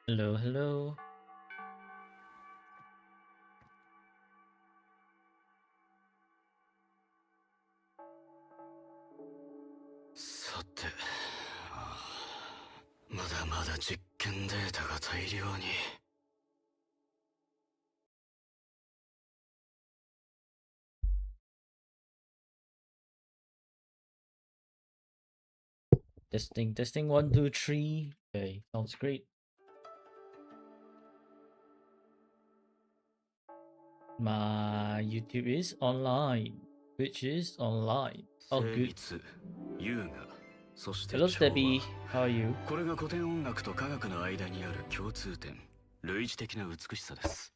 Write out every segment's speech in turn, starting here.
Hello, hello. さて、まだまだ実験データが大量に。Testing, testing. One, two, three. Okay, sounds great. My YouTube is online, which is online. Oh, 精 good. 密、優雅、そして Hello, 調和。 Stebby. How are you? これが古典音楽と科学の間にある共通点、類似的な美しさです。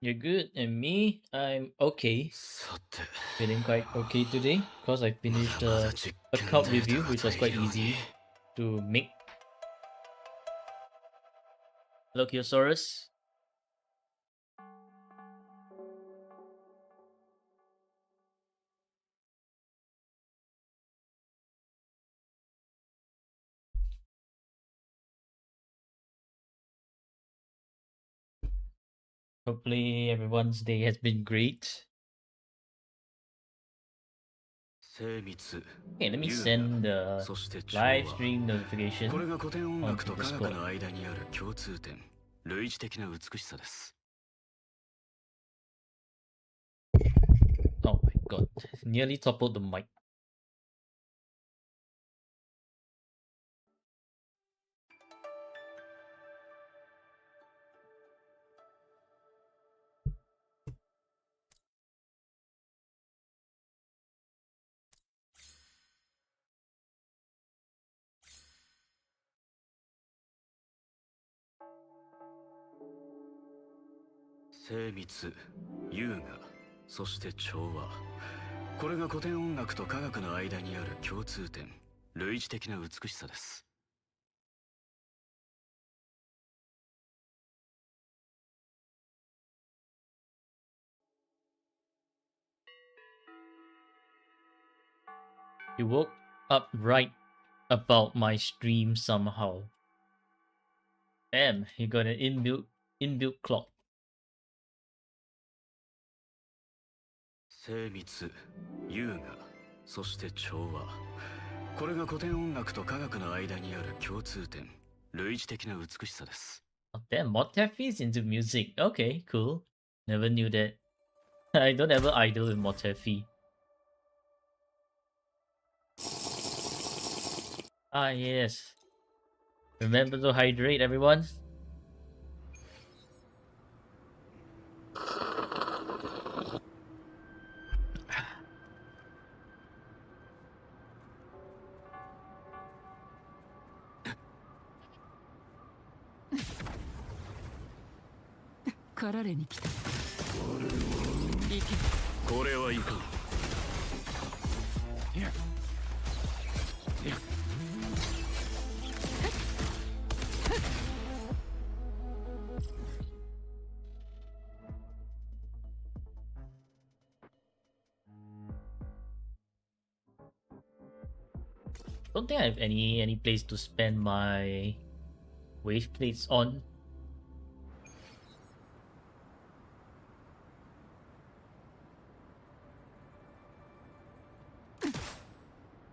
You're good, and me, I'm okay. さて、 Feeling quite okay today because I ま finished だまだ the 実験 account データ review, が which was 大 quite 量に。 easy to make. Hello, Kyosaurus. Hopefully, everyone's day has been great. 精密、 Okay, let me 優雅、 send the そして調 live 和。 stream こ notification れが古典音楽 onto と科学 Discord. の間にある共通点、類似的な美しさです。 Oh my god, nearly toppled the mic.「精密、優雅、そして調和。 これが古典音楽と科学の間にある共通点、類似的な美しさです。 He woke up right about my stream somehow. Damn, he got an inbuilt clock. 精密、優雅、そして調和。 これが古典音楽と科学の間にある共通点、類似的な美しさです。 Oh, damn, Motefi's into music. Okay, cool. Never knew that. I don't ever idol with Motefi. Ah, yes. Remember to hydrate, everyone. 駆られに来た。行け。これはいかん。Don't think I have any place to spend my wave plates on.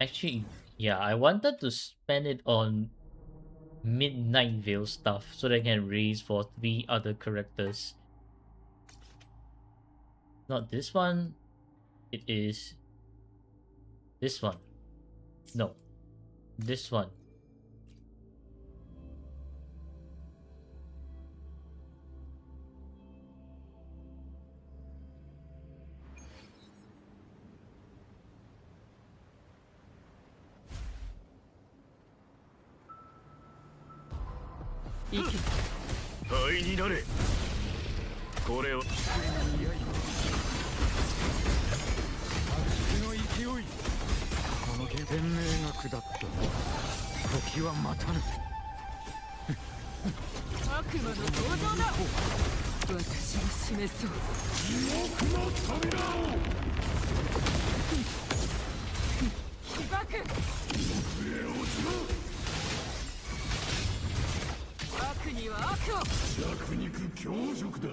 Actually, yeah, I wanted to spend it on Midnight Veil stuff so that I can raise for 3 other characters. Not this one. It is this one. No, this one. 灰になれ。これを悪の勢い。この剣天命が下った時は待たぬ。悪魔の登場だ。私が示そう。地獄の扉を。被爆。悪には悪を。弱肉強食だ。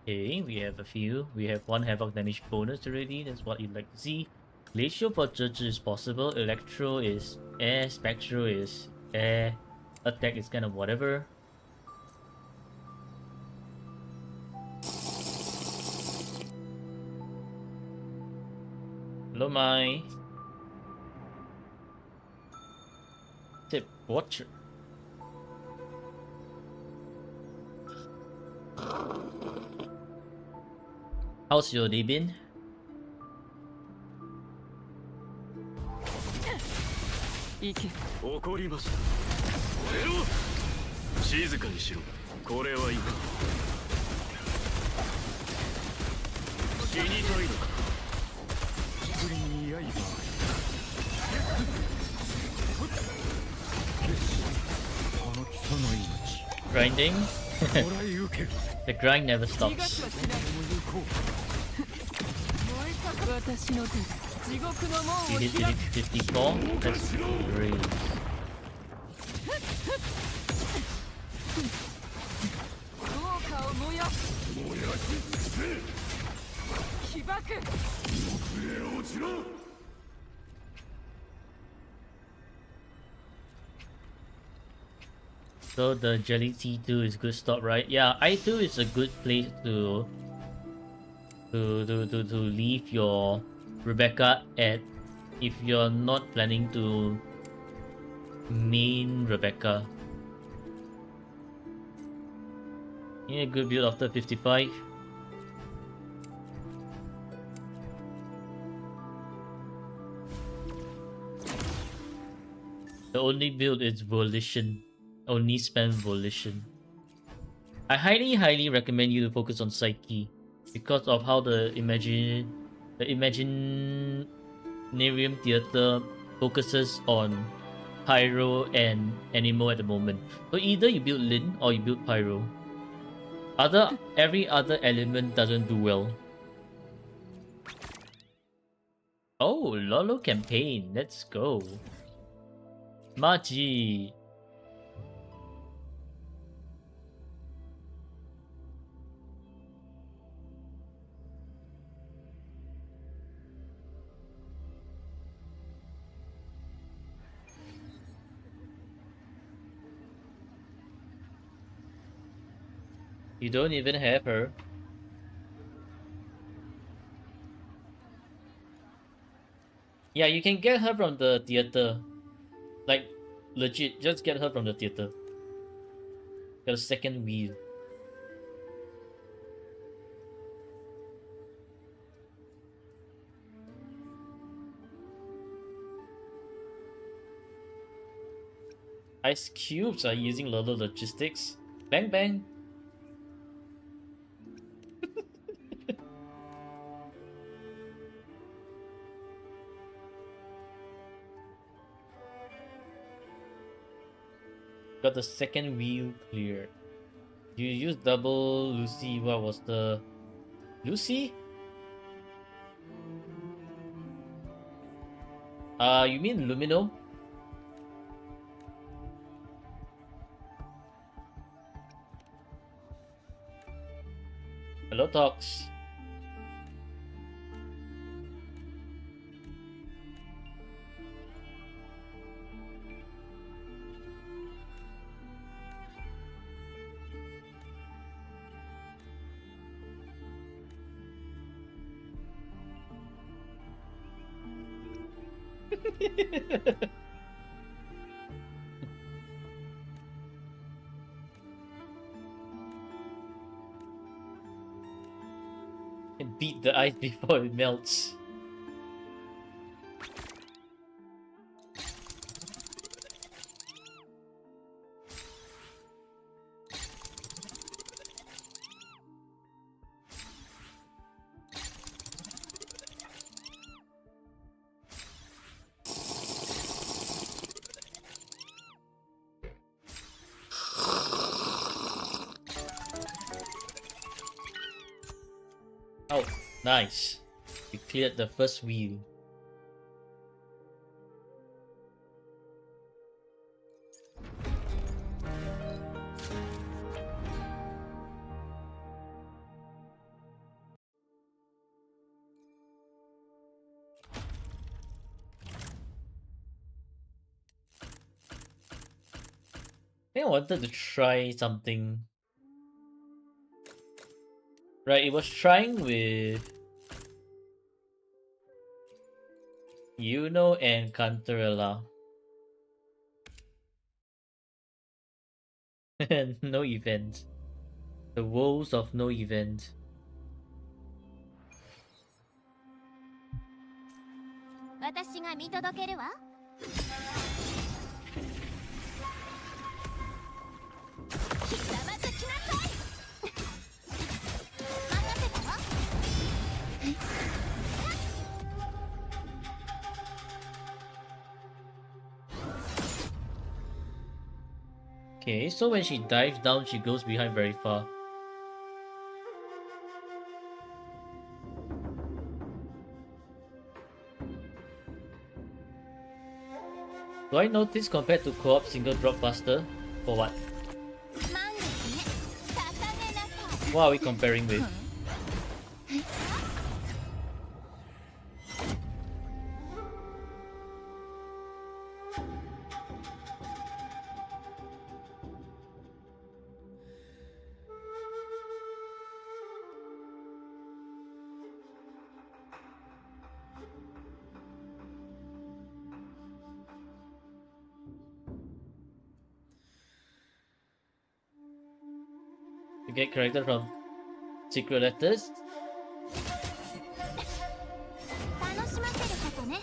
Okay, we have a few. We have one havoc damage bonus already. That's what you'd like to see. Glacial for Judge is possible. Electro is air. Spectral is air. Attack is kind of whatever. Hello, my tip watcher. How's your day been? 行け。怒りました。俺を静かにしろ。これはいいか。死にたいのか。作りに刃。この基礎の命。Grinding? もらい受ける。 The grind never 逃が stops. しはしない。行こ燃え盛る私の手で地獄の門を You 開 hit く。 54. That's great. 豪華を燃やす。う。燃やし尽せ。被爆。上落ちろ。 So the Jelly T2 is good stop, right? Yeah, I2 is a good place to leave your Rebecca at if you're not planning to main Rebecca. You need a good build after 55. The only build is Volition. Only spam Volition. I highly recommend you to focus on Psyche because of how the Imaginarium Theater focuses on Pyro and Anemo at the moment. So either you build Lin or you build Pyro. Every other element doesn't do well. Oh, Lolo campaign. Let's go. Maji. You don't even have her. Yeah, you can get her from the theater. Like, legit, just get her from the theater. Got a second wheel. Ice cubes are using Lolo logistics. Bang bang. Got the second wheel cleared. You use double Lucy. What was the Lucy? You mean Lumino? Hello, Tox. And beat the ice before it melts. Oh, nice. We cleared the first wheel. I think I wanted to try something. Right, it was trying with Yuno and Cantarella. No event. The woes of no event. 私が見届けるわ。ひざまずきなさい。任せたわ。Okay, so when she dives down, she goes behind very far. Do I notice compared to co-op single drop faster? For what? 満月ね。重ねなさい。 What are we comparing with? You get character from secret letters? 楽しませることね。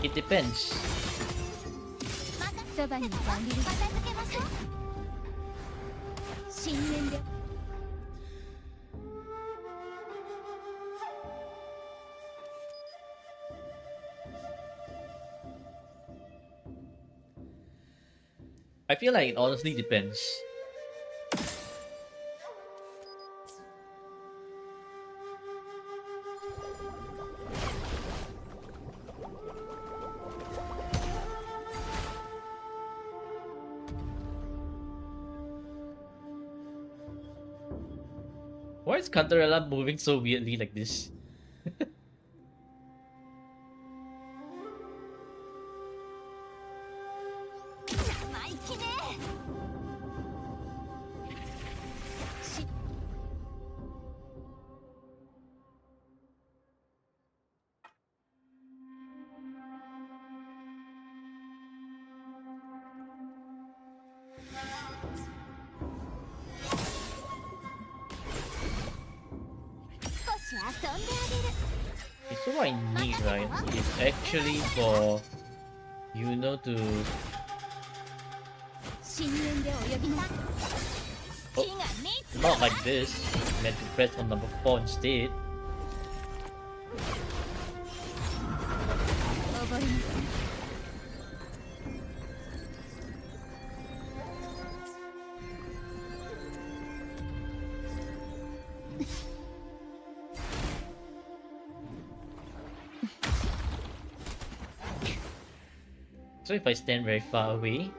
It depends. そばにいてあげる。片付けましょう。信念で。 I feel like it honestly depends. Why is Cantarella moving so weirdly like this? 生意気ね。し 少し遊んであげる。 Okay, so what I need, right, is actually for Yuno to 深淵で泳ぎな。 Oh, 火が蜜 not like this. Meant to press on number 4 instead. 溺れなさい。 So if I stand very far away, "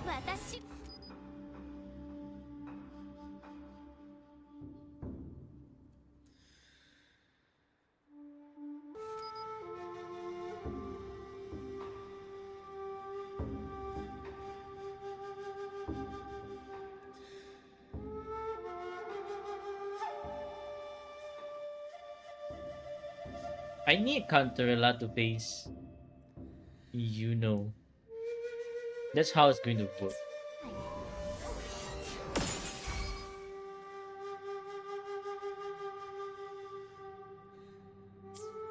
私 I need Cantarella to face Yuno. That's how it's going to work.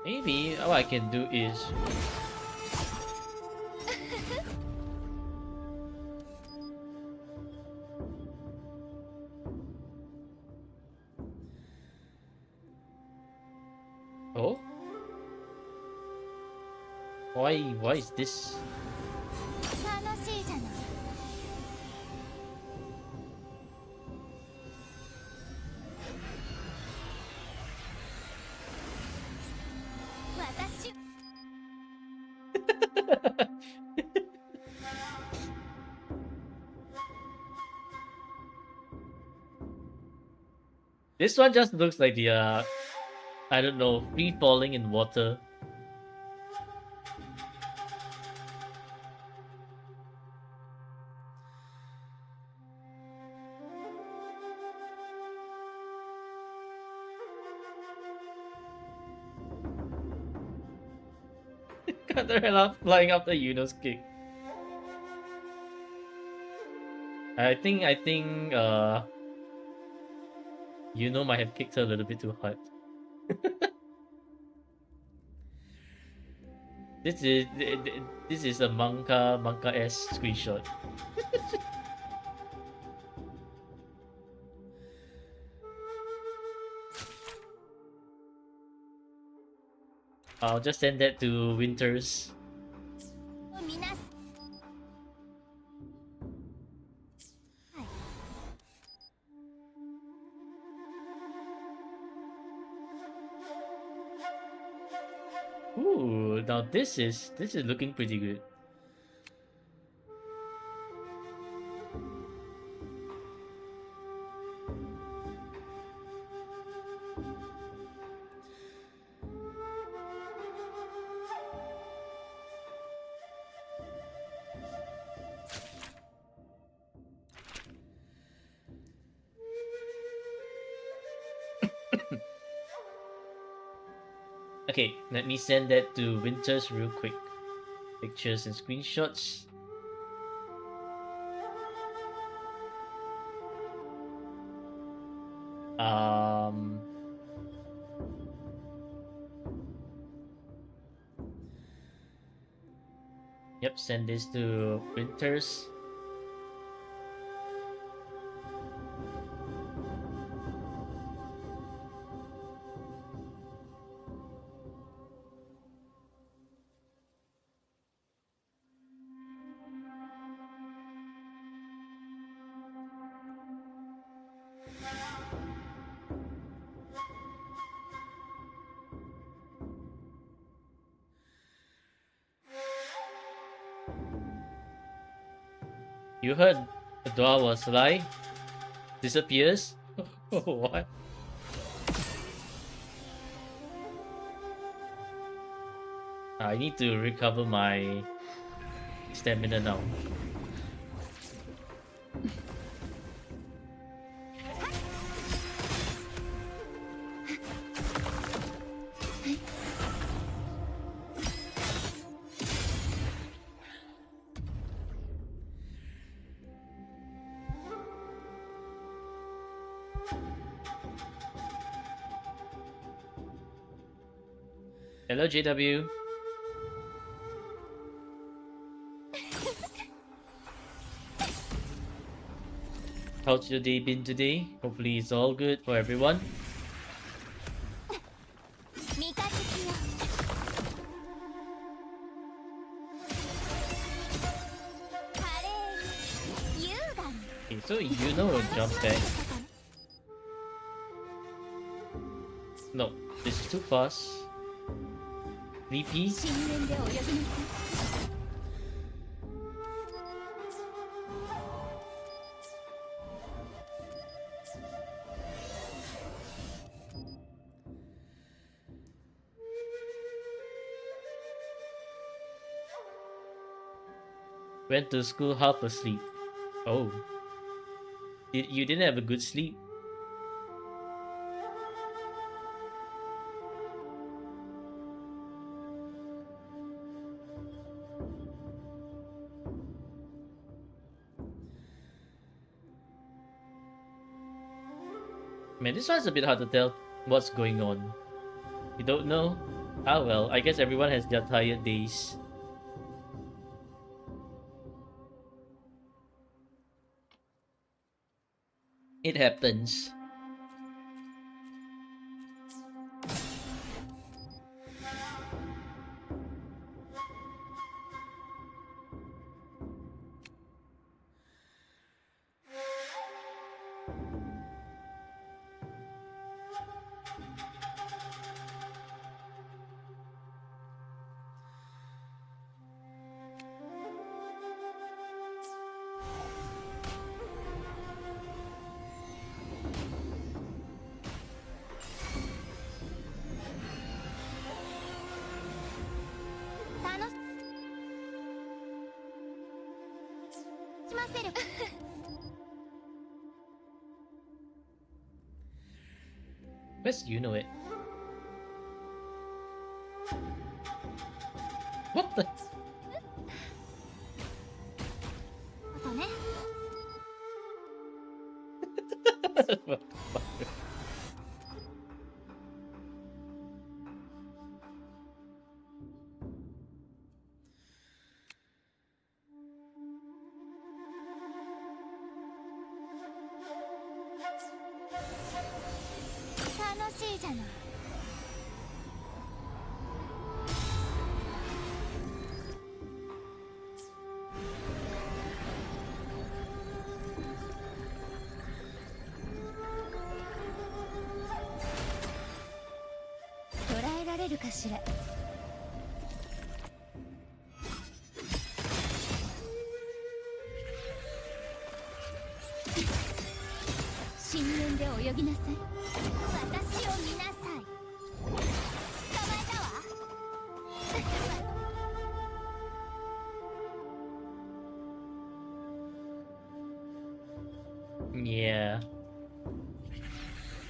Maybe what I can do is Oh? Why is this? 楽しいじゃない。私 This one just looks like the I don't know, free falling in water. Cinderella flying after Yuno's kick. I think Yuno might have kicked her a little bit too hard. This is a manga-esque screenshot. I'll just send that to Winters. を見なす。はい。 Ooh, now this is looking pretty good. Okay, let me send that to Winters real quick. Pictures and screenshots. Um. Yep, send this to Winters. You heard the door was alive? Disappears? What? I need to recover my stamina now. Hello, JW. How's your day been today? Hopefully it's all good for everyone. 三日月よ。華麗に優雅に。 Okay, so you know jump back. No, this is too fast. Sleepy? 深淵で泳ぎなさい。 Went to school half asleep. Oh. You didn't have a good sleep? Man, this one's a bit hard to tell what's going on. You don't know? Ah well, I guess everyone has their tired days. It happens. Where's you know it? What the? あとね What the fuck? 楽しいじゃない捉えられるかしら深淵で泳ぎなさい私を見なさい捕まえたわ Yeah.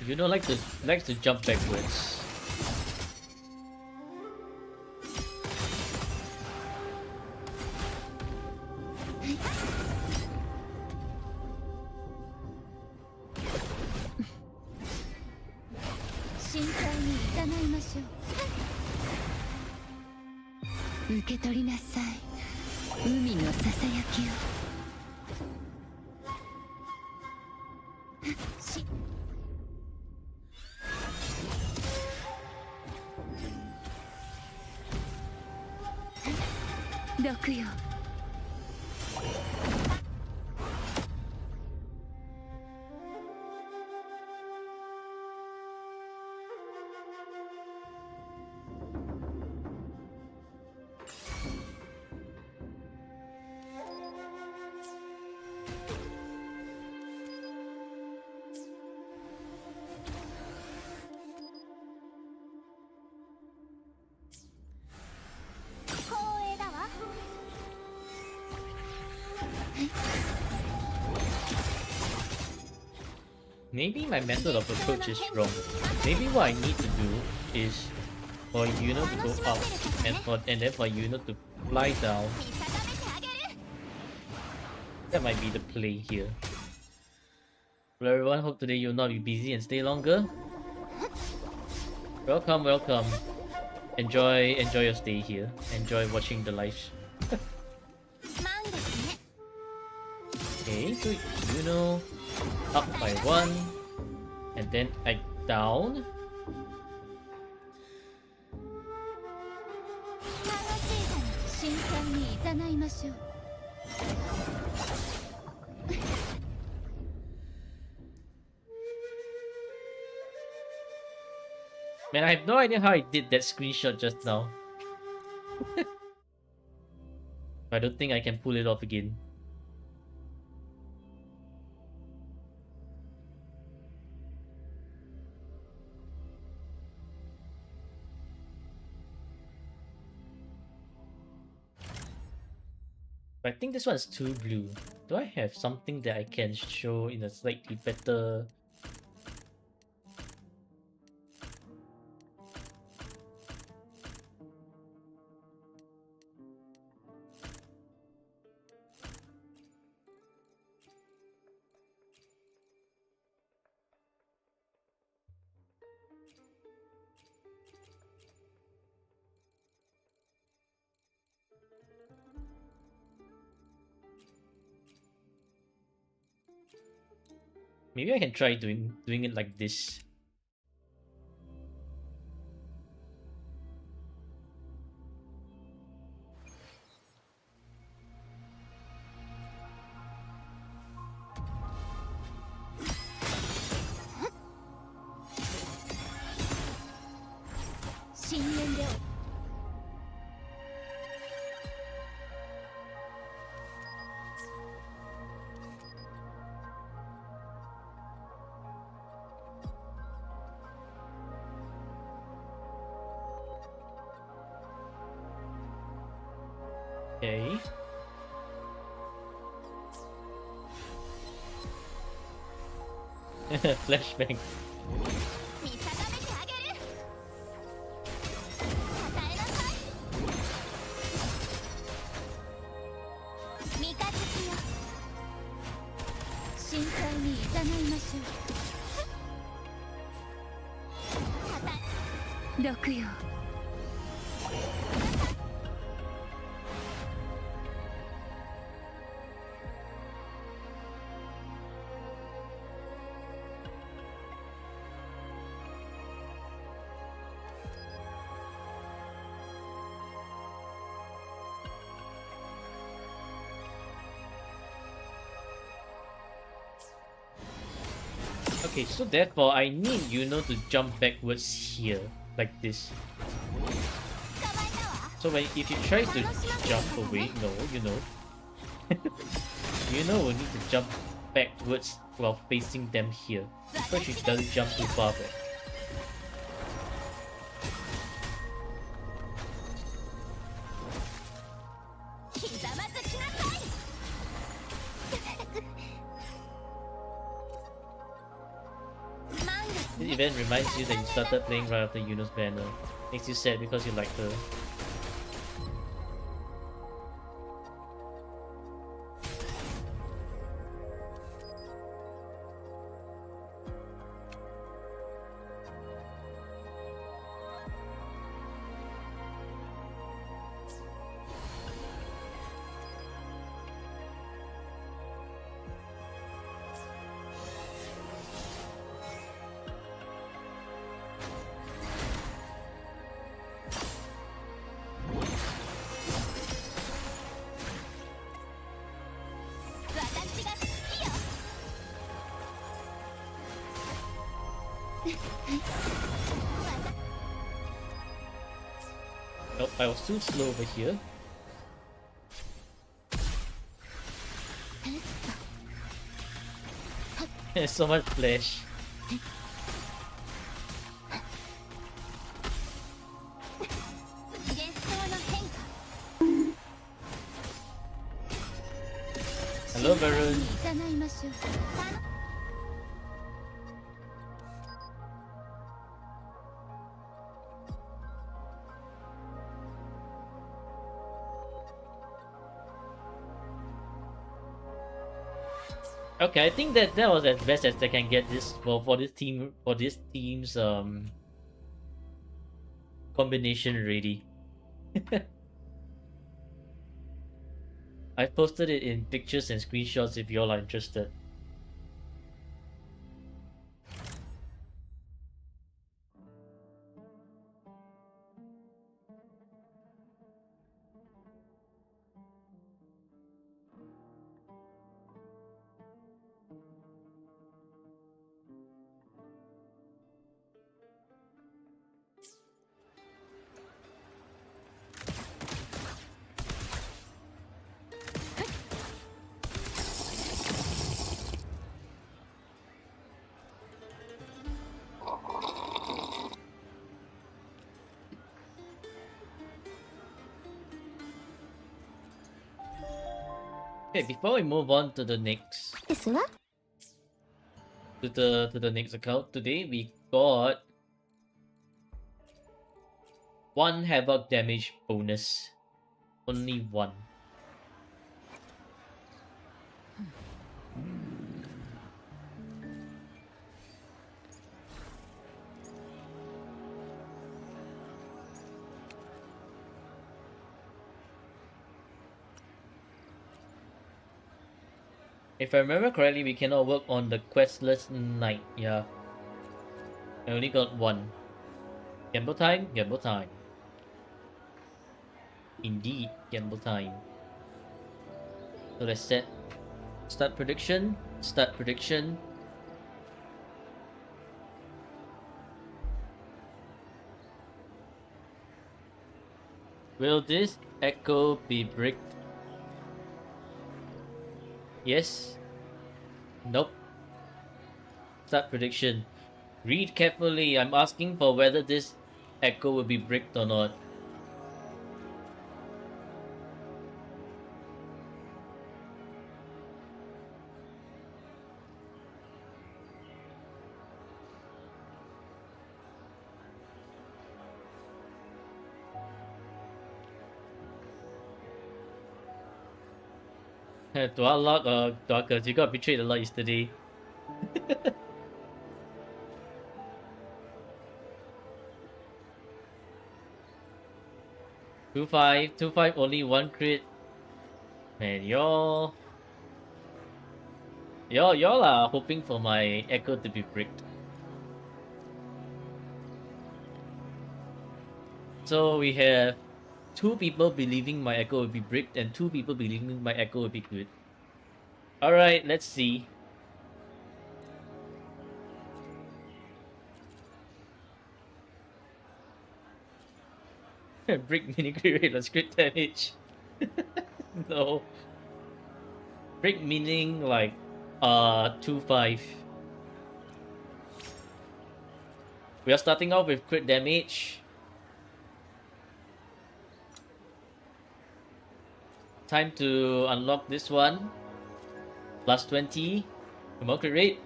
You know, likes to jump backwards. Show. 受け取りなさい海のささやきをし毒よ 光栄だわ Maybe my method of approach is wrong. Maybe what I need to do is for Yuno to go up and then for Yuno to fly down. 見定めてあげる That might be the play here. Well, everyone, hope today you'll not be busy and stay longer. Welcome, welcome. Enjoy your stay here. Enjoy watching the live. 満月ね Okay, so Yuno up by 1, and then I down. 楽しいじゃない深海に誘いましょう Man, I have no idea how I did that screenshot just now. I don't think I can pull it off again. But I think this one's too blue. Do I have something that I can show in a slightly better... Maybe I can try doing it like this. Okay. Flashbang. 見定め六よ。 Okay, so therefore I need Yuno to jump backwards here, like this. So when if he tries to jump away, no, Yuno will need to jump backwards while facing them here. So she doesn't jump too far back. This event reminds you that you started playing right after Yuno's banner. Makes you sad because you like her. Nope, I was too slow over here. There's so much flash. Hello, Baron. Okay, I think that was as best as I can get this for this team's combination ready. I posted it in pictures and screenshots if y'all are interested. Okay, before we move on to the next to the next account, today we got 1 havoc damage bonus. Only 1. If I remember correctly, we cannot work on the questless knight. Yeah. I only got 1. Gamble time, gamble time. Indeed, gamble time. So let's set start prediction. Start prediction. Will this echo be bricked? Yes. Nope. Start prediction. Read carefully. I'm asking for whether this echo will be bricked or not. To unlock Darkers, you got betrayed a lot yesterday. 2-5, 2-5, only one crit. Man, y'all are hoping for my echo to be bricked. So we have 2 people believing my echo will be bricked and 2 people believing my echo will be good. Alright, let's see. Brick mini crit rate plus crit damage. No. Brick meaning like 2-5. We are starting off with crit damage. Time to unlock this one. Plus 20. Come on, crit rate.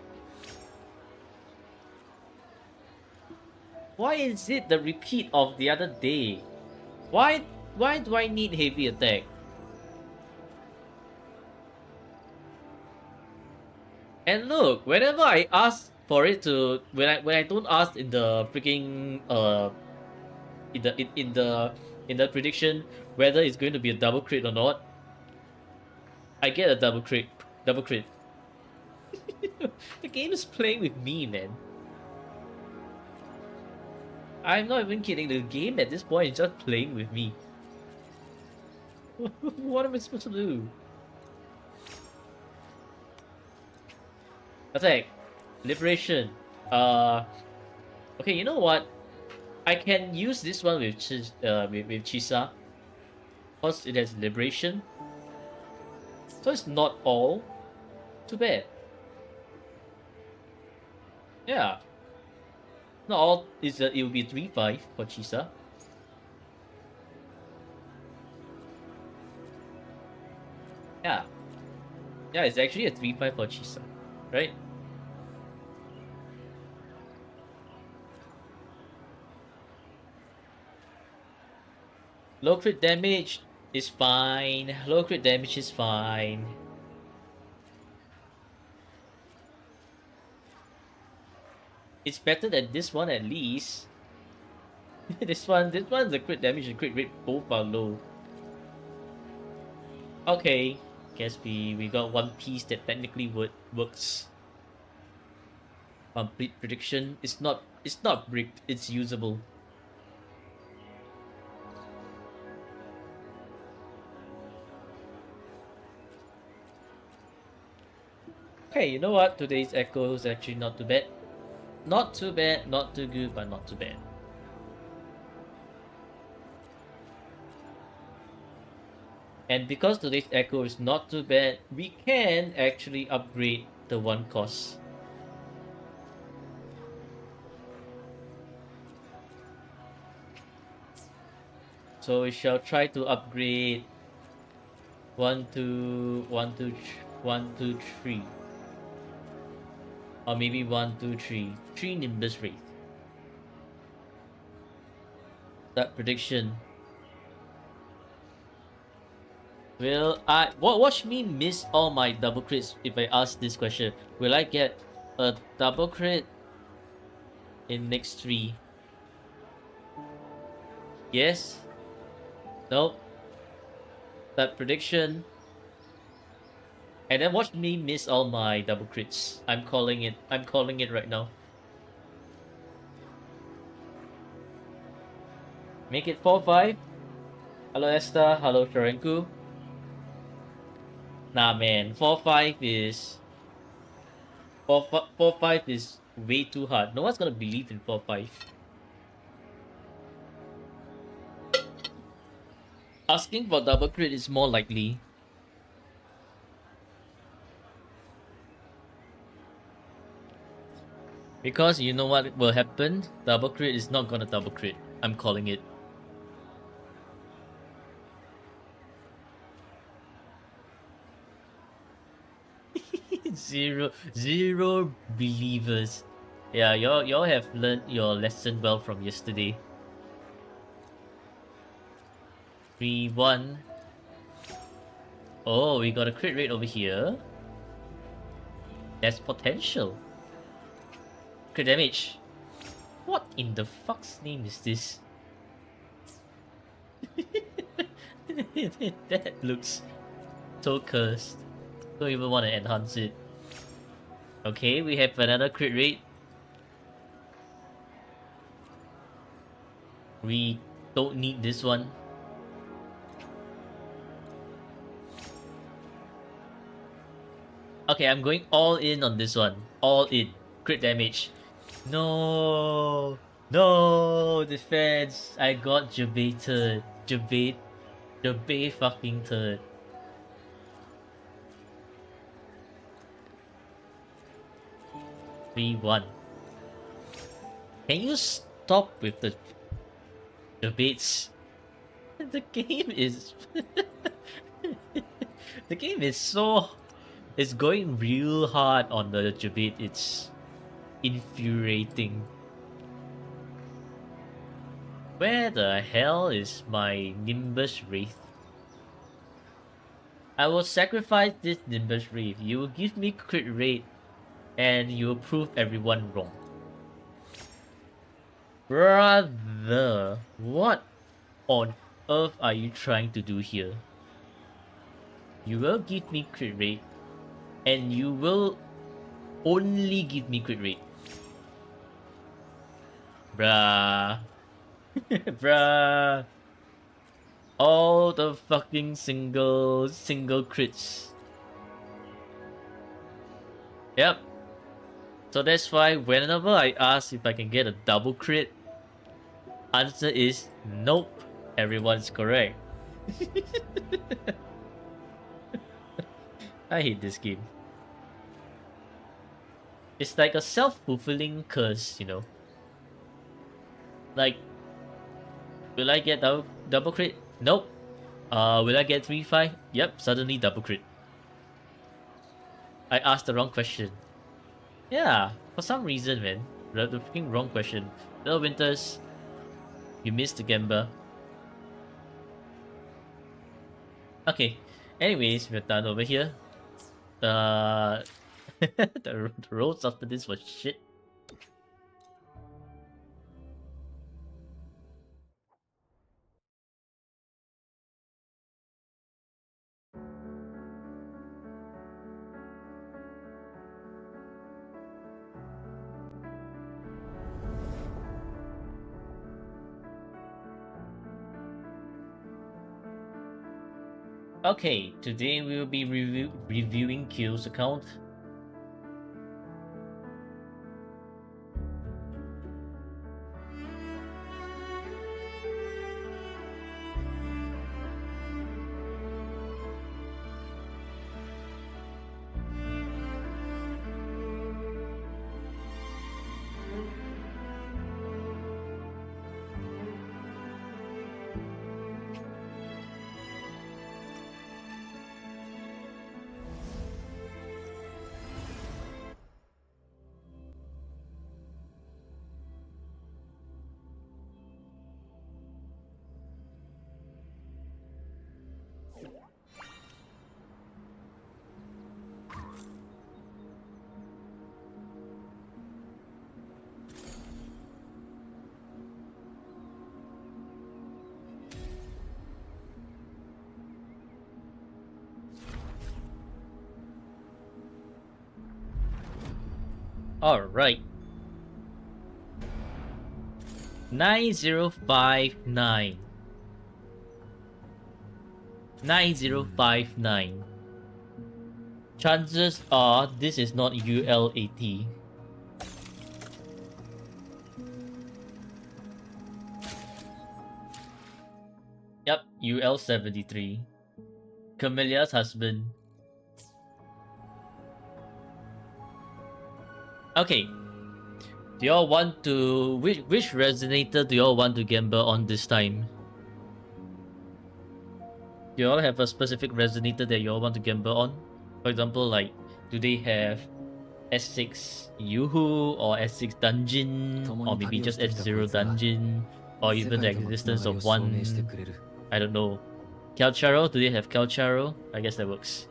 Why is it the repeat of the other day? Why do I need heavy attack? And look, whenever I ask for it to, when I don't ask in the freaking in the prediction whether it's going to be a double crit or not, I get a double crit. The game is playing with me, man. I'm not even kidding. The game at this point is just playing with me. What am I supposed to do? Attack. Liberation. Okay, you know what? I can use this one with Chisa. Because it has liberation. So it's not all too bad. Yeah. Not all is it will be 3-5 for Chisa. Yeah. Yeah, it's actually a 3-5 for Chisa. Right? Low crit damage is fine. Low crit damage is fine. It's better than this one at least. this one's the crit damage and crit rate both are low. Okay, guess we got one piece that technically works. Complete prediction. It's not bricked. It's usable. Okay, you know what? Today's echo is actually not too bad. Not too bad, not too good, but not too bad. And because today's echo is not too bad, we can actually upgrade the one cost. So we shall try to upgrade 1, 2, 3. Or maybe 1, 2, 3. 3 Nimbus Wraith. That prediction. Will I watch me miss all my double crits if I ask this question? Will I get a double crit in next 3? Yes? Nope. That prediction. And then watch me miss all my double crits. I'm calling it. I'm calling it right now. Make it 4-5. Hello Esther. Hello Sharenku. Nah man, 4-5 is 4-5 is way too hard. No one's gonna believe in 4-5. Asking for double crit is more likely. Because you know what will happen? Double crit is not gonna double crit. I'm calling it. Zero believers. Yeah, y'all have learned your lesson well from yesterday. 3-1. Oh, we got a crit rate over here. That's potential. Crit damage. What in the fuck's name is this? That looks so cursed. Don't even want to enhance it. Okay, we have another crit rate. We don't need this one. Okay, I'm going all in on this one. All in. Crit damage. No! No! Defense! I got jebaited. Jebait fucking turd. One. Can you stop with the debates? The game is the game is so it's going real hard on the debate. It's infuriating. Where the hell is my Nimbus Wraith? I will sacrifice this Nimbus Wraith. You will give me crit rate and you will prove everyone wrong. Brother, what on earth are you trying to do here? You will give me crit rate and you will only give me crit rate. Bruh. Bruh. All the fucking single crits. Yep. So that's why whenever I ask if I can get a double crit, answer is nope. Everyone's correct. I hate this game. It's like a self-fulfilling curse, you know. Like, will I get double crit? Nope. Will I get 3-5? Yep, suddenly double crit. I asked the wrong question. Yeah, for some reason, man. The freaking wrong question. Little Winters, you missed the Gemba. Okay, anyways, we're done over here. The roads after this was shit. Okay, today we will be reviewing Q's account. Alright. 9059. 9059. Chances are this is not UL80. Yep, UL73. Camillea's husband. Okay. Do y'all want to... Which resonator do y'all want to gamble on this time? Do y'all have a specific resonator that y'all want to gamble on? For example, like, do they have S6 Yuhu or S6 Dungeon? Or maybe just S0 Dungeon? Or even the existence of one... I don't know. Calcharo? Do they have Calcharo? I guess that works.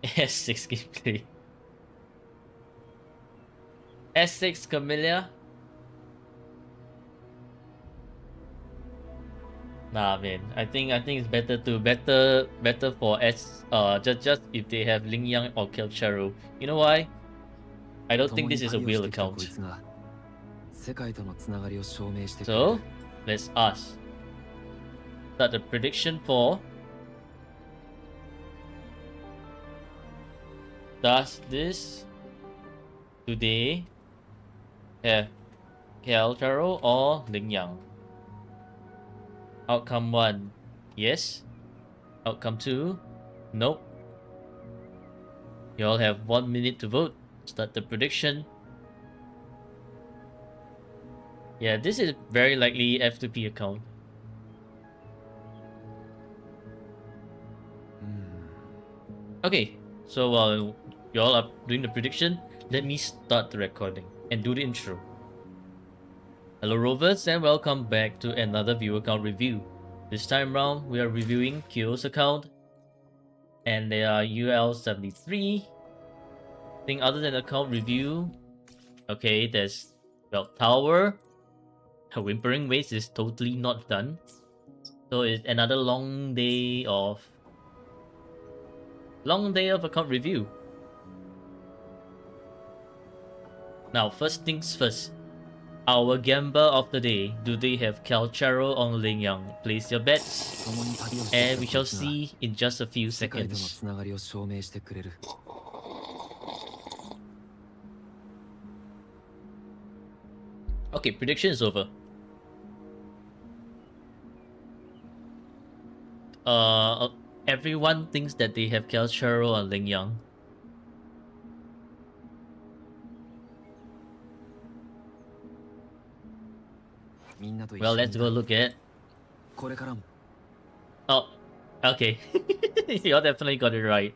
S6 gameplay. S6 Camilla. Nah, man. I think it's better for just if they have Ling Yang or Kelcharo. You know why? I don't think this is a whale account. So let's ask. Start the prediction for. Does this today have Kelcharo or Ling Yang? Outcome 1, yes. Outcome 2, nope. You all have 1 minute to vote. Start the prediction. Yeah, this is very likely F2P account. Okay, so while you all are doing the prediction, let me start the recording and do the intro. Hello Rovers and welcome back to another viewer account review. This time round we are reviewing Kyo's account and they are UL73. I think other than account review, okay, there's Belt Tower. Her Whimpering Waste is totally not done. So it's another long day of account review. Now first things first. Our gambler of the day, do they have Kelcharo or Ling Yang? Place your bets, and we shall see in just a few seconds. Okay, prediction is over. Everyone thinks that they have Kelcharo or Ling Yang. Well, let's go look at. Oh, okay. You all definitely got it right.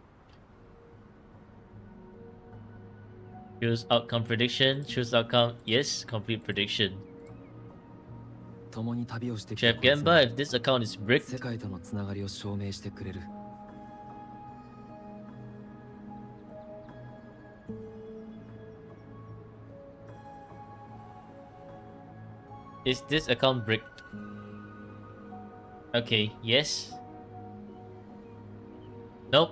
Choose outcome prediction. Choose outcome. Yes, complete prediction. Chef Gemba, if this account is bricked. Is this account bricked? Okay, yes. Nope.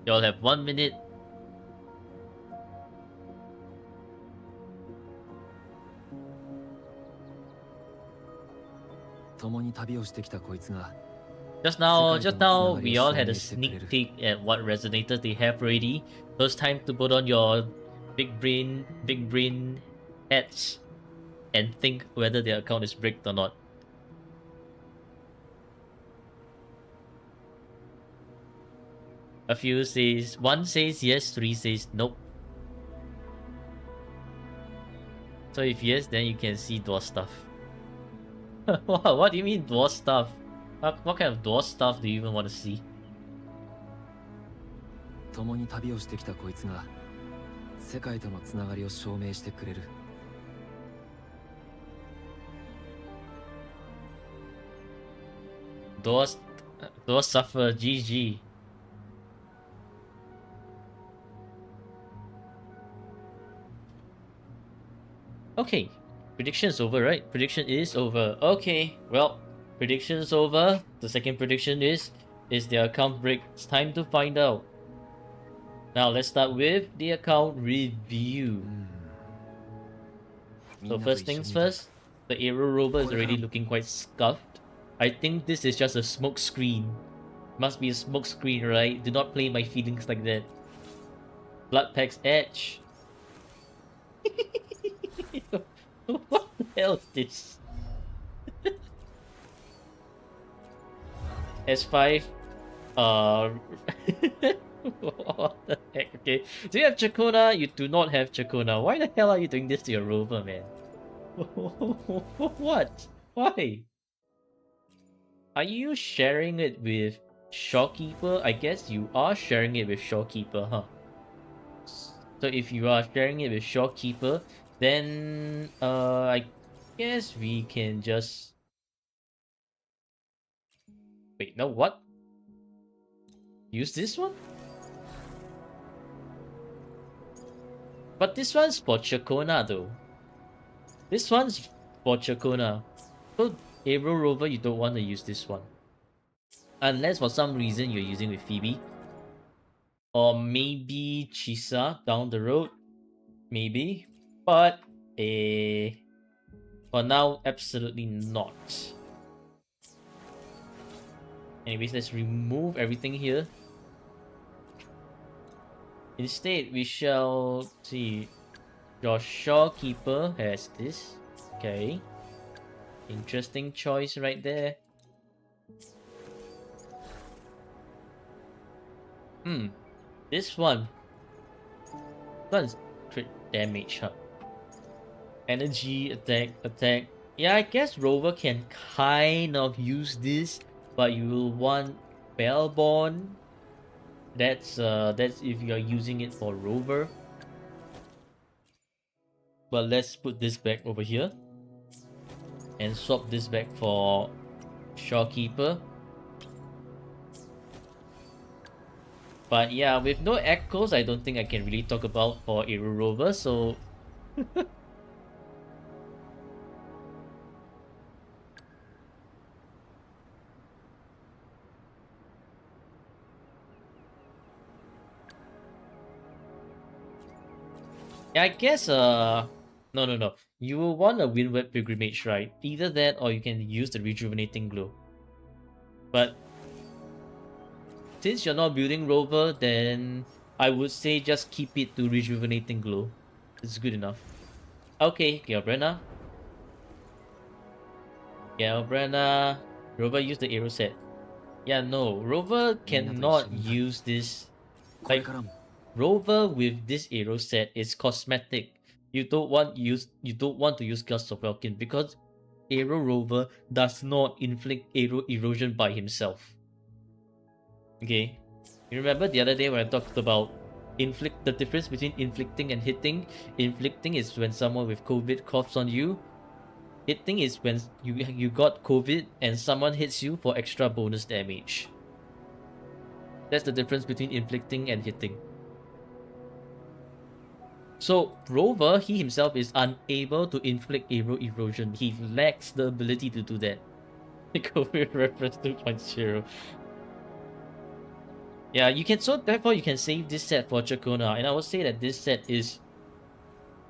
Y'all have 1 minute. Just now, we all had a sneak peek at what resonators they have already. So it's time to put on your big brain hats and think whether their account is bricked or not. A few says, 1 says yes, 3 says nope. So if yes, then you can see dwarf stuff. What do you mean dwarf stuff? What kind of dwarf stuff do you even want to see? Dwarf suffer, GG. Okay, prediction is over, right? Prediction is over. Okay, well, prediction is over. The second prediction is the account brick? It's time to find out. Now let's start with the account review. So first things first, the Aero Rover is already looking quite scuffed. I think this is just a smoke screen. Must be a smoke screen, right? Do not play my feelings like that. Bloodpack's Edge. What the hell is this? S5. What the heck? Okay. Do you have Chakona? You do not have Chakona. Why the hell are you doing this to your rover, man? What? Why? Are you sharing it with Shopkeeper? I guess you are sharing it with Shopkeeper, huh? So if you are sharing it with Shopkeeper, then I guess we can just... Wait, no, what? Use this one? But this one's for Chakona though. This one's for Chakona. So Aero Rover, you don't want to use this one. Unless for some reason you're using with Phoebe. Or maybe Chisa down the road. Maybe. But for now, absolutely not. Anyways, let's remove everything here. Instead, we shall see. Your Shawkeeper has this. Okay. Interesting choice right there. This one. One's crit damage, huh? Energy, attack. Yeah, I guess Rover can kind of use this, but you will want Bellborn. That's if you're using it for Rover. But let's put this back over here. And swap this back for Shawkeeper. But yeah, with no echoes, I don't think I can really talk about for Aero Rover, so... yeah, I guess, no. You will want a Windward Pilgrimage, right? Either that or you can use the Rejuvenating Glow. But since you're not building Rover, then I would say just keep it to Rejuvenating Glow. It's good enough. Okay, Gelbrena. Rover use the arrow set. Yeah, no. Rover cannot use this. これからも Rover with this arrow set is cosmetic. You don't want to use Gust of Welkin because Aero Rover does not inflict arrow erosion by himself. Okay. You remember the other day when I talked about the difference between inflicting and hitting? Inflicting is when someone with COVID coughs on you. Hitting is when you got COVID and someone hits you for extra bonus damage. That's the difference between inflicting and hitting. So Rover, he himself is unable to inflict arrow erosion. He lacks the ability to do that. COVID reference 2.0. Yeah, you can therefore you can save this set for Chakona, and I would say that this set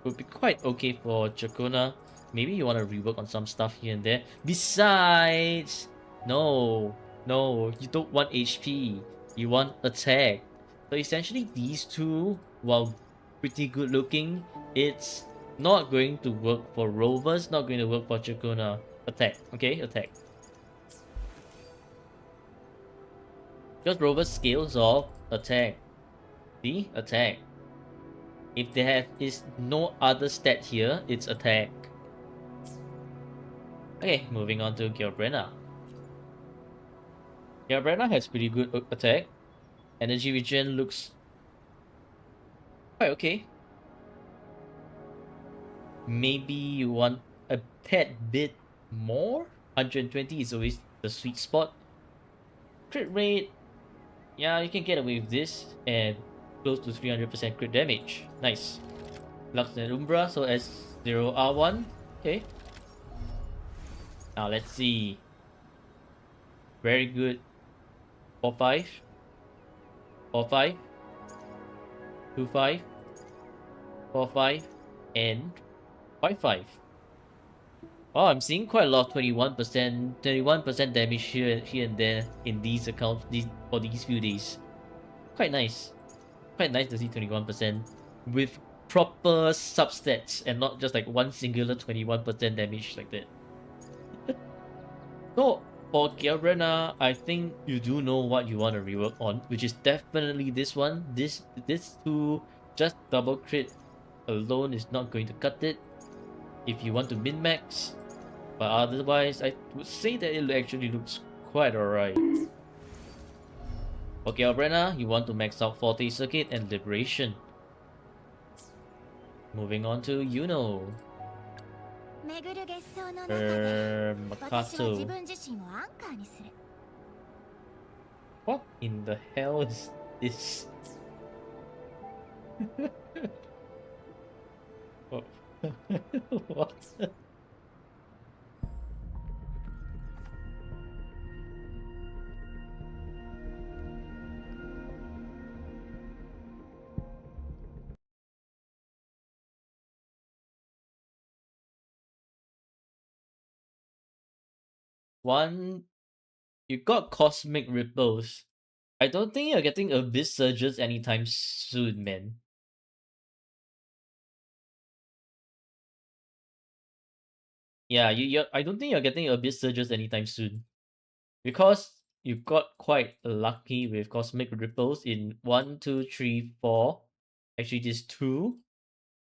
would be quite okay for Chakona. Maybe you want to rework on some stuff here and there. Besides, no, you don't want HP. You want attack. So essentially, these two, while pretty good looking, it's not going to work for Rovers, not going to work for Chakona. Attack, okay? Attack. Because Rovers scales off attack. See? Attack. If there is no other stat here, it's attack. Okay, moving on to Gelbrena. Gelbrena has pretty good attack. Energy regen looks quite okay. Maybe you want a tad bit more? 120 is always the sweet spot. Crit rate, yeah, you can get away with this, and close to 300% crit damage. Nice. Lux and Umbra, so S0 R1. Okay. Now let's see. Very good. 4-5. 4-5. 2-5. 4-5. And 5-5. Oh, I'm seeing quite a lot of 21% damage here and there in these accounts for these few days. Quite nice. Quite nice to see 21% with proper substats and not just like one singular 21% damage like that. So for Gelbrena, I think you do know what you want to rework on, which is definitely this one. This two, just double crit alone is not going to cut it if you want to min-max. But otherwise, I would say that it actually looks quite alright. For Gelbrena, you want to max out Forte Circuit and Liberation. Moving on to Yuno. 巡る月相の中で私は自 Makato. 分自身をアンカーにする What in the hell is this? Oh. What? one. You got Cosmic Ripples. I don't think you're getting Abyss Surges anytime soon, man. Yeah, I don't think you're getting Abyss Surges anytime soon. Because you got quite lucky with Cosmic Ripples in 1, 2, 3, 4. Actually, this 2,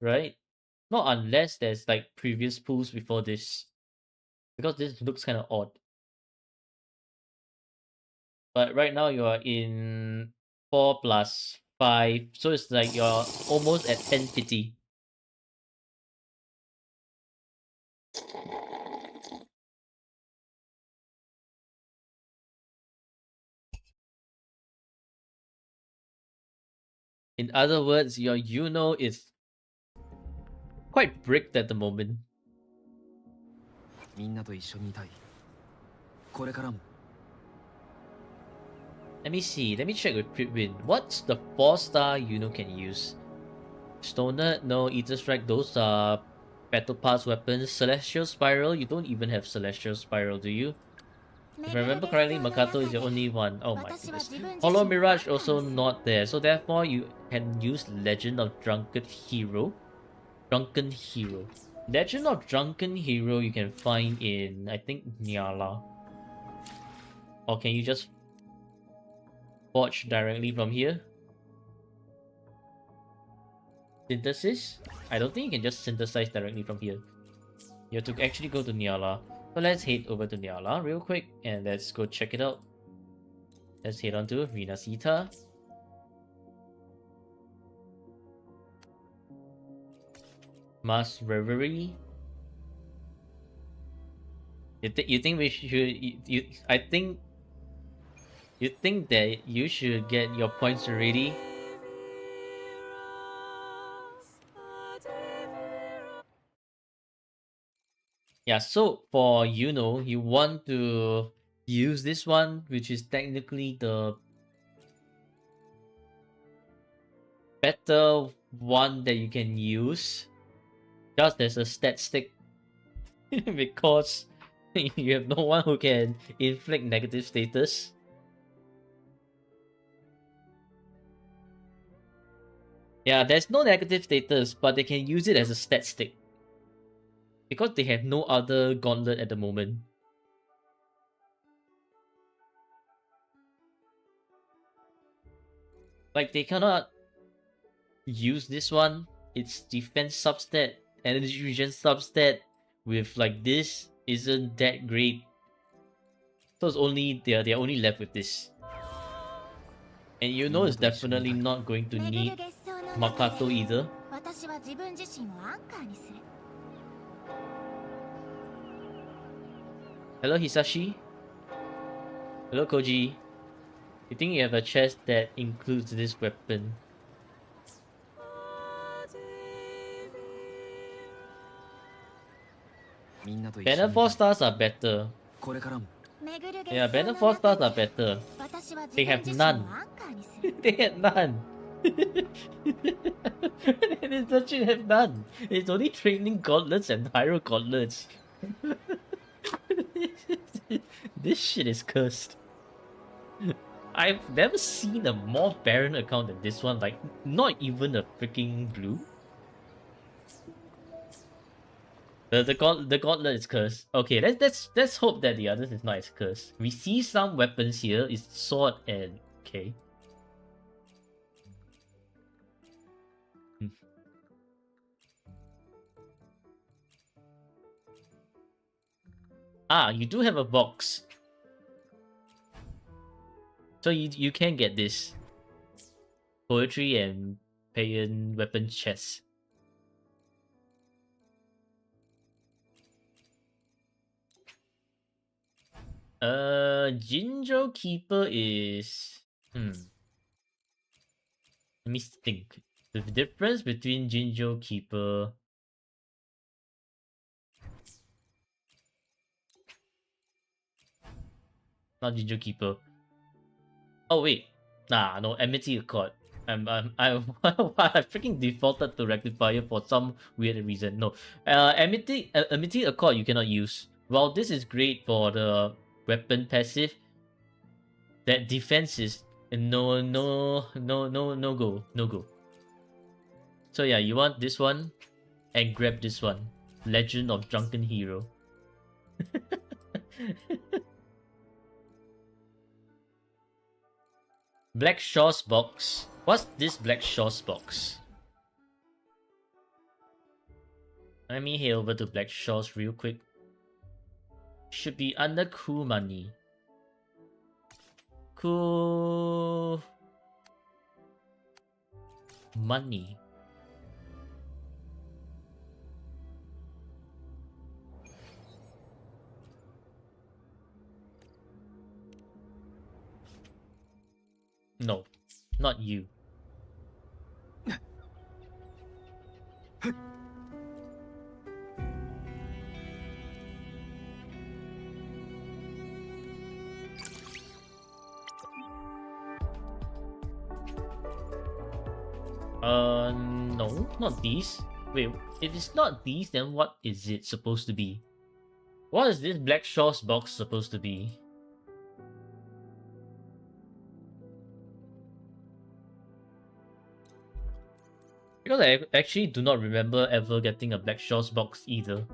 right? Not unless there's like previous pulls before this. Because this looks kind of odd. But right now you are in 4 plus 5. So it's like you're almost at 1050. In other words, your Yuno is quite bricked at the moment. みんなと一緒にいたい。これからも。Let me see. Let me check with Critwin. What's the 4-star Yuno can use? Stoner? No. Ether Strike? Those are Battle Pass weapons. Celestial Spiral? You don't even have Celestial Spiral, do you? If I remember correctly, Makato is your only one. Oh my goodness. Hollow Mirage also not there. So therefore, you can use Legend of Drunken Hero. Drunken Hero. Legend of Drunken Hero you can find in, I think, Nyala. Or can you just forge directly from here? Synthesis? I don't think you can just synthesize directly from here. You have to actually go to Nyala. So let's head over to Nyala real quick and let's go check it out. Let's head on to Rinasita. Mass Reverie. You think we should I think you think that you should get your points already? Yeah, so for Yuno, you want to use this one, which is technically the better one that you can use. Just as a stat stick. Because you have no one who can inflict negative status. Yeah, there's no negative status, but they can use it as a stat stick. Because they have no other gauntlet at the moment. Like, they cannot use this one. It's defense substat, energy regen substat with like this isn't that great. So it's only they're only left with this. And you know it's definitely not going to need Makato either. Hello Hisashi. Hello Koji. You think you have a chest that includes this weapon? Banner 4 stars are better. Yeah, Banner 4 stars are better. They have none. They have none. They legit have none. It's only training gauntlets and pyro gauntlets. This shit is cursed. I've never seen a more barren account than this one. Like, not even a freaking blue. The gauntlet is cursed. Okay, let's hope that the others is not as cursed. We see some weapons here. It's sword and okay. Ah, you do have a box. So you can get this. Poetry and Paean weapon chest. Jinjo Keeper is... Let me think. The difference between Jinjo Keeper... Not Jinjo Keeper. Oh wait. Nah, no, Amity Accord. I freaking defaulted to Rectifier for some weird reason. No. Amity Accord you cannot use. while this is great for the weapon passive, that defense is no go. So yeah, you want this one and grab this one. Legend of Drunken Hero. Black Shaw's box. What's this Black Shaw's box? Let me head over to Black Shaw's real quick. Should be under cool money. Cool money. No, not you. No, not these. Wait, if it's not these, then what is it supposed to be? What is this Black Shaw's box supposed to be? Because I actually do not remember ever getting a Black Shaw's box either.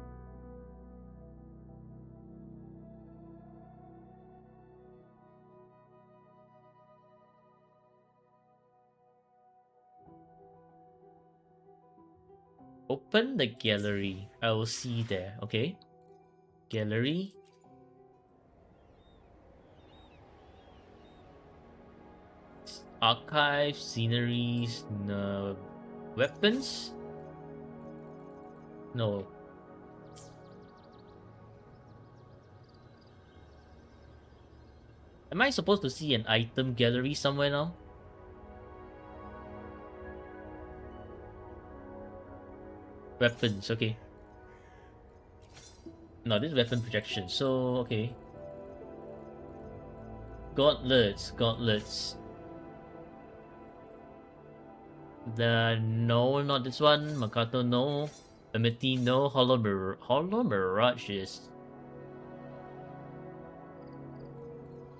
Open the gallery. I will see there, okay? Gallery. Archive, sceneries, no. Weapons? No. Am I supposed to see an item gallery somewhere now? Weapons, okay. No, this is weapon projection, so okay. Gauntlets. No, not this one. Makato, no. Amity, no. Hollow Mirage is...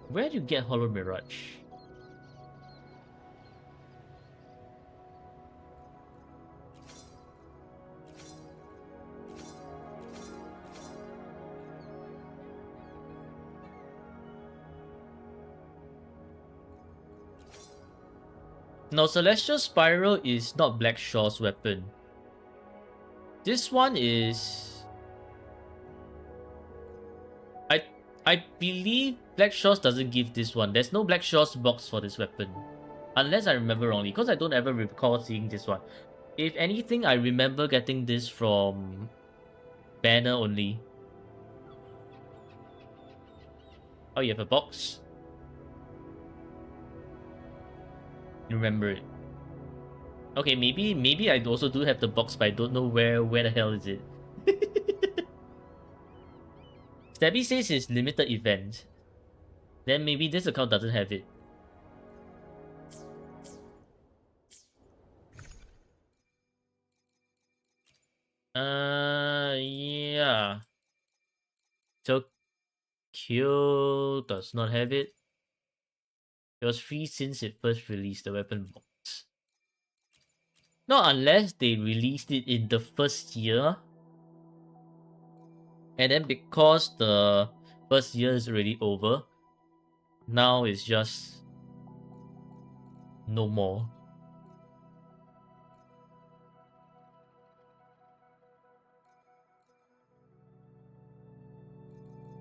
Where do you get Hollow Mirage? No, Celestial Spiral is not Black Shaw's weapon. This one is... I believe Black Shaw's doesn't give this one. There's no Black Shaw's box for this weapon. Unless I remember wrongly, because I don't ever recall seeing this one. If anything, I remember getting this from Banner only. Oh, you have a box? Remember it. Okay, maybe I also do have the box, but I don't know where the hell is it. Stabby says it's limited event. Then maybe this account doesn't have it. Yeah. Tokyo does not have it. It was free since it first released the weapon box. Not unless they released it in the first year. And then because the first year is already over, now it's just no more.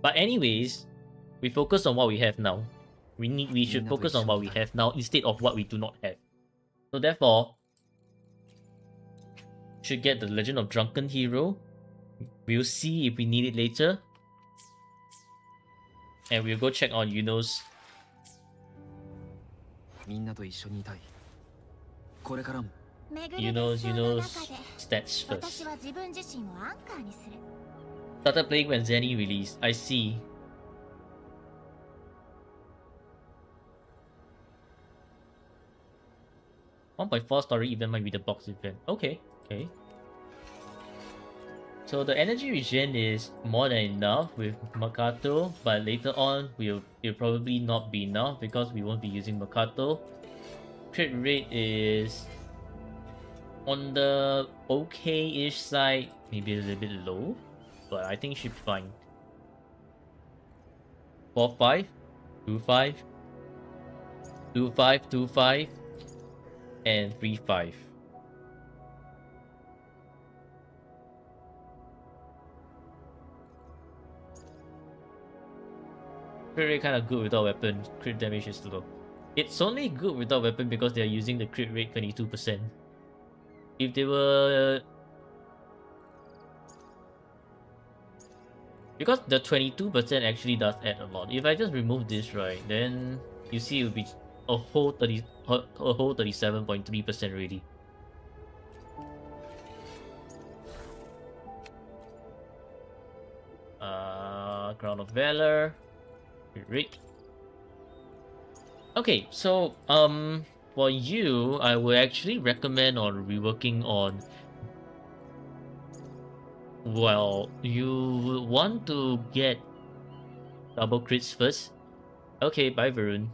But anyways, we focus on what we have now. We should focus on what we have now instead of what we do not have. So therefore, should get the Legend of Drunken Hero. We'll see if we need it later. And we'll go check on Yuno's. みんなと一緒にいたい。これからも。Yuno's stats 私 first. は自分自身をアンカーにする。 Started playing when Zenny released. I see. .4 story event might be the box event. Okay. So the energy regen is more than enough with Makato, but later on it'll probably not be enough because we won't be using Makato. Crit rate is on the okay-ish side, maybe a little bit low, but I think it should be fine. 4-5, 2-5, 2-5, 2-5, and 3-5. Crit rate kind of good without weapon. Crit damage is low. It's only good without weapon because they're using the crit rate 22%. If they were... Because the 22% actually does add a lot. If I just remove this, right, then you see it would be a whole 37.3% already. Crown of Valor. Rick. Okay, so for you, I would actually recommend on reworking on. Well, you would want to get double crits first. Okay, bye Varun.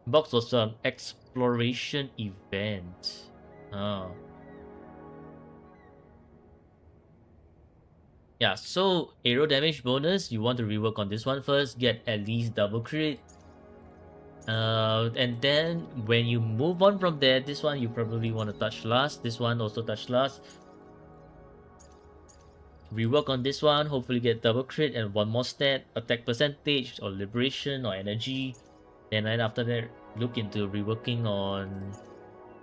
Box was an exploration event. Ah. Yeah, so arrow damage bonus, you want to rework on this one first, get at least double crit. And then when you move on from there, this one you probably want to touch last. This one also touch last. Rework on this one, hopefully get double crit and one more stat, attack percentage or liberation or energy. And then after that, look into reworking on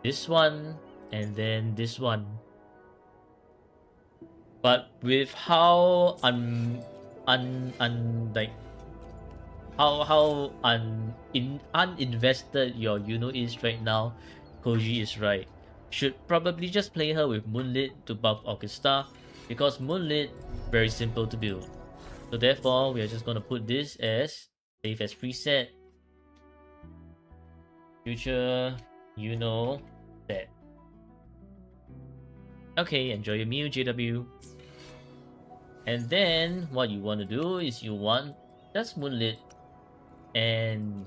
this one and then this one. But with how uninvested your Yuno is right now, Koji is right. Should probably just play her with Moonlit to buff Augusta, because Moonlit very simple to build. So therefore, we are just gonna put this as save as preset. Future Yuno set. Okay, enjoy your meal, JW. And then what you want to do is you want just Moonlit, and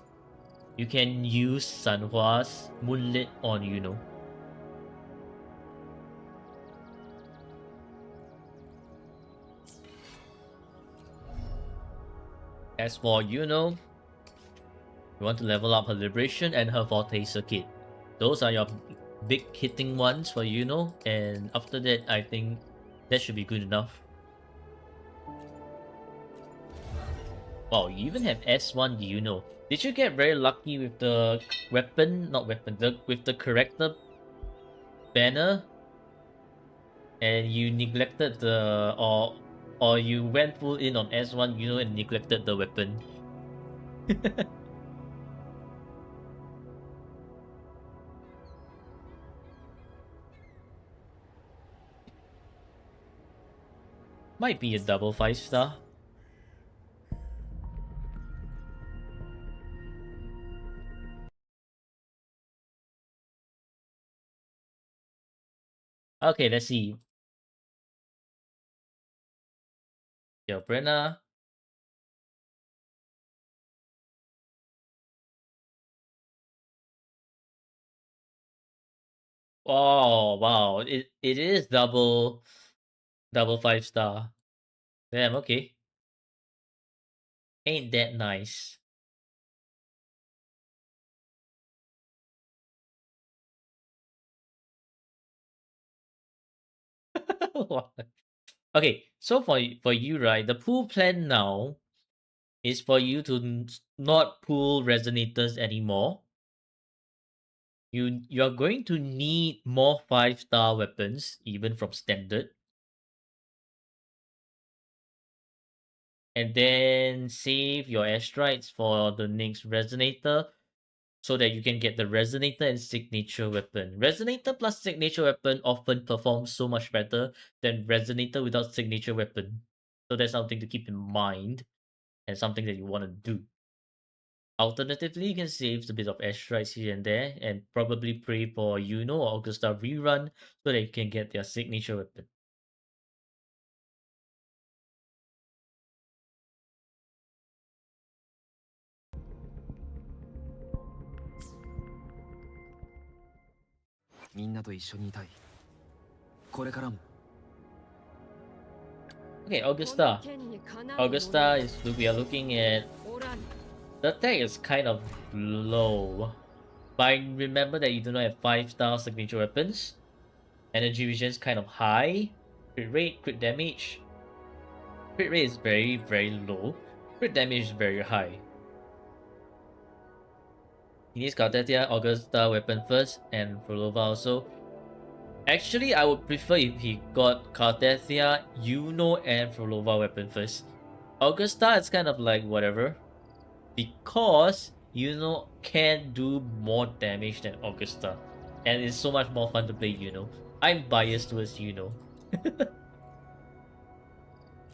you can use Sanhua's Moonlit on Yuno. As for Yuno, you want to level up her Liberation and her Forte Circuit. Those are your big hitting ones for Yuno, and after that I think that should be good enough. Wow, you even have S1 Yuno. Did you get very lucky with the weapon? Not weapon, with the character banner? And you neglected the... Or you went full in on S1 Yuno and neglected the weapon? Might be a double 5-star. Okay, let's see. Yo, Brenna. Oh, wow. It is double 5-star. Damn, okay. Ain't that nice. Okay, so for you, right, the pool plan now is for you to not pull resonators anymore. You're going to need more 5-star weapons, even from standard. And then save your airstrikes for the next resonator, so that you can get the resonator and signature weapon. Resonator plus signature weapon often performs so much better than resonator without signature weapon. So that's something to keep in mind, and something that you want to do. Alternatively, you can save a bit of airstrikes here and there, and probably pray for Yuno or Augusta rerun so that you can get their signature weapon. みんなと一緒にいたい。これからも。 Okay, Augusta. Augusta is we are looking at the attack is kind of low. But remember that you do not have 5-star signature weapons. Energy vision is kind of high. Crit rate, crit damage. Crit rate is very, very low. Crit damage is very high. He needs Cartetia, Augusta weapon first, and Frolova also. Actually, I would prefer if he got Cartesia, Yuno, and Frolova weapon first. Augusta is kind of like whatever. Because Yuno can do more damage than Augusta. And it's so much more fun to play Yuno. I'm biased towards Yuno.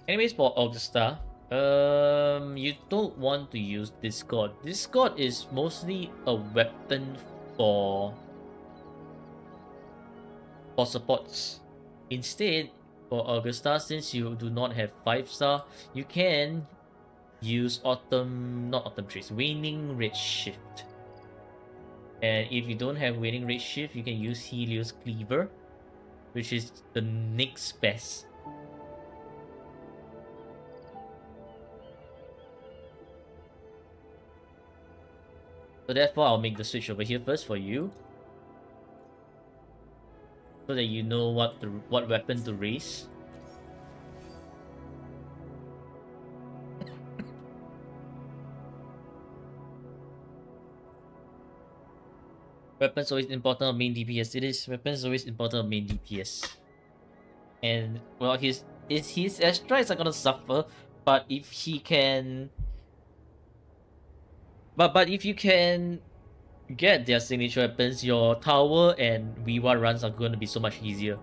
Anyways, for Augusta, you don't want to use Discord. Discord is mostly a weapon for supports. Instead, for Augusta, since you do not have 5-star, you can use Waning Red Shift. And if you don't have Waning Red Shift, you can use Helios Cleaver, which is the next best. So therefore, I'll make the switch over here first for you, so that you know what weapon to raise. Weapons always important on main DPS. It is. Weapons always important on main DPS. And well, his airstrikes are gonna suffer, but if he can, but if you can get their signature weapons, your tower and Viva runs are going to be so much easier.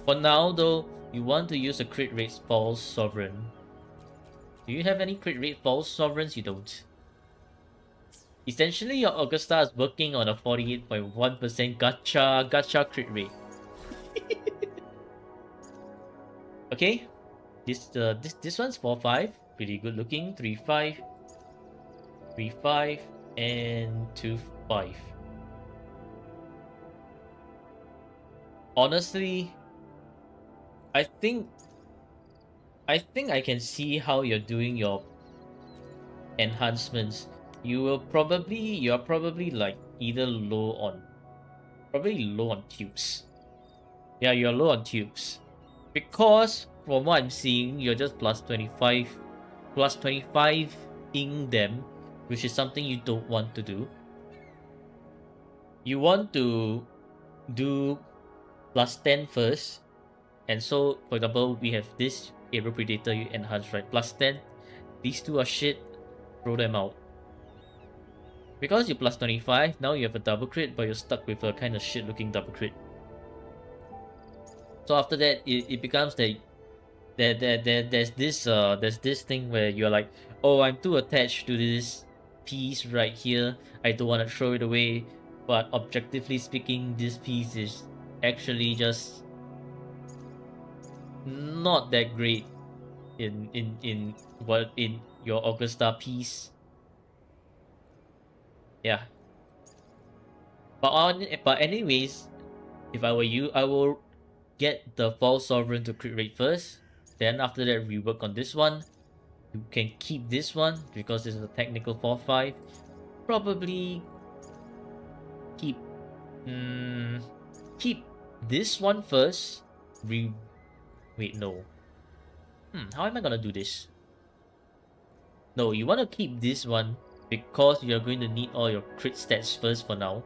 For now, though, you want to use a crit rate false sovereign. Do you have any crit rate false sovereigns? You don't. Essentially, your Augusta is working on a 48.1% gacha crit rate. Okay, this one's 4-5, pretty good looking. 3-5, 3-5, and 2-5. Honestly, I think I can see how you're doing your enhancements. You're probably like either low on tubes. Yeah, you're low on tubes. Because from what I'm seeing, you're just plus 25 in them, which is something you don't want to do. You want to do plus 10 first. And so, for example, we have this Aerial Predator you enhance, right? Plus 10. These two are shit. Throw them out. Because you plus 25, now you have a double crit, but you're stuck with a kind of shit looking double crit. So after that, it becomes that there's this thing where you're like, oh, I'm too attached to this piece right here. I don't want to throw it away. But objectively speaking, this piece is actually just not that great in your Augusta piece. Yeah. But anyways, if I were you, I will get the false sovereign to crit rate first. Then after that, rework on this one. You can keep this one because it's a technical 4-5. Probably keep this one first. Wait, no. How am I gonna do this? No, you want to keep this one because you're going to need all your crit stats first for now.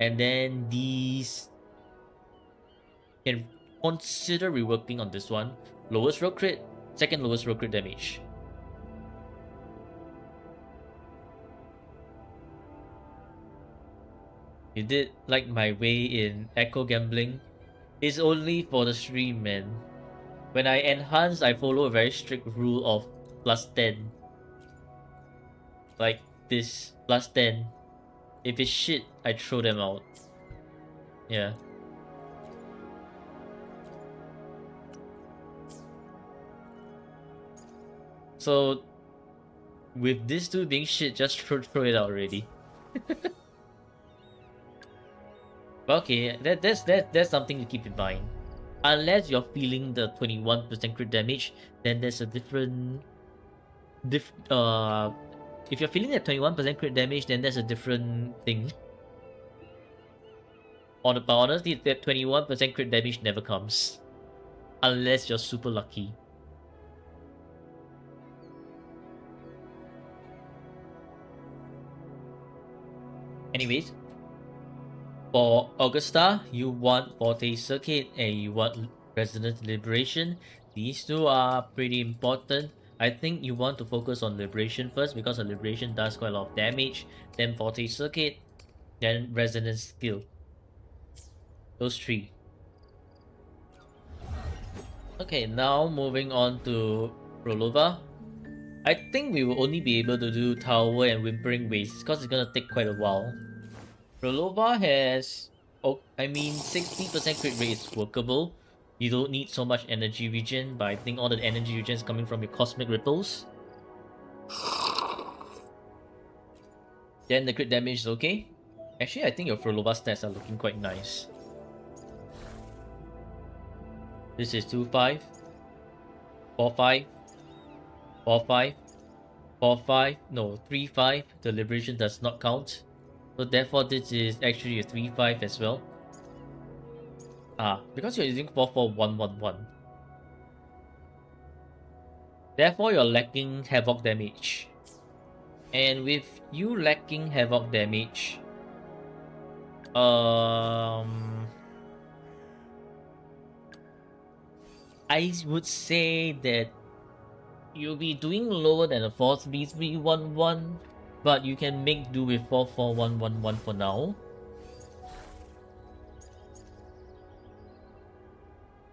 And then these, you can consider reworking on this one. Lowest roll crit, second lowest roll crit damage. You did like my way in Echo Gambling. It's only for the stream, man. When I enhance, I follow a very strict rule of plus 10. Like this, plus 10. If it's shit, I throw them out. Yeah. So, with this two being shit, just throw it out already. Okay, that's something to keep in mind. Unless you're feeling the 21% crit damage, then there's a different if you're feeling that 21% crit damage, then that's a different thing. But honestly, that 21% crit damage never comes. Unless you're super lucky. Anyways, for Augusta, you want Forte Circuit and you want Resonance Liberation. These two are pretty important. I think you want to focus on Liberation first because the Liberation does quite a lot of damage. Then Forte Circuit, then Resonance Skill. Those three. Okay, now moving on to Prolova. I think we will only be able to do Tower and Whimpering Waste because it's gonna take quite a while. Prolova has, 60% crit rate is workable. You don't need so much energy regen, but I think all the energy regen is coming from your Cosmic Ripples. Then the crit damage is okay. Actually, I think your Prolova stats are looking quite nice. This is 2-5, 4-5, 4-5, 4-5, no, 3-5. The Liberation does not count. So therefore this is actually a 3-5 as well. Because you're using 4-4-1-1-1. Therefore you're lacking Havoc damage. And with you lacking Havoc damage, I would say that you'll be doing lower than a 4-3-3-1-1, but you can make do with 4-4-1-1-1 for now.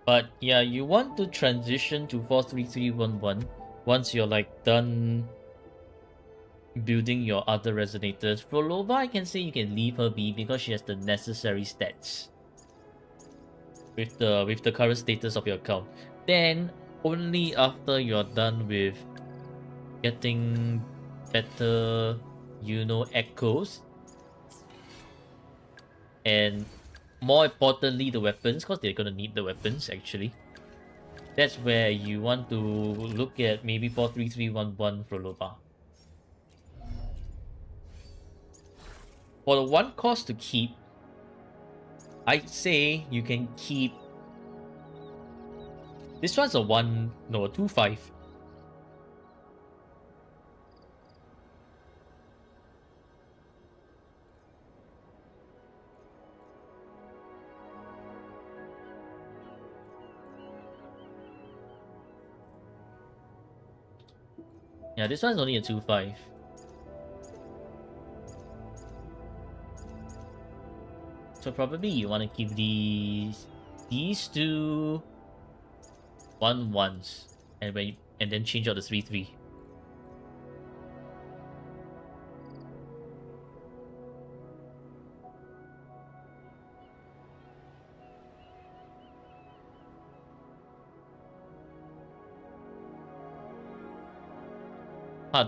But yeah, you want to transition to 4-3-3-1-1 once you're like done building your other resonators. For Lova, I can say you can leave her be because she has the necessary stats with the current status of your account. Then only after you're done with getting better, echoes, and more importantly the weapons, because they're gonna need the weapons actually. That's where you want to look at maybe 4-3-3-1-1 for Lova. For the one cost to keep, I'd say you can keep. This one's a 2-5. Yeah, this one's only a 2-5. So probably you want to keep these two 1-1s and then change out the 3-3.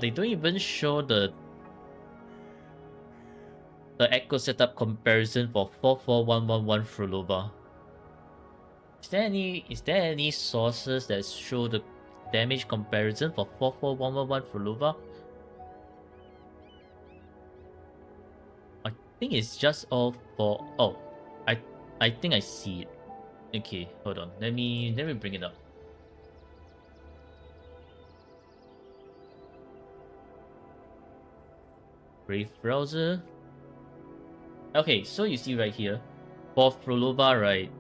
They don't even show the echo setup comparison for 4-4-1-1-1 Frolova. Is there any sources that show the damage comparison for 4-4-1-1-1 Frolova? I think it's just all for I think I see it. Okay, hold on. Let me bring it up. Brave browser. Okay, so you see right here, for Frolova, right?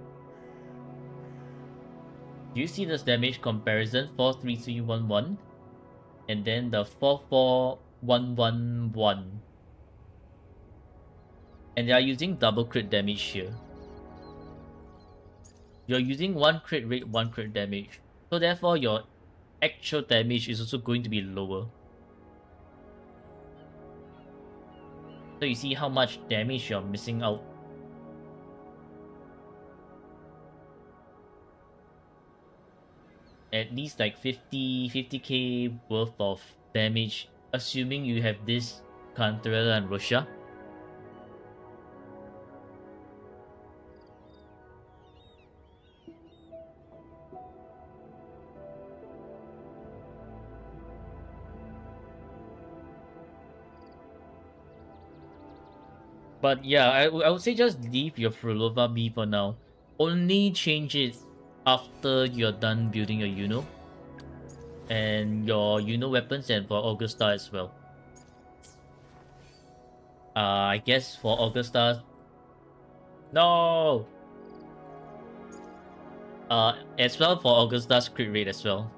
Do you see this damage comparison 4-3-3-1-1 and then the 4-4-1-1-1, and they are using double crit damage here. You're using 1 crit rate, 1 crit damage, so therefore your actual damage is also going to be lower. So you see how much damage you're missing out. At least like 50k worth of damage, assuming you have this Cantarella and Russia. But yeah, I would say just leave your Frolova B for now. Only change it after you're done building your Uno. And your Uno weapons and for Augusta as well. I guess for Augusta... No! As well for Augusta's crit rate as well.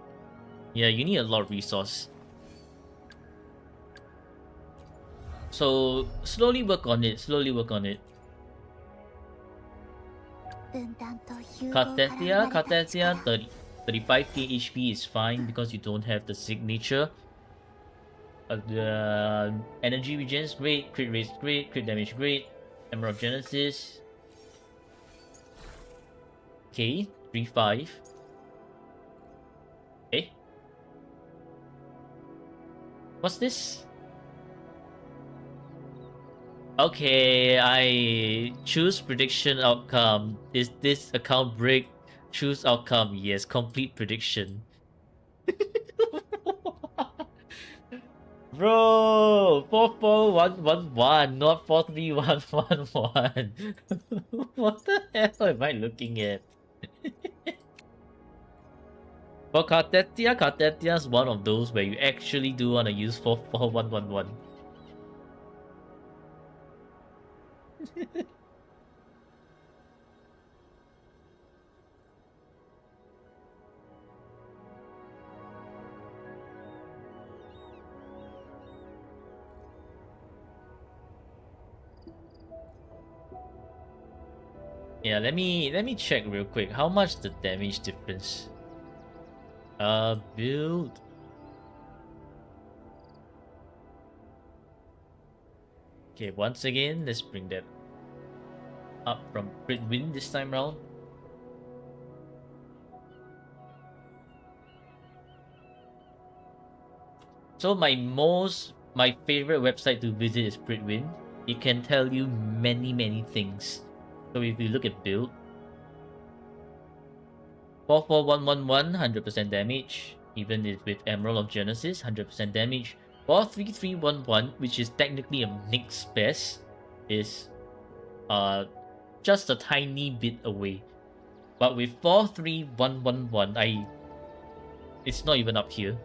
Yeah, you need a lot of resource. So slowly work on it. Slowly work on it. 分断と融合から生まれた Cartesia 力 30, 35k HP is fine because you don't have the signature. The energy regen is great, crit rate is great, crit damage great, Emerald of Genesis. Okay, 3-5. Eh? What's this? Okay, I choose prediction outcome. Is this account break? Choose outcome. Yes, complete prediction. Bro, 44111, not 43111. What the hell am I looking at? For Cartetia is one of those where you actually do want to use 44111. Yeah, let me check real quick. How much the damage difference? Build. Okay, once again, let's bring that up from Crit Win this time round. So my favorite website to visit is Pritwin. It can tell you many things. So if you look at build, 44111, 100% damage. Even with Emerald of Genesis, 100% damage. 43311, which is technically a mixed best, is just a tiny bit away. But with 43111, it's not even up here.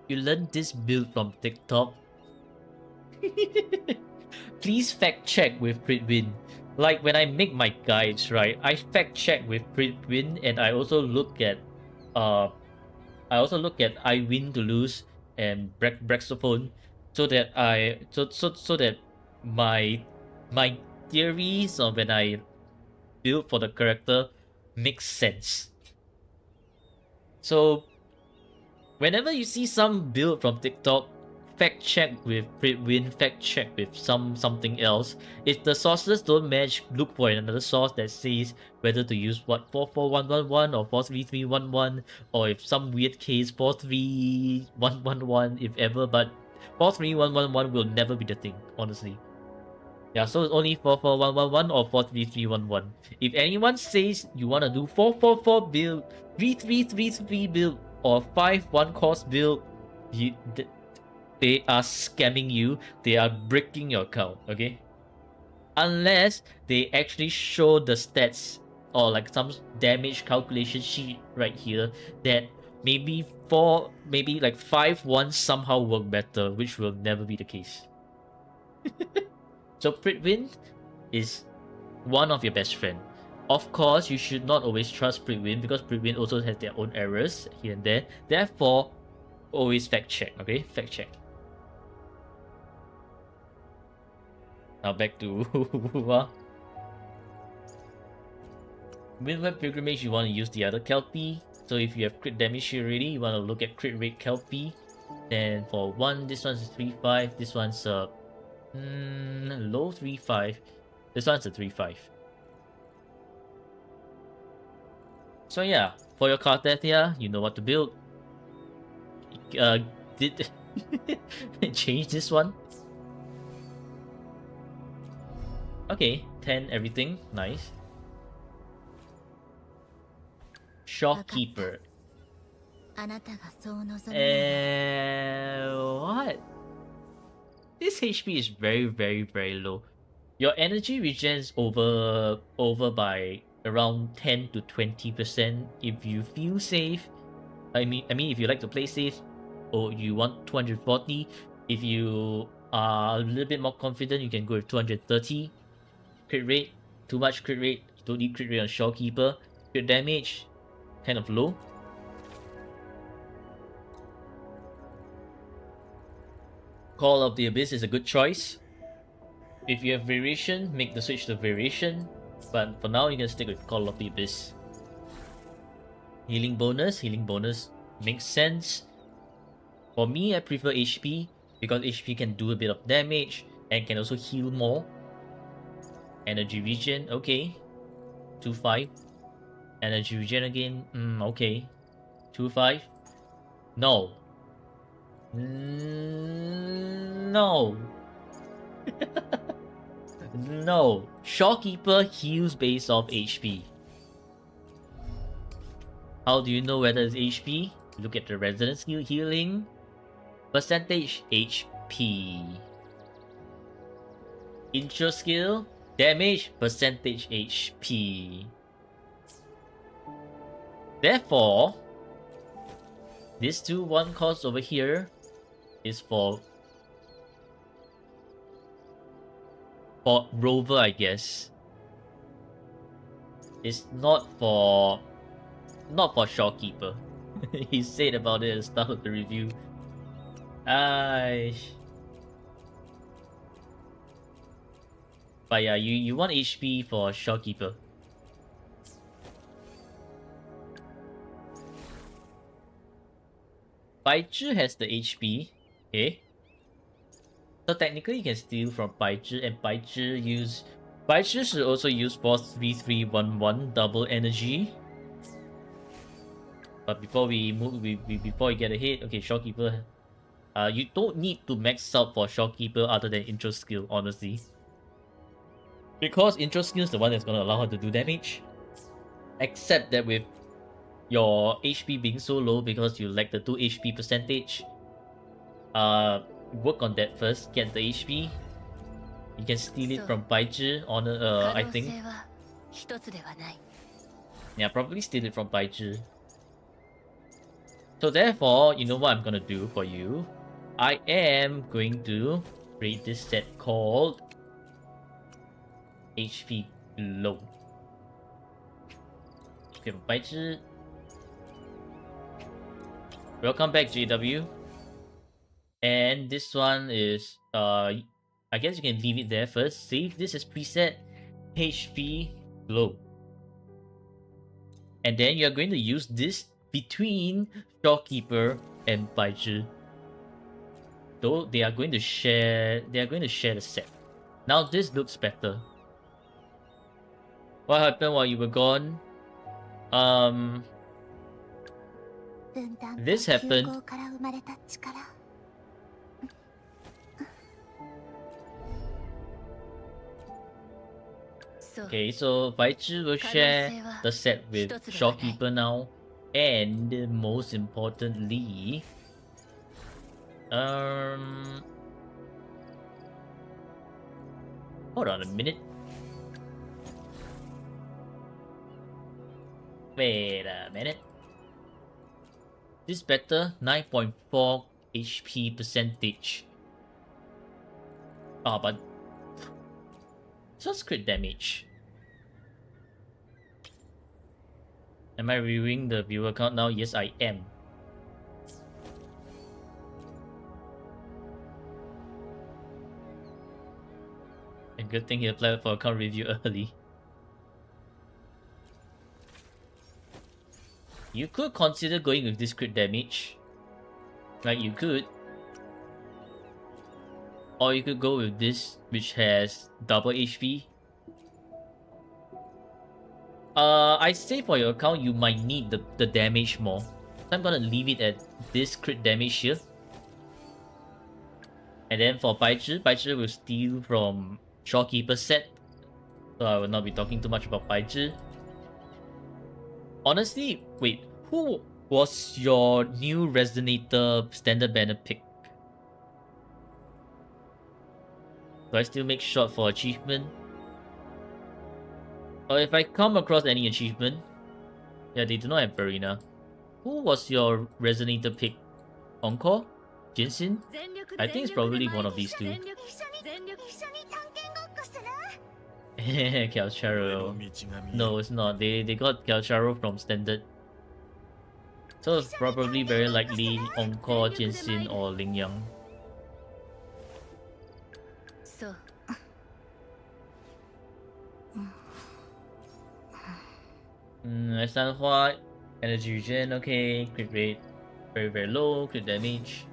You learned this build from TikTok? Please fact check with Pritwin. Like when I make my guides, right? I fact check with Pritwin, and I also look at I win to lose and Brexophone, so that that my theories of when I build for the character makes sense. So whenever you see some build from TikTok, fact check with Pritwin, fact check with something else. If the sources don't match, look for another source that says whether to use what 44111 or 43311, or if some weird case 43111 if ever, but 43111 will never be the thing, honestly. Yeah, so it's only 44111 or 43311. If anyone says you wanna do 444 build, 3333 build, or 5-1 cost build, they are scamming you. They are breaking your account, okay? Unless they actually show the stats or like some damage calculation sheet right here that maybe like 5-1 somehow work better, which will never be the case. So Pritwin is one of your best friend. Of course, you should not always trust Pritwin because Pritwin also has their own errors here and there. Therefore, always fact check, okay? Fact check. Now back to Midweb Pilgrimage, you want to use the other Kelpie. So if you have crit damage here already, you want to look at crit rate Kelpie. Then for one, this one's a 3-5. This one's a low 3-5. This one's a 3-5. So yeah, for your Cartetia, you know what to build. Did change this one? Okay, 10 everything, nice. Shopkeeper. あなたがそう望むなら What? This HP is very, very, very low. Your energy regens over by around 10 to 20% if you feel safe. I mean, if you like to play safe, or you want 240. If you are a little bit more confident, you can go with 230. Crit rate, too much crit rate. You don't need crit rate on Shorekeeper. Crit damage, kind of low. Call of the Abyss is a good choice. If you have variation, make the switch to variation. But for now, you can stick with Call of the Abyss. Healing bonus makes sense. For me, I prefer HP because HP can do a bit of damage and can also heal more. Energy regen, okay. 2-5. Energy regen again, okay. 2-5. No. No. No. Shorekeeper heals based off HP. How do you know whether it's HP? Look at the resonance healing. Percentage HP. Intro skill. Damage. Percentage HP. Therefore, this 2-1 cost over here is for Rover, I guess. It's not for Shorekeeper. He said about it at the start of the review. But yeah, you want HP for Shorekeeper. Baizhi has the HP. Okay. So technically you can steal from Baizhi, and Baizhi should also use Force 3-3-1-1 double energy. But before we get a hit, okay, Shorekeeper. You don't need to max out for Shorekeeper other than intro skill, honestly. Because intro skill is the one that's gonna allow her to do damage. Except that with your HP being so low because you lack the 2 HP percentage, work on that first, get the HP. You can steal it from Baizhi on I think. Yeah, probably steal it from Baizhi. So therefore, you know what I'm gonna do for you? I am going to create this set called HP Low. Okay, Baizhi. Welcome back, JW. And this one is I guess you can leave it there first. Save this as preset HP Low. And then you're going to use this between Shorekeeper and Baizhi. Though they are going to share the set. Now this looks better. What happened while you were gone? This happened. Okay, so Baizhi will share the set with Shorekeeper now. And most importantly, hold on a minute. Wait a minute. This better, 9.4 HP percentage. But just crit damage. Am I reviewing the viewer count now? Yes, I am. A good thing he applied for account review early. You could consider going with this crit damage. Like, you could. Or you could go with this, which has double HP. I say for your account, you might need the damage more. So I'm gonna leave it at this crit damage here. And then for Baizhi will steal from Shorekeeper set. So I will not be talking too much about Baizhi. Honestly, wait, who was your new Resonator standard banner pick? Do I still make shot for achievement? Or if I come across any achievement, yeah, they do not have Verena. Who was your Resonator pick? Encore? Jinsin? I think it's probably one of these two. Calcharo. No, it's not. They got Calcharo from standard. So it's probably very likely Encore, Jinsin, or Lingyang. So Sanhua, energy regen, okay. Crit rate, very low. Crit damage.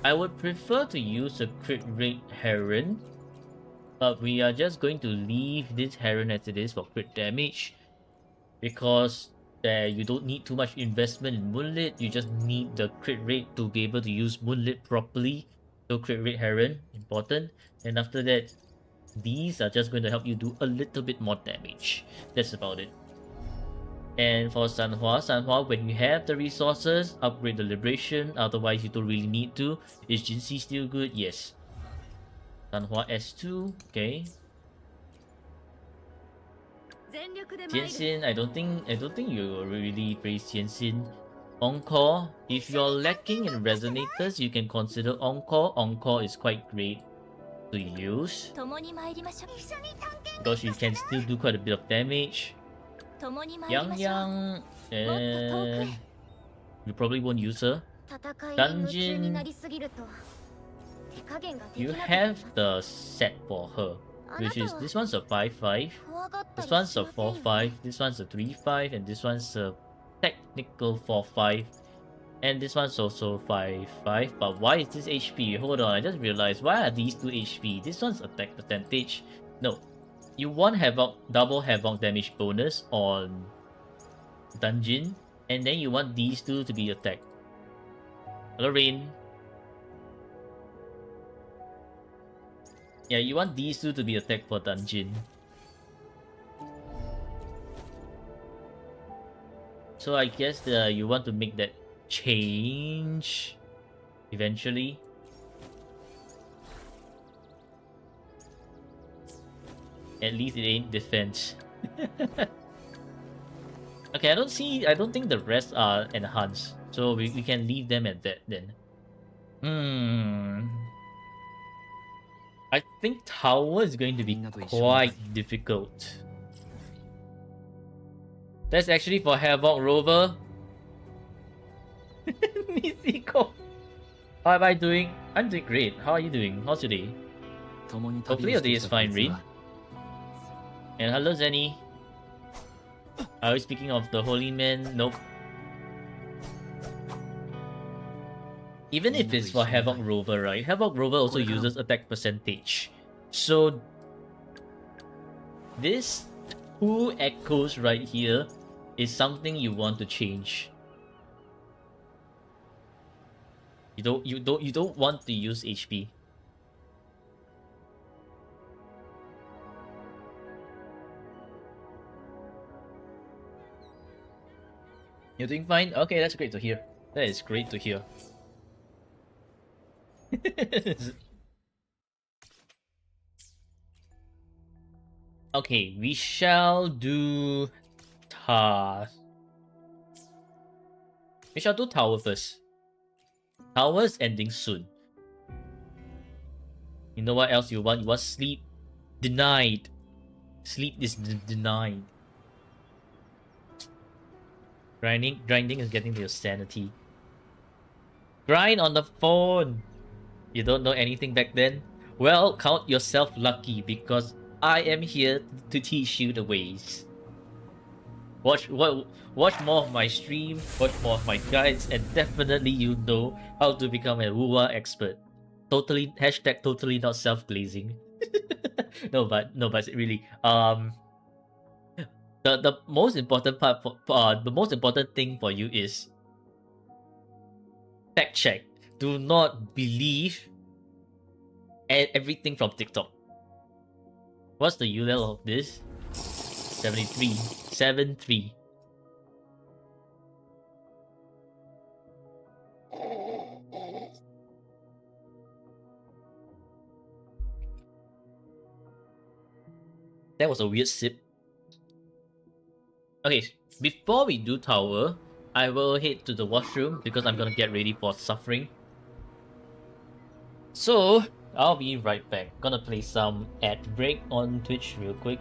I would prefer to use a crit rate Heron, but we are just going to leave this Heron as it is for crit damage, because you don't need too much investment in Moonlit. You just need the crit rate to be able to use Moonlit properly. So crit rate Heron, important. And after that, these are just going to help you do a little bit more damage. That's about it. And for Sanhua, when you have the resources, upgrade the Liberation. Otherwise, you don't really need to. Is Jinxi still good? Yes. Sanhua S2, okay. Jianxin, I don't think you really praise Jianxin. Encore, if you're lacking in resonators, you can consider Encore. Encore is quite great to use because you can still do quite a bit of damage. Yang, you probably won't use her. Dungeon, you have the set for her, which is this one's a 5-5, this one's a 4-5, this one's a 3-5, and this one's a technical 4-5, and this one's also 5-5. But why is this HP? Hold on, I just realized, why are these two HP? This one's attack percentage. No, you want Havoc, double Havoc damage bonus on Dungeon, and then you want these two to be attack. Hello, Rain. Yeah, you want these two to be attack for Dungeon. So I guess you want to make that change eventually. At least it ain't defense. Okay, I don't think the rest are enhanced. So we can leave them at that then. I think Tower is going to be quite difficult. That's actually for Havoc Rover. Nisiko. How am I doing? I'm doing great. How are you doing? How's your day? Hopefully your day is fine, Rin. And hello, Zenny. Are we speaking of the Holy Man? Nope. Even if it's for Havoc Rover, right? Havoc Rover also uses attack percentage. So this 2 echoes right here is something you want to change. You don't want to use HP. You're doing fine? Okay, that's great to hear. That is great to hear. Okay, we shall do we shall do Tower first. Tower is ending soon. You know what else you want? You want sleep? Denied. Sleep is denied. Grinding is getting to your sanity. Grind on the phone. You don't know anything back then? Well, count yourself lucky because I am here to teach you the ways. Watch more of my stream, watch more of my guides, and definitely you know how to become a Wuwa expert. Totally totally not self-glazing. no, but really, the most important part the most important thing for you is fact check. Do not believe everything from TikTok. What's the URL of this? 73. That was a weird sip. Okay, before we do tower, I will head to the washroom because I'm gonna get ready for suffering. So, I'll be right back. Gonna play some ad break on Twitch real quick.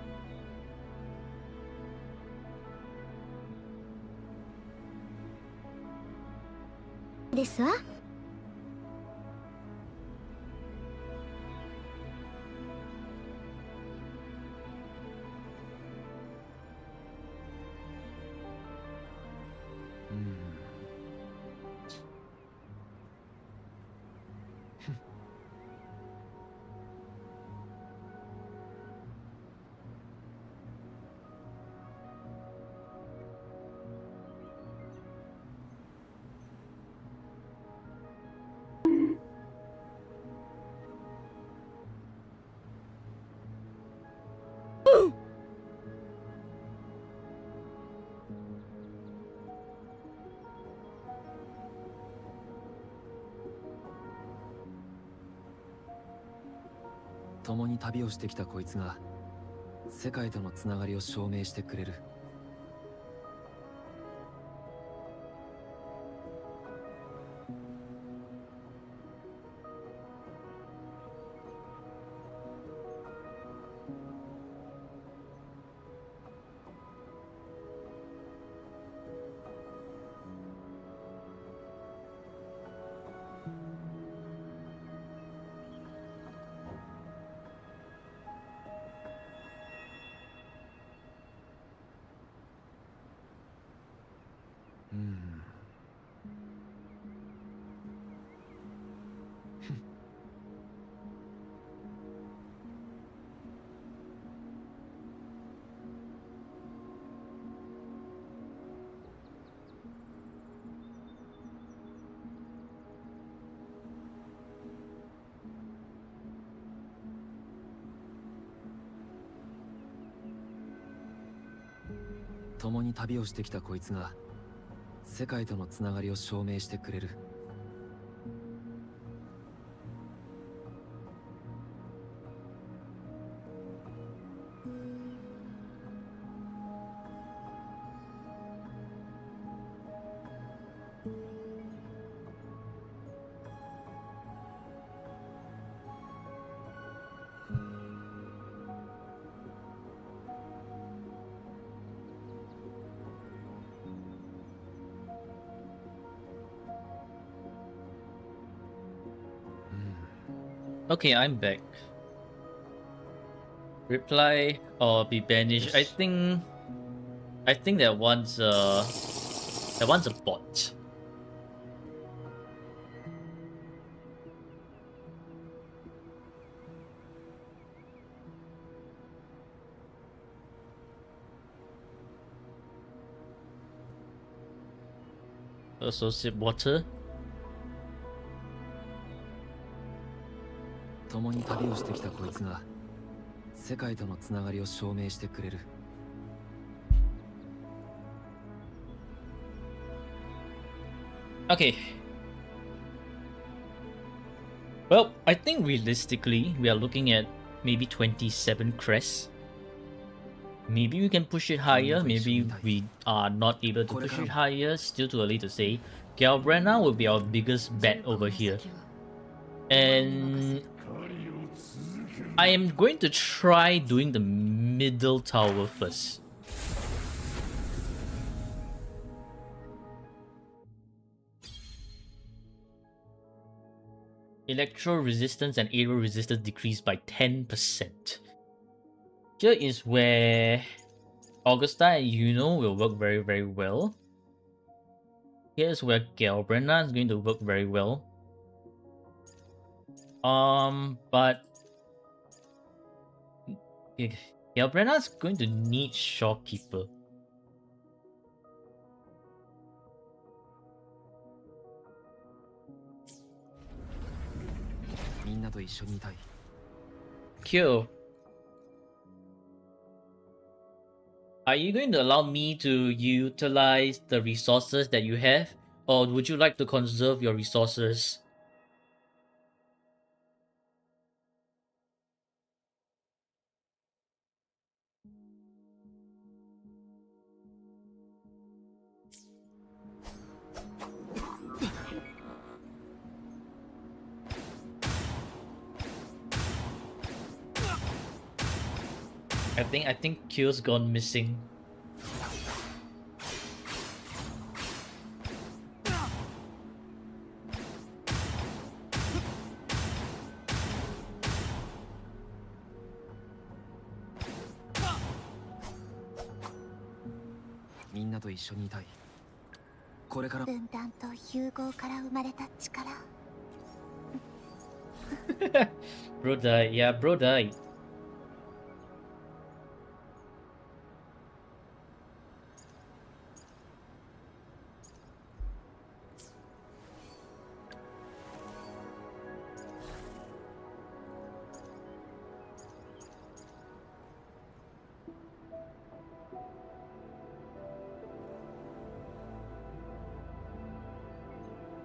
ですわ。共に旅をしてきたこいつが世界とのつながりを証明してくれる。共に旅をしてきたこいつが世界とのつながりを証明してくれる。Okay, I'm back. Reply or be banished. I think that one's a bot. Also sip water. 共に旅をしてきたこいつが世界とのつながりを証明してくれる。Okay. Well, I think realistically, we are looking at maybe 27 crests. Maybe we can push it higher, maybe we are not able to push it higher, still too early to say. Galbrana will be our biggest bet over here. And I am going to try doing the middle tower first. Electro resistance and aerial resistance decreased by 10%. Here is where Augusta and Yuno will work very, very well. Here's where Galbrana is going to work very well. But Galbrana is going to need Shopkeeper. Kyo, are you going to allow me to utilize the resources that you have, or would you like to conserve your resources? I think Kyo's gone missing. Bro died. Yeah, bro died.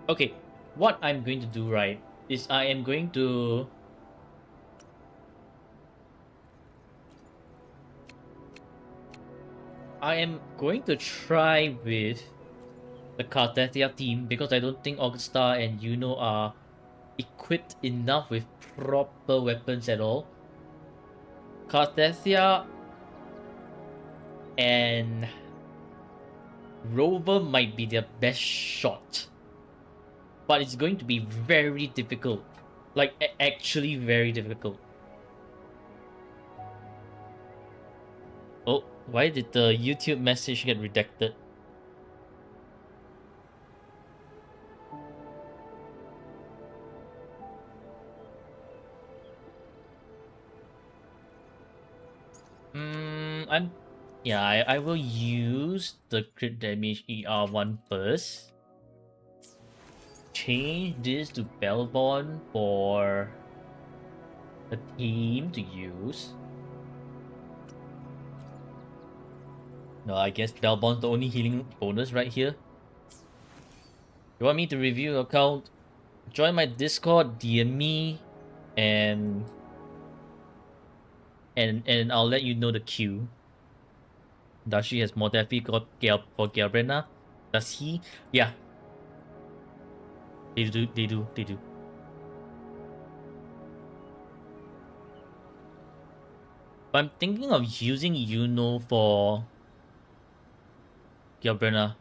Okay, what I'm going to do, right, is I am going to try with the Carthasia team because I don't think Augusta and Yuno are equipped enough with proper weapons at all. Carthasia and Rover might be their best shot, but it's going to be very difficult, like actually very difficult. Oh, why did the YouTube message get redacted? I will use the crit damage ER1 first. Change this to Belbon for the team to use. No, I guess Belbon's the only healing bonus right here. You want me to review your account? Join my Discord, DM me, and I'll let you know the queue. Dashi has more Daffy for Gabrena. Does he? Yeah. They do. But I'm thinking of using Yuno for Gabrena.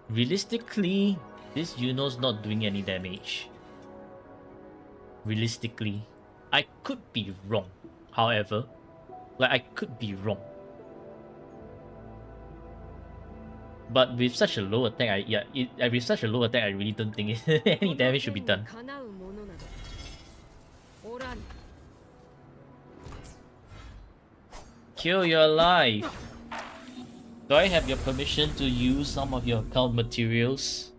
Realistically, this Yuno's not doing any damage. Realistically. I could be wrong, however. Like, I could be wrong. But with such a low attack, with such a low attack, I really don't think any damage should be done. Kill, you're alive! Do I have your permission to use some of your account materials?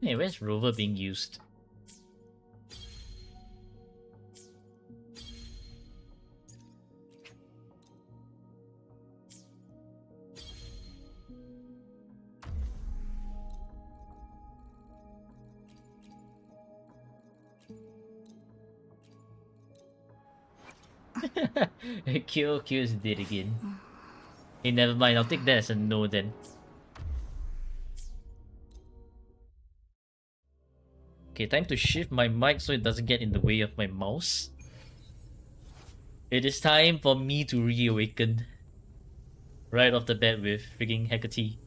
Hey, where's Rover being used? Q is dead again. Hey, never mind, I'll take that as a no then. Okay, time to shift my mic so it doesn't get in the way of my mouse. It is time for me to reawaken. Right off the bat with freaking Hecate.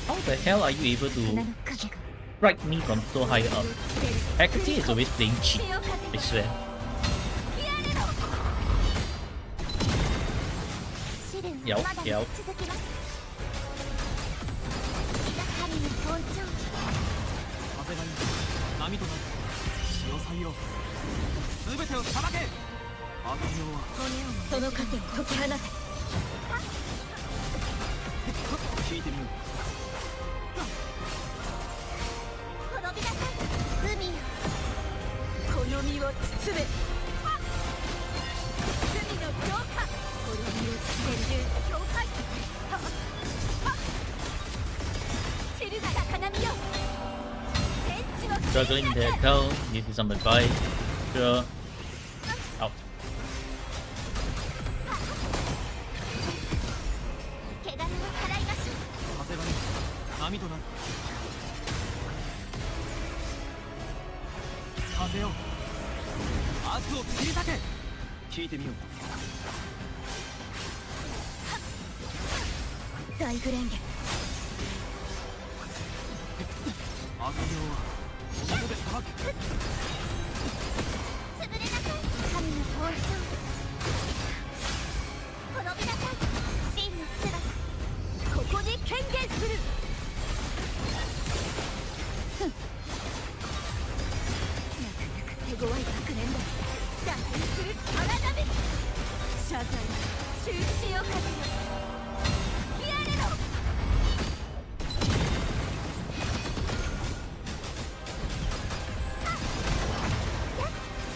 How the hell are you able to strike me from so high up? Hecate is always playing cheap, I swear. 有まだ有続きます神の本調風が波となる潮祭よ全てをさばけ悪名はその糧を解き放て聞いてみよ滅びなさい海よこの身を包め海の浄化滅びを告げる境界散るが高波よ天地を struggling there, Cal. Need some advice. Sure. Out. 汚れを払いましょう風が波となる風よ悪を切り裂け聞いてみよう大グレンゲ悪名はここで裁く潰れなさい神の本調滅びなさい真の姿ここに権限するふんなかなか手強い学年だ脱出する体で謝罪中止をかけるやれろ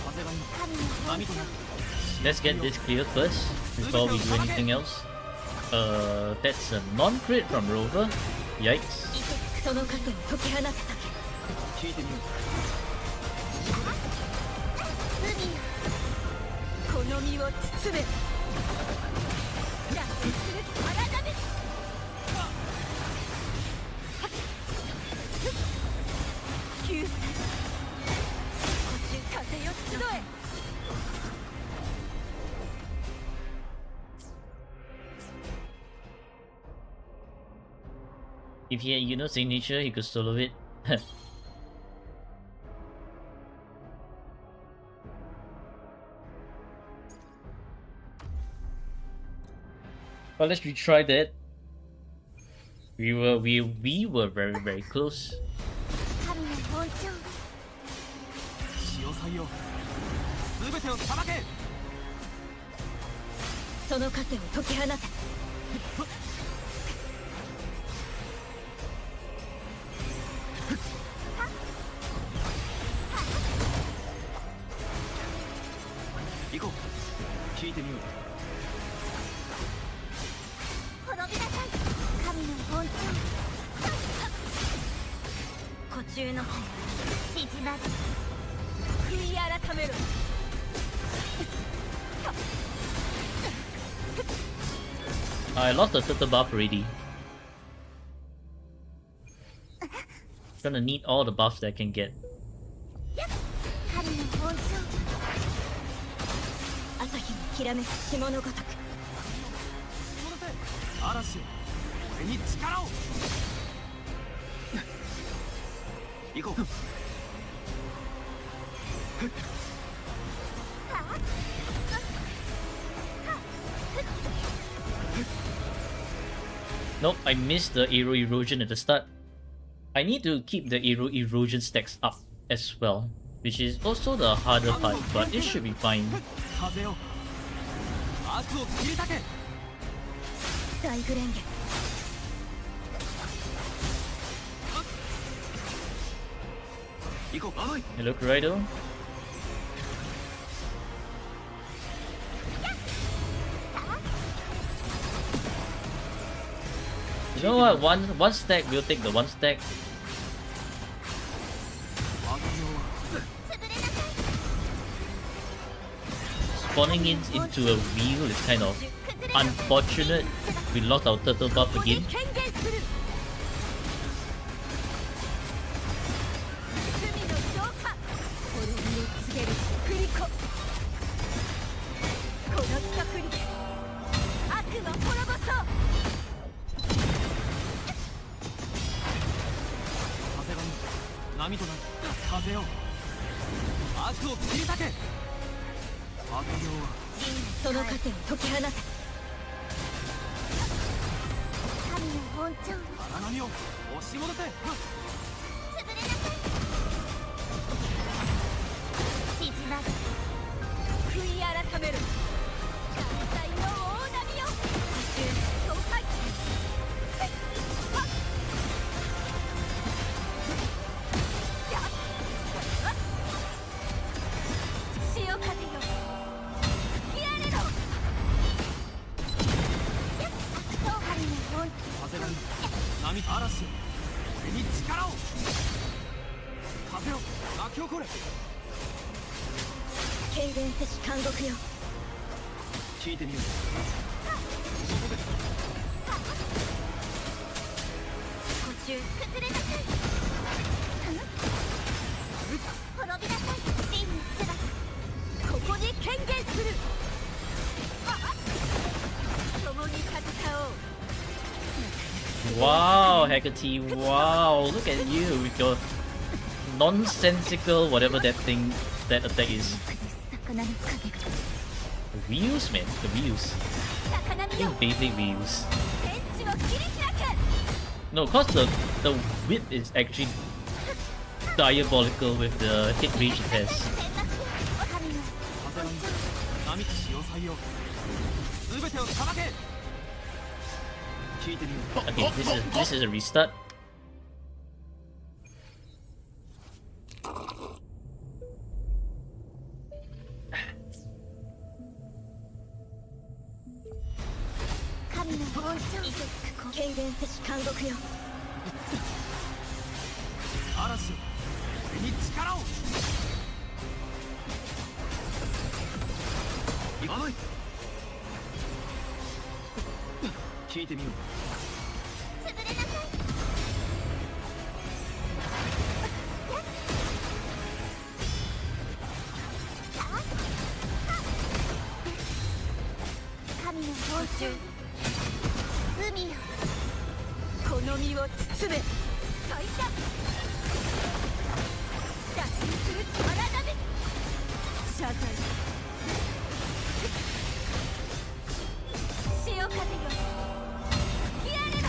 風が神の本調波となる Let's get this cleared first before we do anything else. That's a non-crit from Rover. Yikes. その糧を解き放て聞いてみよ海よこの身を包め脱出する体で救済こっち風よ集え If he had signature, he could solo it. But let's retry that. We were very close. 神の本調潮祭よ全てを裁けその糧を解き放て行こう聞いてみよう滅びなさい神の本調古中の灰縮まる悔い改めろ I lost the turtle buff already. Gonna need all the buffs that I can get. 神の本調朝日のきらめく霜のごとく嵐よ俺に力を行こう Nope, I missed the arrow erosion at the start. I need to keep the arrow erosion stacks up as well, which is also the harder part, but it should be fine. 風よ悪を切り裂け大グレンゲ 行こう甘い Hello, Kuraido. You know what? One stack. We'll take the one stack. 悪名は Spawning in into a wheel is kind of unfortunate. We lost our turtle buff ここに again. 権限する罪の浄化滅びを告げる振り子この企画に悪の滅ぼそう風が波となる風よ悪を切り裂け悪名はその糧を解き放て神の本頂荒波を押し戻せ。潰れなさい。静まる悔い改める断罪の大波よ。総会潮風よ吹き荒れろ。総神の本風が波嵐よ、俺に力を。風よ巻き起これ。軽減せし監獄よ。聞いてみよう。途中崩れなさい。滅びなさい。真の姿ここに権限する。共に戦おう。 Wow, Hecate, wow, look at you with your nonsensical whatever that thing, that attack is. 魚の影が The wheels, man, the wheels. 魚波よ Basic wheels. 天地を切り開け。 No, cause the whip is actually diabolical with the hit range it has. 神の風が波潮騒よ、全てをさばけ。聞いてみよう。 Okay, this is a restart. 神の本頂軽減せし監獄よ。嵐よ、俺に力を。行かない。聞いてみよう。潰れなさい。神の宝珠海よこの身を包め。最多脱出する荒波謝罪潮風よ吹き荒れろ。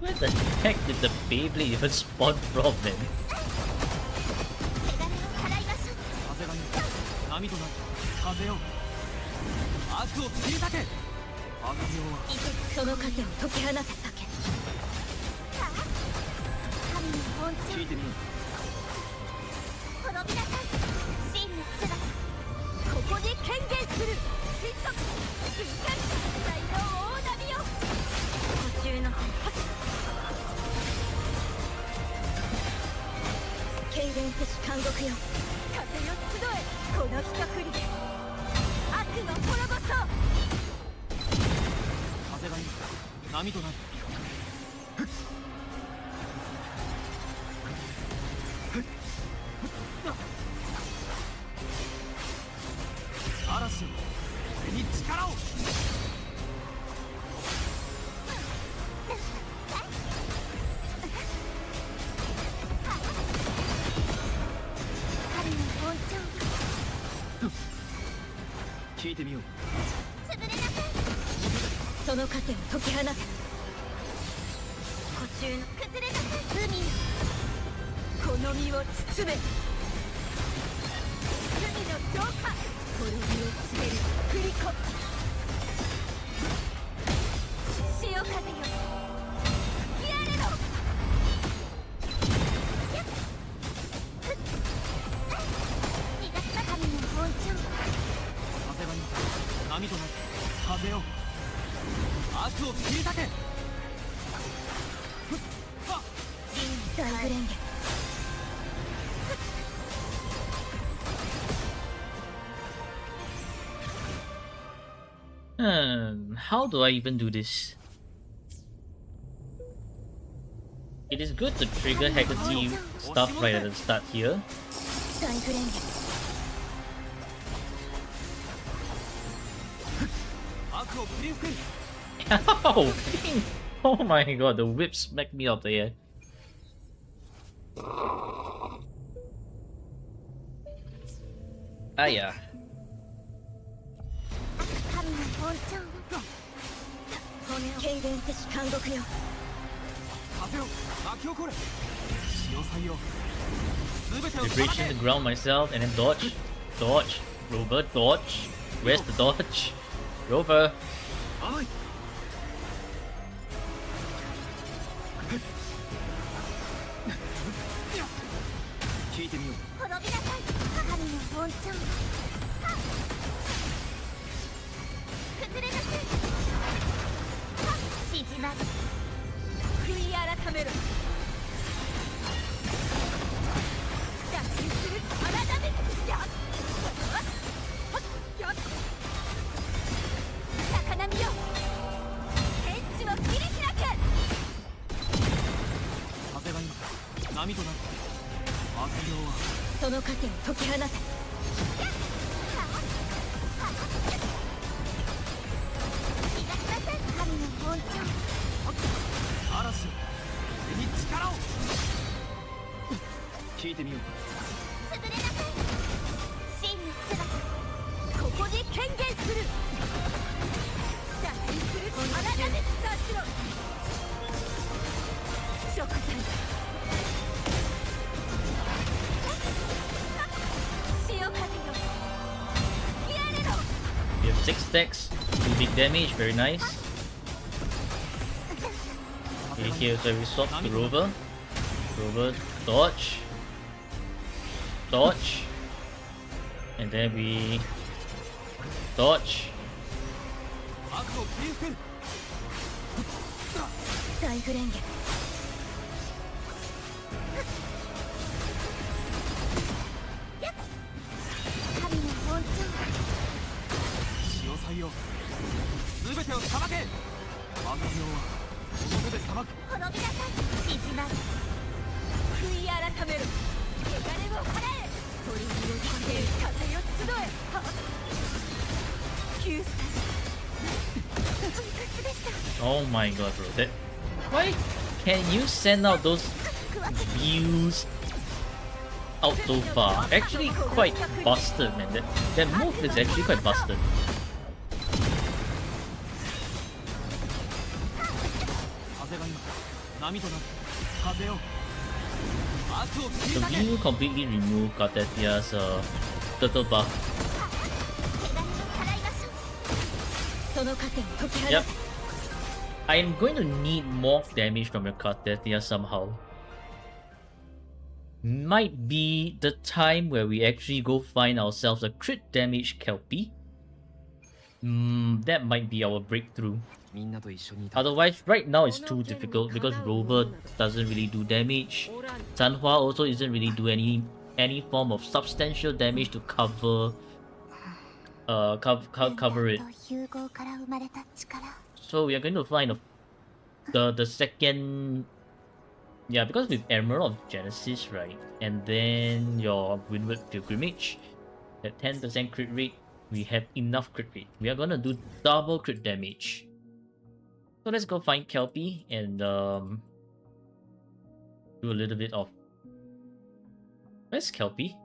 Where the heck did the Beyblade even spawn from, man? 手金を払いましょう。風が波となる。風よ、悪を切り裂け。悪名はその風を解き放てだけ。神の本聞質いてみよう。滅びなさい。真の姿ここに権限する。神速瞬間大の大波よ。途中の軽減せし監獄よ。風よ集えこの一振りで悪の滅ぼそう。風が波となる。嵐よ、俺に力を。神の本頂聞いてみよう。潰れなさい。その風を解き放て。途中の崩れなさい。海よこの身を包め。海の浄化滅びを告げる振り子。潮風よ吹き荒れろ。逃がした神の本頂風が波となる。風よ、悪を切り裂け。大グレンゲ How do I even do this? It is good to trigger Hecate stuff right at the start here. 大グレンゲ悪を切り捨てる。 Ow! Oh my god, the whip smacked me out there. Ah yeah. 神の本頂軽減せし監獄よ風よ巻き起これ潮祭よ全てを I さ breach ばけ in the ground myself and then dodge. Dodge. Rover, dodge. Where's the dodge? Rover. 甘い聞いてみよう滅びなさい神の本庁崩れなさい縮まる悔い改めろ脱出する体でやっ高波よ天地を切り開く風が今波となる悪霊はその糧を解き放て逃がしなさい神の本庁嵐俺に力を聞いてみよう潰れなさい真の姿ここに権限する脱出するあなたでスターしろ食材潮風よ吹き荒れろ We have 6 stacks. 2 big damage. Very nice. Okay, here so we swap to Rover. Rover, dodge. Dodge. And then we dodge. 悪を切り捨てる大フレンゲ神の本庁潮祭よ全てをさばけ悪霊はこの手でさばく滅びなさい縮まる悔い改めろ汚れを払え取り広げて風よ集え救済復活でした Oh my god, bro. That. Why can you send out those views out so far? Actually, quite busted, man. That move is actually quite busted. 風が今波となる風よ悪を切り The 裂け view completely removed Kartatia's turtle buff. 汚れを払いましょうその糧を解き放 Yep. て I'm going to need more damage from your Kartatia somehow. Might be the time where we actually go find ourselves a crit damage Kelpie. That might be our breakthrough. みんなと一緒にいた Otherwise, right now it's too difficult because Rover doesn't really do damage. Sanhua also isn't really do any form of substantial damage to cover cover it. 融合から生まれた力 So we are going to find the second. Yeah, because with Emerald of Genesis, right? And then your Windward Pilgrimage, at 10% crit rate, we have enough crit rate. We are gonna do double crit damage. So let's go find Kelpie and do a little bit of. Where's Kelpie?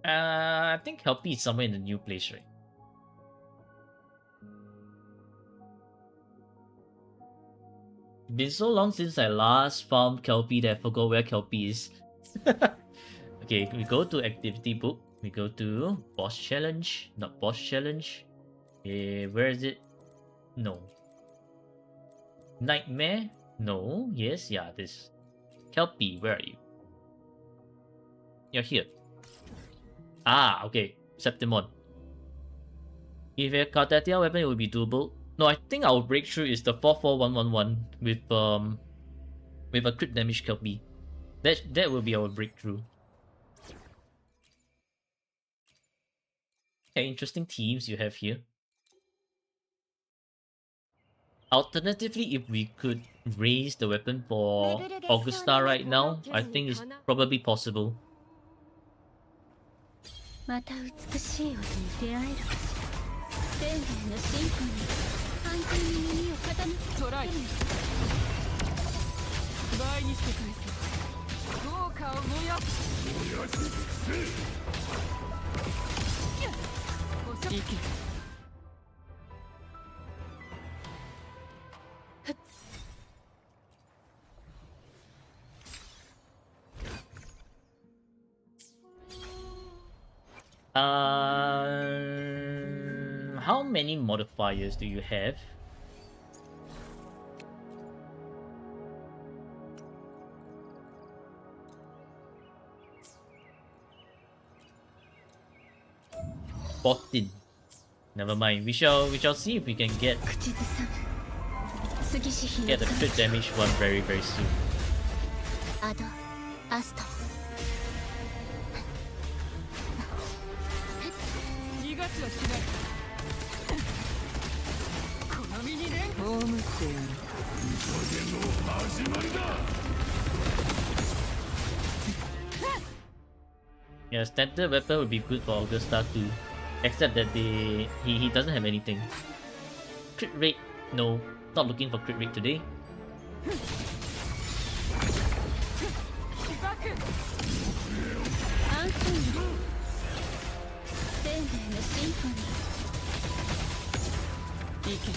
I think Kelpie is somewhere in the new place, right? Been so long since I last found Kelpie that I forgot where Kelpie is. Okay, we go to activity book. We go to boss challenge, not boss challenge. Where is it? No. Nightmare? No. Yes, yeah, this. Kelpie, where are you? You're here. Ah, okay. Septimon. If a Kartatia weapon, it will be doable. No, I think our breakthrough is the 44111 with a crit damage Kelpie. That will be our breakthrough. Okay, interesting teams you have here. Alternatively, if we could raise the weapon for Augusta right now, I think it's probably possible. また美しい音に出会えるかしら生命の進歩に反対に耳を傾けトライ倍にして返す効果を燃やすよ行け How many modifiers do you have? $14. Never mind. We shall see if we can get 口ずさむ杉氏日 the の crit damage one very soon. アドアスト逃がしはしないこの身に連葬ってやる Yeah, standard weapon would be good for Augusta too. Except that he doesn't have anything. Crit rate, no. Not looking for crit rate today. アンソニー生命のシンフォニー行け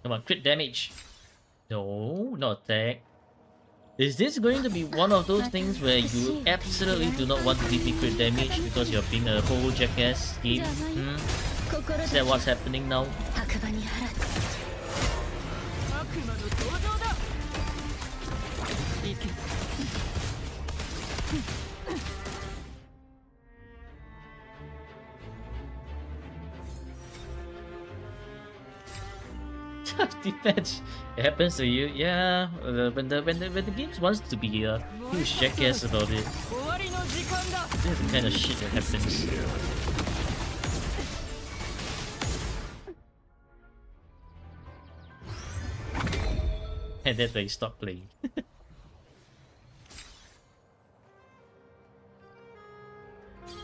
Come on, crit damage. No, not attack. Is this going to be one of those things where you absolutely do not want to give me crit damage because you're being a whole jackass game? 心 Is で that what's happening now? 白馬に放つ悪魔の登場だ行け Tough defense. It happens to you, yeah. When the game wants to be a huge jackass about it, 終わりの時間だ this is the kind of shit that happens. And that's why you stop playing.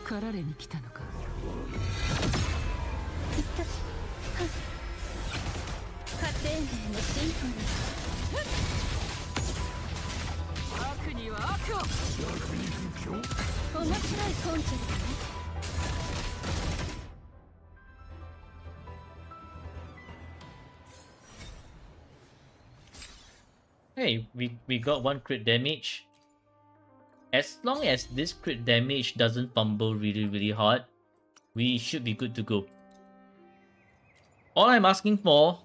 駆られに来たのか火生命のシンフォニ悪には悪をー面白いコンチェルトね Hey, we got one crit damage. As long as this crit damage doesn't fumble really hard, we should be good to go. All I'm asking for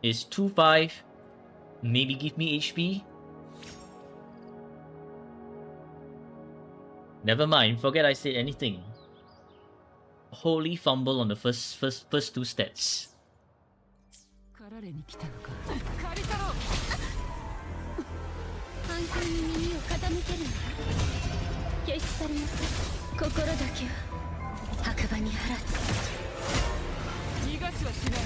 is 2-5, maybe give me HP. Never mind, forget I said anything. Holy fumble on the first two stats. 駆られに来たのか借りたろ反響に耳を傾けるな消し去りなさい心だけは白馬に放つ逃がしはしない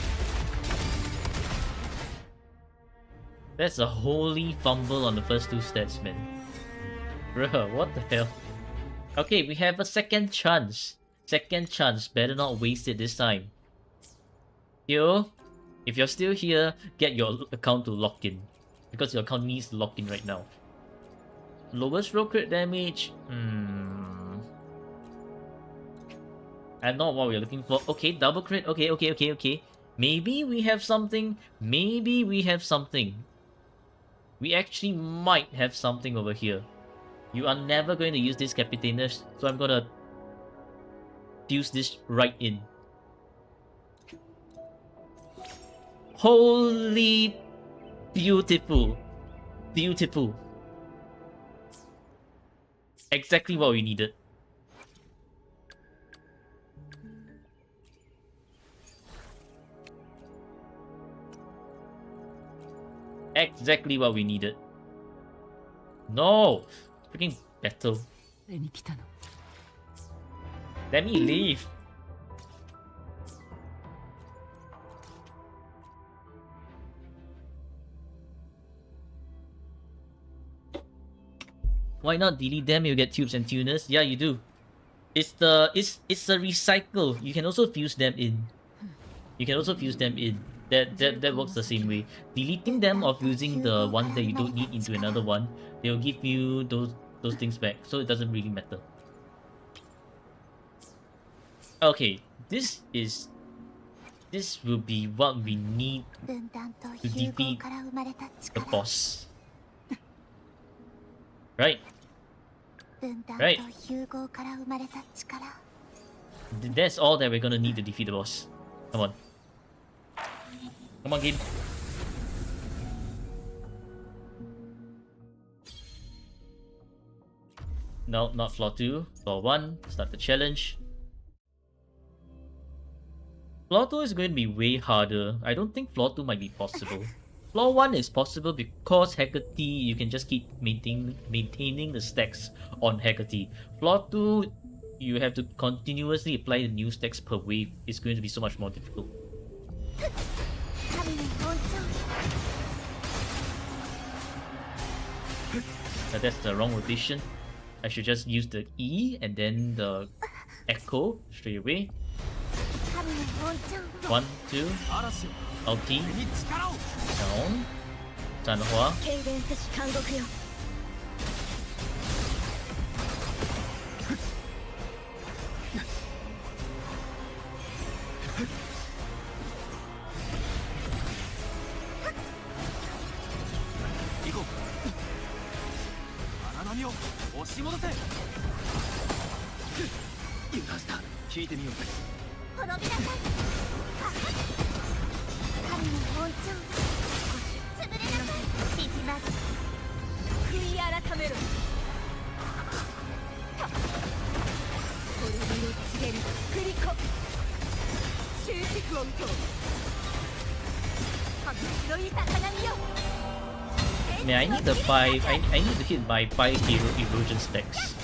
That's a holy fumble on the first two stats, man. Bruh, what the hell? Okay, we have a second chance. Second chance, better not waste it this time. Yo, if you're still here, get your account to lock in. Because your account needs to lock in right now. Lowest roll crit damage? And not what we're looking for. Okay, double crit. Okay. Maybe we have something. Maybe we have something. We actually might have something over here. You are never going to use this Capitanus, so I'm gonna fuse this right in. Holy beautiful. Beautiful. Exactly what we needed. Exactly what we needed. No! Freaking battle. 誰に来たの Let me leave. Why not delete them? You get tubes and tuners. Yeah, you do. It's a recycle. You can also fuse them in. that works the same way. Deleting them or fusing the ones that you don't need into another one, they'll give you those things back, so it doesn't really matter. Okay, this will be what we need 分断と to 融合 defeat から生まれた the 力 boss. Right? 分断 Right. と融合から生まれた力 That's all that we're gonna need to defeat the boss. Come on. Come on, game. No, not floor 2. Floor 1. Start the challenge. Floor 2 is going to be way harder. I don't think floor 2 might be possible. Floor 1 is possible because Hecate, you can just keep maintaining the stacks on Hecate. Floor 2, you have to continuously apply the new stacks per wave. It's going to be so much more difficult. 神の本調 But that's the wrong rotation. I should just use the E and then the echo straight away. 神の本調 1, 2, 嵐よ ulti, 俺に力を down, Sanhua, 軽減せし監獄よ 行こう荒波を押し戻せ油断した聞いてみよう滅びなさい神の本調潰れなさい縮まる悔い改めろ滅びを告げるグリコ終止符を打とう羽白い高波よ Man, I need the 5. I need to hit my 5 hero erosion stacks.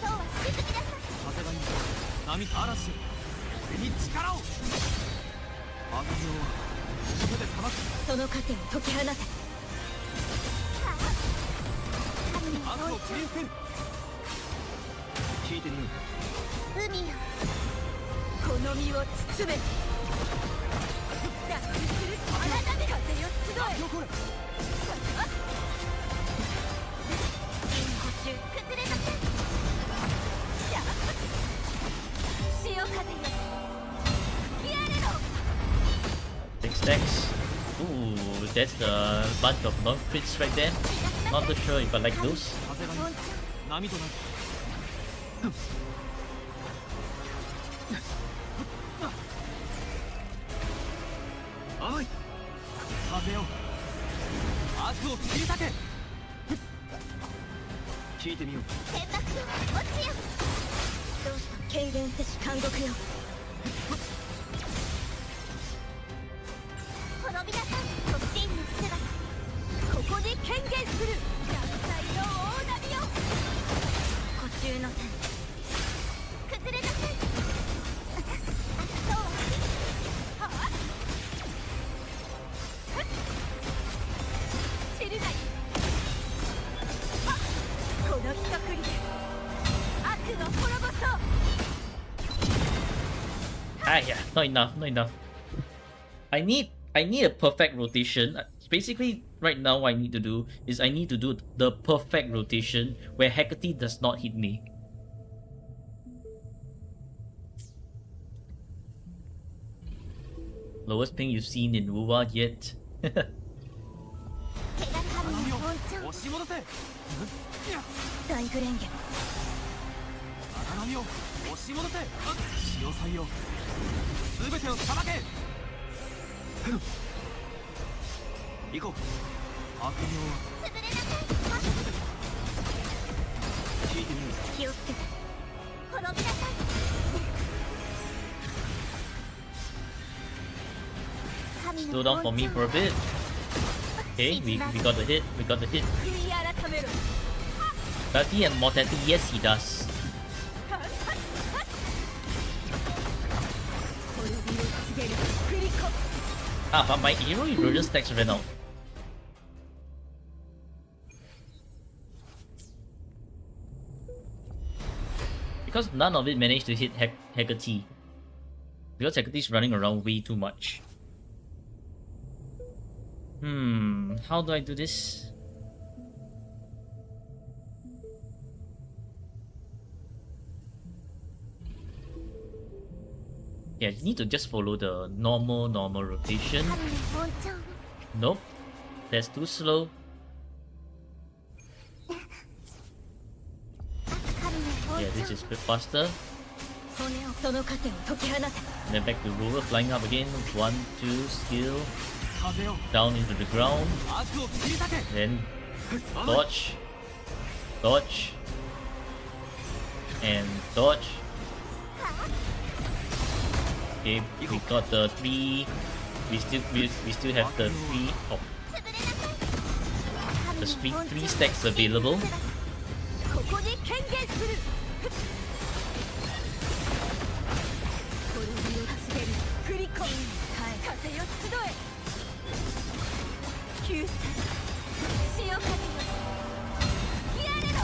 そうはしすぎなさい風がいい波嵐よ俺に力を悪霊はここで裁くその糧を解き放て神の悪を本切り捨てる聞いてみよう調海よこの身を包め脱出するあなたで風よ集えよこれ補修崩れなさい潮風よ吹き荒れろ 6 stacks. Ooh, that's the bunch of non-crits right there. Not too sure if I like those. 風がいい波となる甘い風よ悪を切り裂け聞いてみよう天幕落ちよどうした軽減せし監獄よ滅びなさい真の姿ここに権限する落体の大波よ補修の線崩れなさいそうは散るがいいこの一振りで悪の滅ぼそう Ah, yeah, not enough, not enough. I need a perfect rotation. Basically, right now, what I need to do is I need to do the perfect rotation where Hecate does not hit me. Lowest ping you've seen in Wuwa yet. 手が神波をの本調押し戻せ大グレンゲ荒波を押し戻せ潮祭よ全てをさばけ行こう悪霊は潰れなさい聞いてみよう気をつけて滅びなさい Slow down for me for a bit. Okay, we got the hit. We got the hit. 悔い改めろ Does he have mortality? Yes, he does. 滅びを告げるグリコ Ah, but my hero erosion stacks ran out. Because none of it managed to hit Hecate. Because Hecate's running around way too much. How do I do this? Yeah, you need to just follow the normal rotation. 神の本調 Nope, that's too slow. 神の本 Yeah, 調 this is a bit faster. 骨をその盾を解き放て And then back to rover, flying up again. 1, 2, skill. 風よ Down into the ground. 悪を切り裂け Then dodge. Dodge. And dodge. Okay, we got the 3. We still have the 3. Oh, 神 the の three 本調 3 stacks available. ここに権限する滅びを告げるクリコン風よ集え救済潮風よやれろ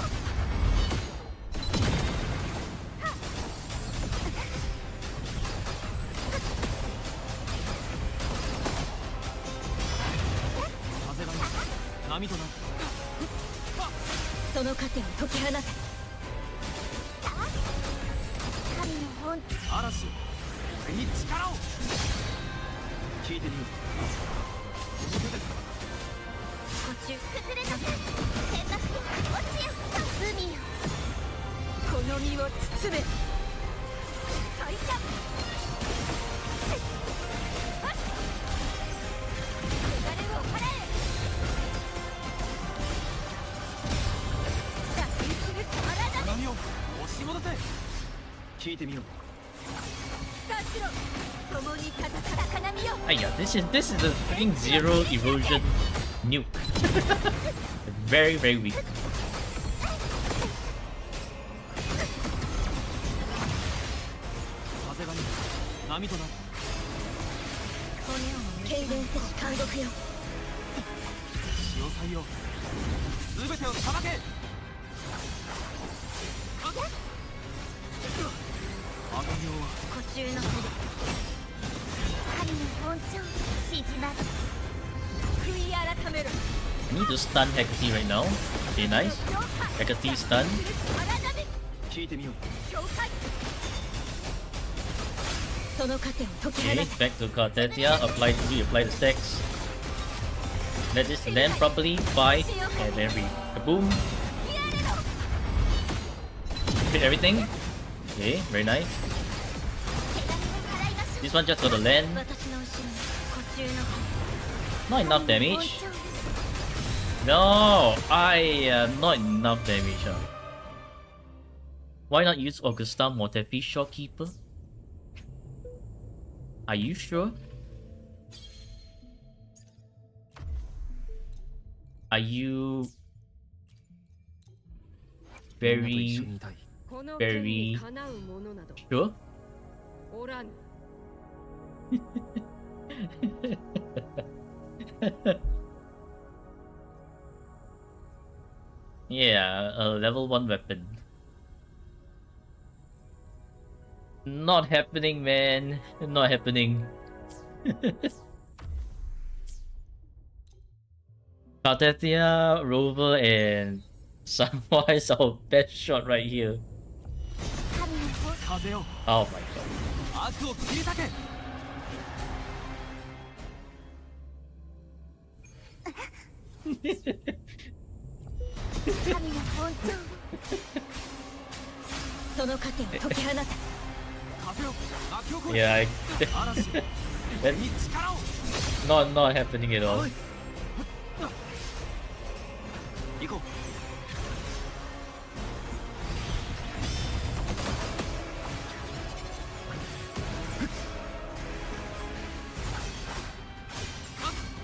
風が波となるその盾を解き放て神の本調嵐俺に力を聞いてみよう途中崩れなさい天幕よ落ちよ海よこの身を包め最多汚れを払え脱皮する体で波を押し戻せ聞いてみよう立ちろ共に戦う高波よ Ah, yeah, this is the freaking zero erosion nuke. Very weak. 風が波となる軽減せし監獄よ潮祭よ全てをさばけ赤行は途中の神の本調静まる悔い改めろ I need to stun Hecate right now. Okay, nice. Hecate stun. 体で聞いてみよう境界その盾を解き放 Okay, て back to Cartetia. Reapply the stacks. Let this land properly. Buy. And then kaboom. Hit everything. Okay, very nice. 手紙を払いましょう This one just got the land. 私の後ろに途中の Not enough 本 damage. 調 No, not enough damage. Why not use Augusta Mortefi Shopkeeper? Are you sure? Are you みんなと一緒 very にいたいこの Very 剣にかなうものなど sure? おらぬ Yeah, a level 1 weapon. Not happening, man. Not happening. Cartetia, Rover, and Samwa is our best shot right here. 神の本風よ Oh my god. 悪を切り裂け神の本調その盾を解き放て風よ巻き起これ Yeah, 嵐 that's に力を not happening at all. 行こう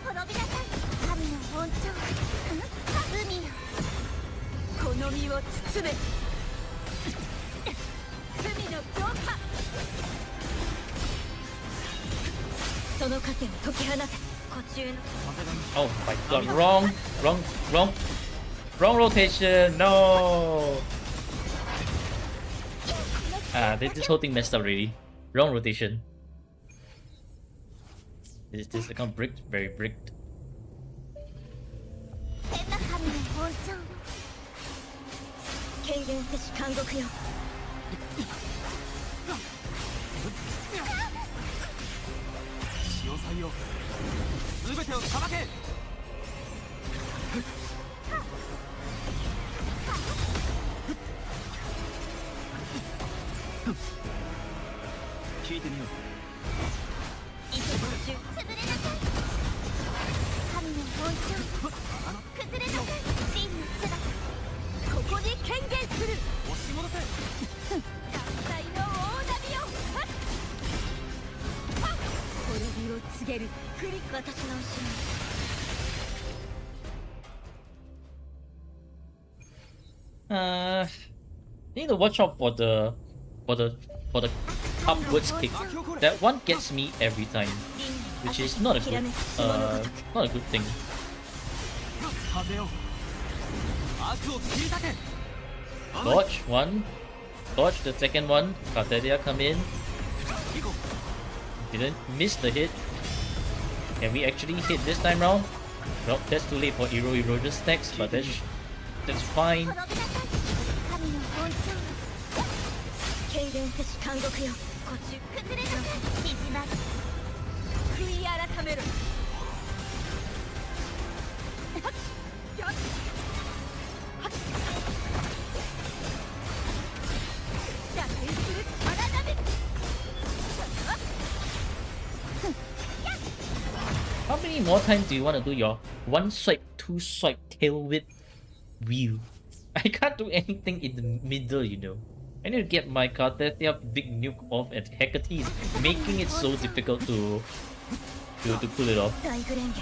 滅びなさい神の本調海よこの身を包め罪の浄化その盾を解き放て途中の Oh my god, wrong rotation, no! Ah, this whole thing messed up already. Wrong rotation. Is this account bricked? Very bricked. 天の神の本庁権限せし監獄よ潮祭よ全てをさばけ聞いてみよう糸募集潰れなさい神の本庁崩れなさい真の姿ここに権限する押し戻せ合体の大波よ滅びを告げるクリ私の後ろに Need to watch out for the upwards kick. That one gets me every time, which is not a good thing. 風よ悪を切り裂け Dodge one, dodge the second one. Carteria come in. 行こ Didn't miss the hit. Can we actually hit this time round? Well, that's too late for Hero Erosion stacks, but that's fine. 滅びなさい神の本庁権限せし監獄よこっち崩れなさい縮まる悔い改めろ打開する体で How many more times do you want to do your one swipe, two swipe, tail whip wheel? I can't do anything in the middle, you know. I need to get my Cartesia big nuke off, and Hecate is making it so difficult to pull it off. 大グレンゲ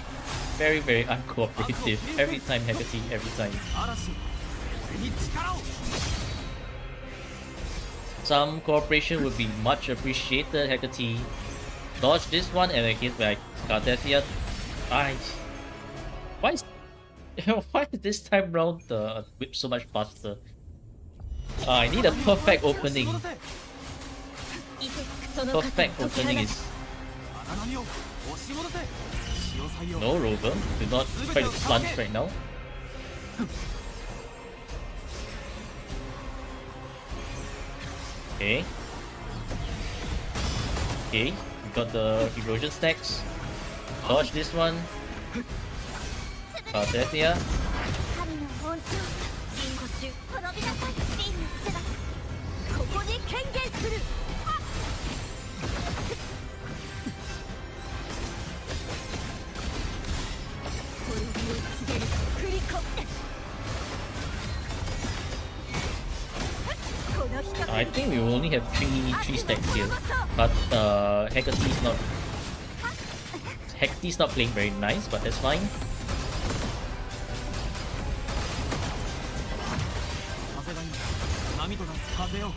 Very, very uncooperative. Every time, Hecate, every time. 嵐俺に力を Some cooperation would be much appreciated, Hecate. Dodge this one and I hit by Cartesia. Why is this time round the whip so much faster? I need a perfect opening. その数 Perfect を解き opening 放 is 荒波を押し戻せ潮祭よ no rover. Do not try to plunge right now. Okay. Okay, we got the erosion stacks. Dodge this one. Cartesia. 神の本庁リンゴ中滅びなさい真の姿ここに権限する滅びを告げるクリコこの人 I think we will only have three stacks here. But Hecate's not playing very nice, but that's fine. 風が今波となる風よ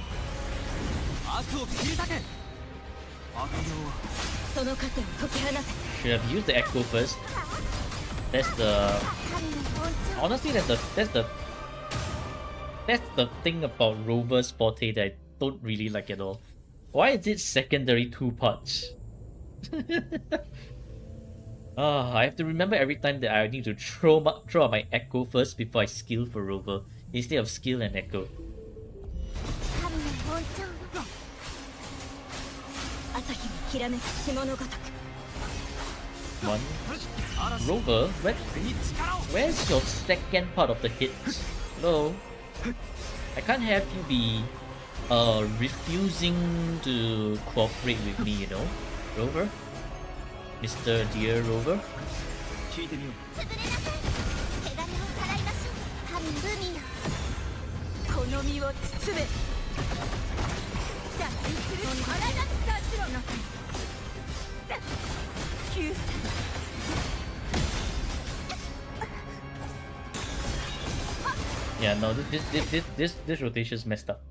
悪を切り裂け悪霊はその数を解き放て Should have used the echo first. That's the honestly that's the thing about Rover's forte that I don't really like at all. Why is it secondary 2 parts? I have to remember every time that I need to throw out my echo first before I skill for Rover, instead of skill and echo. 神の本庁朝日にきらめく霜のごとく One 嵐 Rover, 俺に力を where's your second part of the hits? Hello? I can't have you be refusing to cooperate with me, you know? Rover? Mr. Dear Rover? 聞いてみよう潰れなさい手種を払いましょう神の海よこの身を包め打開する体さしろの救済 Yeah, no, this rotation's messed up.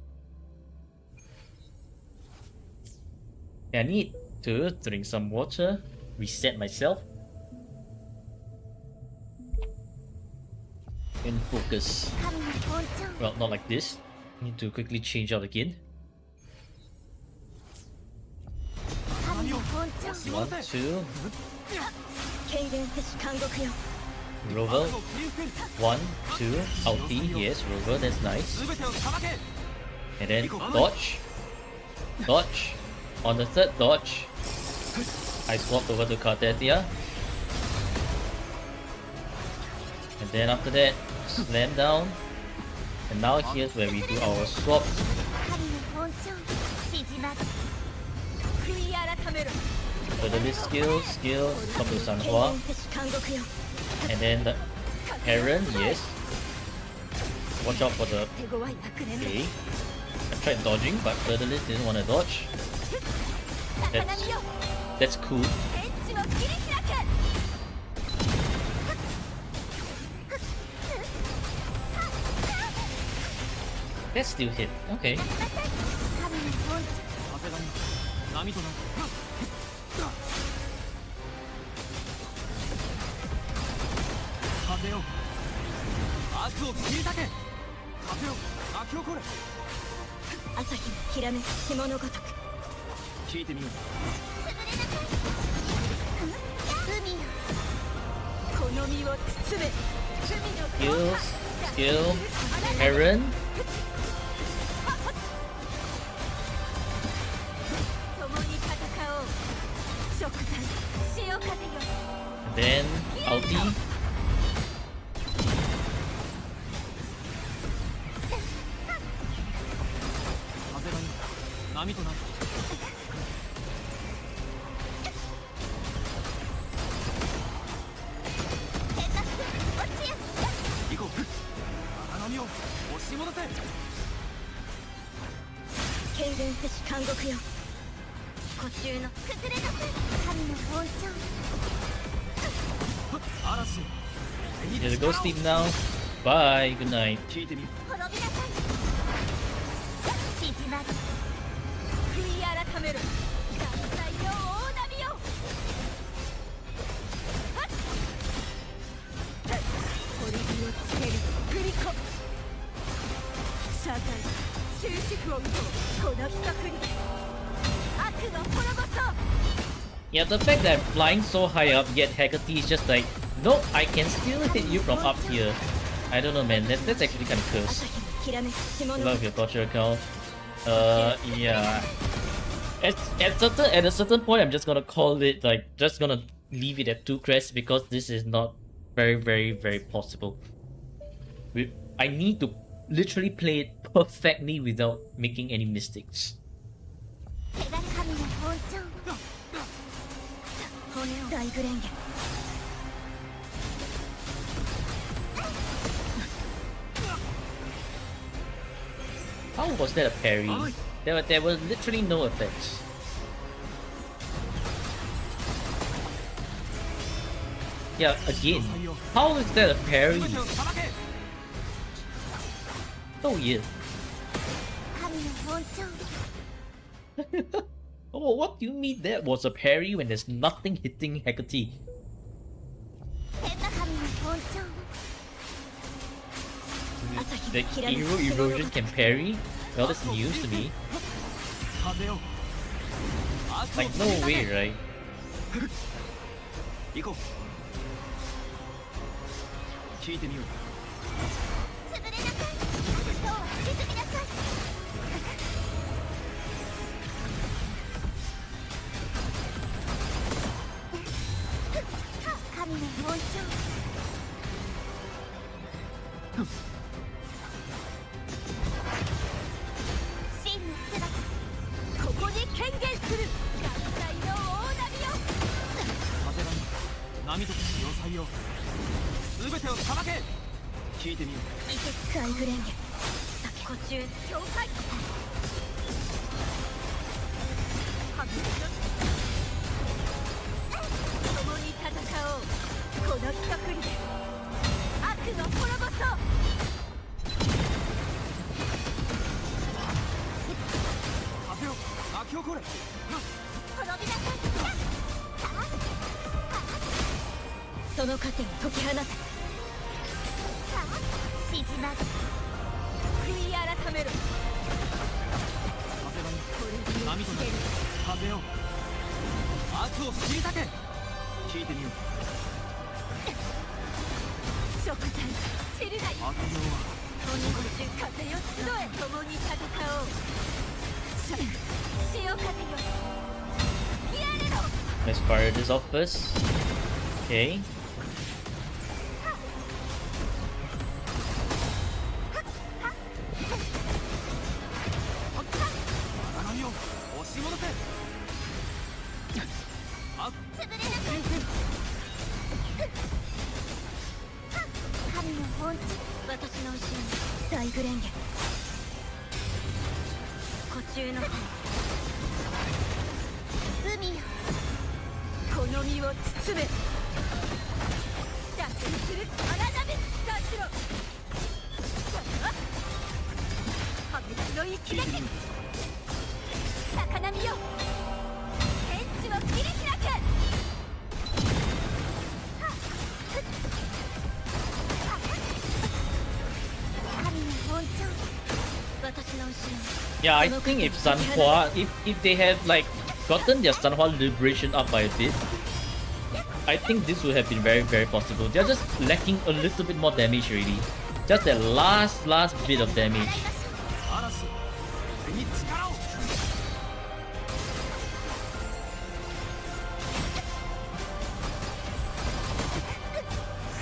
Yeah, I need to drink some water, reset myself, and focus. 神の本庁 Well, not like this. Need to quickly change out again. 神の本庁押し One, 戻せ two. 権限せし監獄よ Rover. 悪を切り捨てる 1, 2, ulti. Yes, Rover. That's nice. 全てをさばけ And then dodge. Dodge. On the third dodge, I swapped over to Cartesia. And then after that, slam down. And now here's where we do our swap. 神の本性縮まる悔い改めろ So the list skill, come to 権 Sanhua. 限せし監獄よ And then the Heron, yes. Watch out for the. 手強い悪念 Okay. I tried dodging, but Furtherlist didn't want to dodge. 高波よ That's cool. 天地を切り開く That still hit. Okay. 神の本性風が波となる風よ悪を切り裂け風よ巻き起これ朝日のきらめく霜のごとく聞いてみよう海よこの身を包め罪の Skills. Skill. Heron. 共に戦おう食材潮風よ And then ulti. 風が波となる行こう荒波を押し戻せ権限せし監獄よ古中の崩れなさい神の本性嵐 Just go sleep now. Bye. Good night. 聞いてみよう滅びなさい縮まる悔い改めろ断罪の大波よ堀火をつける振り込む謝罪終止符を打とうこの一振りで悪の滅ぼそう Yeah, the fact that I'm flying so high up, yet Haggerty is just like, nope, I can still hit you from up here. I don't know, man. That's actually kind of 朝 cursed. 日のきらめく霜 I のご love と your く torture account. Yeah. At a certain point, I'm just gonna call it like just gonna leave it at 2 crests because this is not very possible. I need to literally play it perfectly without making any mistakes. 手が神の本性骨を大グレンゲ How was that a parry? There were literally no effects. Yeah, again. How is that a parry? 全てをさばけ So weird. 神の本性 Oh, what do you mean that was a parry when there's nothing hitting Hecate? 変な神の本性 朝日 The のきらめく hero 霜のごと erosion く can parry? Well, that's news to me. 風よ悪を Like, 切 no り裂 way, け right? 行こう聞いてみよう潰れなさいそうは沈みなさい神の本性真の姿ここに権限する断罪の大波よ風が波と潮騒よ全てをさばけ聞いてみよう大グレンゲ酒湖中境界共に戦おうこの一振りで悪の滅ぼそう風よ巻き起これ滅びなさいその糧を解き放て縮まる悔い改めろ風が波となる風よ悪を切り裂け聞いてみよう。食材散るがいい。悪用は鬼ご中風よ集え、共に戦おう。潮風よやれろ。 Let's fire this off first. Okay. 荒波を押し戻せ。あ潰れなく神の本地、私の後ろに大グレンゲ。湖中の海よ、この身を包め。脱線する荒波立ちろ。破滅の一撃。高波よ天地を切り開け。神の本庁、私の後ろに Yeah, I think if Sanhua, if they have like gotten their Sanhua liberation up by a bit, I think this would have been very possible. They're just lacking a little bit more damage already. Just that last bit of damage. 嵐、俺に力を。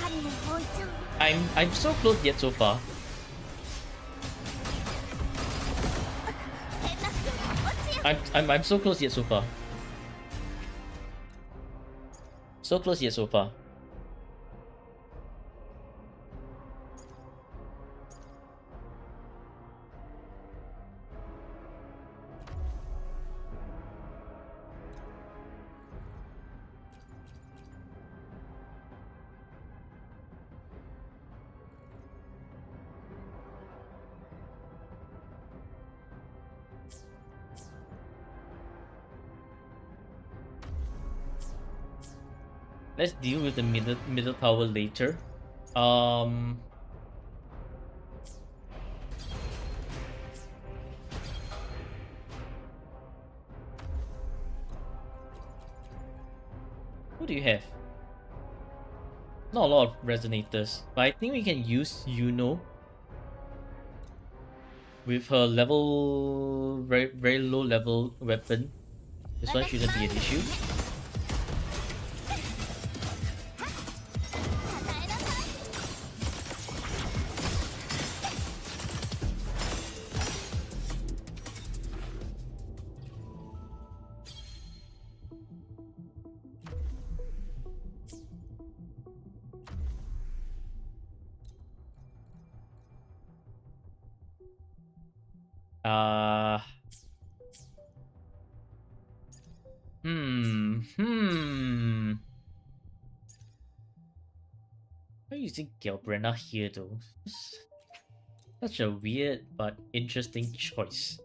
神の本庁、 I'm so close yet so far. 変な不良落ちよ。 I'm so close yet so far. So close yet so far. Let's deal with the middle tower later. Who do you have? Not a lot of resonators, but I think we can use Yuno with her level very low level weapon. This one shouldn't be an issue. 与えなさい。 Why are you using Galbrena here though? Such a weird but interesting choice.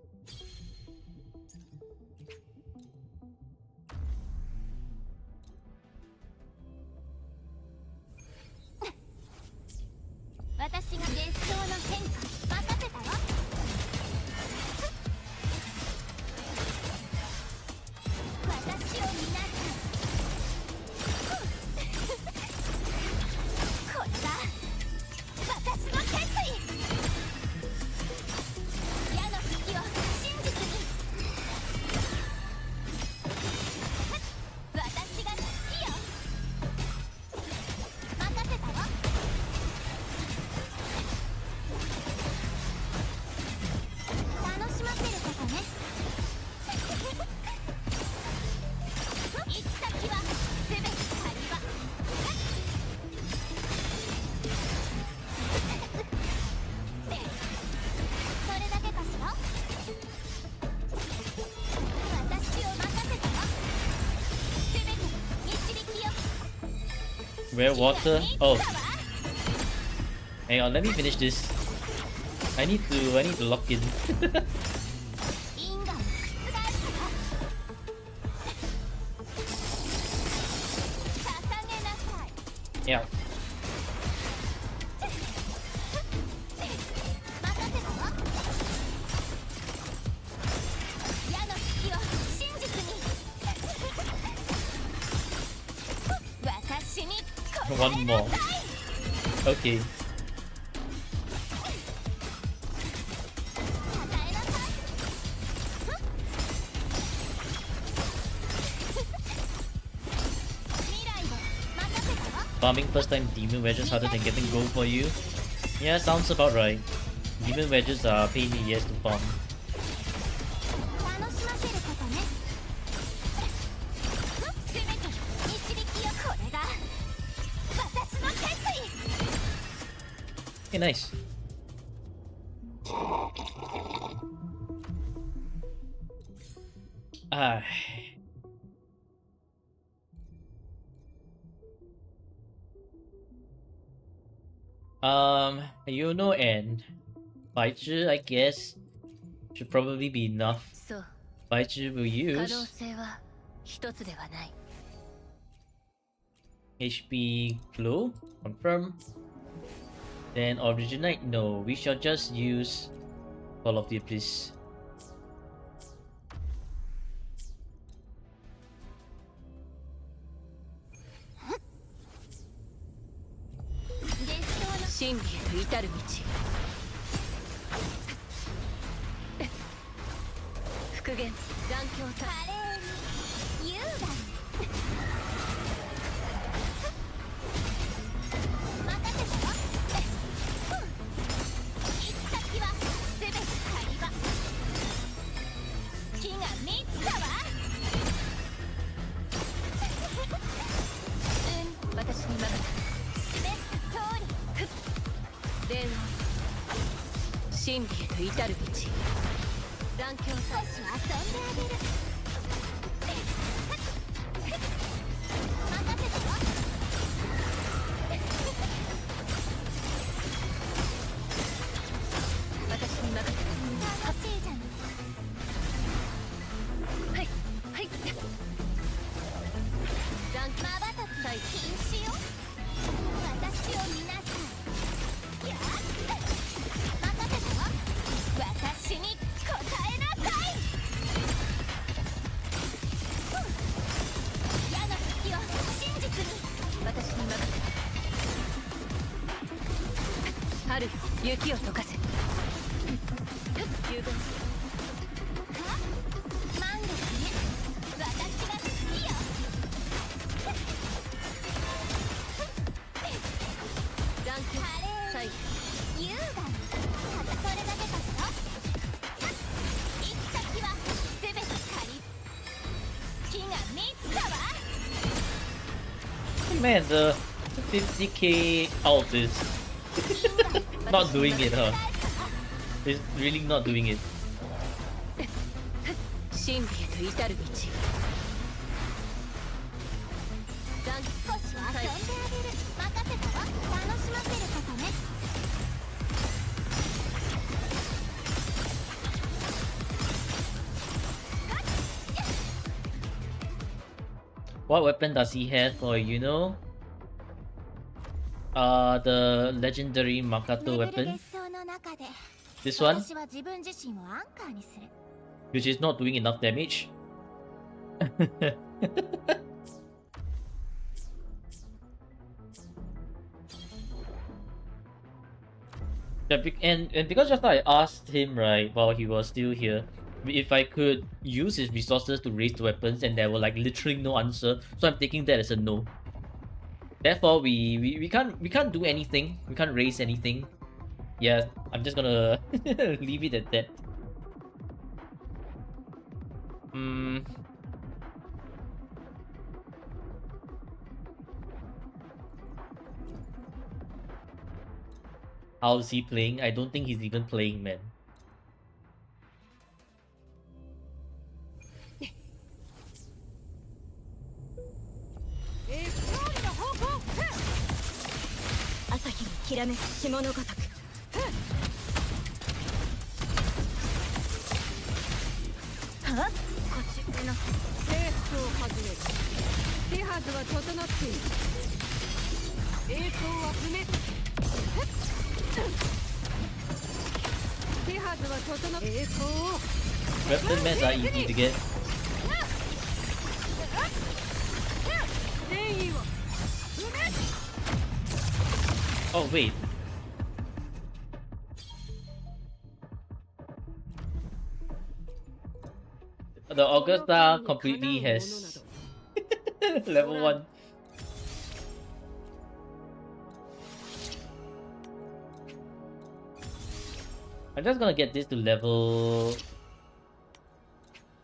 Rare water? Oh. Hang on, let me finish this. I need to lock in. 因果を覆すわ。捧げなさい。 Yeah. 任せたわ。矢の隙を真実に。私 One more. Okay. 与えなさい未来を任せたわ Farming first time demon wedges harder than getting gold for you? Yeah, sounds about right. Demon wedges are a pain in the ass to farm. 楽しませることね全て導きよこれが私の決意 Okay, nice. Ah. Yuno and Baichi, I guess, should probably be enough. そう Baichi will 可能 use 性は一つではない HP Glow, confirm. Then Originite, no, we shall just use Call of the Abyss. 真理へと至る道復元残響さ華麗に優雅に任せたわ行き先は全て狩場月が満ちたわ私に任せ示す通り電話真理へと至る道残響さ少し遊んであげる任せたわ私に任せた楽しいじゃんはいはい残まばたき禁止よ私を見なさいやっ任せたわ私に答えなさい矢の隙を真実に私に任せ春よ雪を溶かせ十分満月ね私が好きよ残響最後優雅にただそれだけかしら行き先は全て借り月が満ちたわ Man, the 50k out is not doing it, huh? It's really not doing it. 真理へと至る道少し遊んであげる任せたわ楽しませることね What weapon does he have for, you know? The legendary Makato 巡る weapon, 別荘の中で this one, 私は自分自身をアンカーにする which is not doing enough damage. Yeah, and because just now I asked him, right, while he was still here, if I could use his resources to raise the weapons, and there were like literally no answer, so I'm taking that as a no. Therefore, we can't do anything. We can't raise anything. Yeah, I'm just gonna leave it at that. How's he playing? I don't think he's even playing, man. 朝日のきらめく着物ごとくはっこっちの制服を始める手はずは整っている栄光は不滅手はずは整っ栄光を Weapon mats are easy to get. 善意を不滅 Oh wait. The Augusta completely has level 1. I'm just gonna get this to level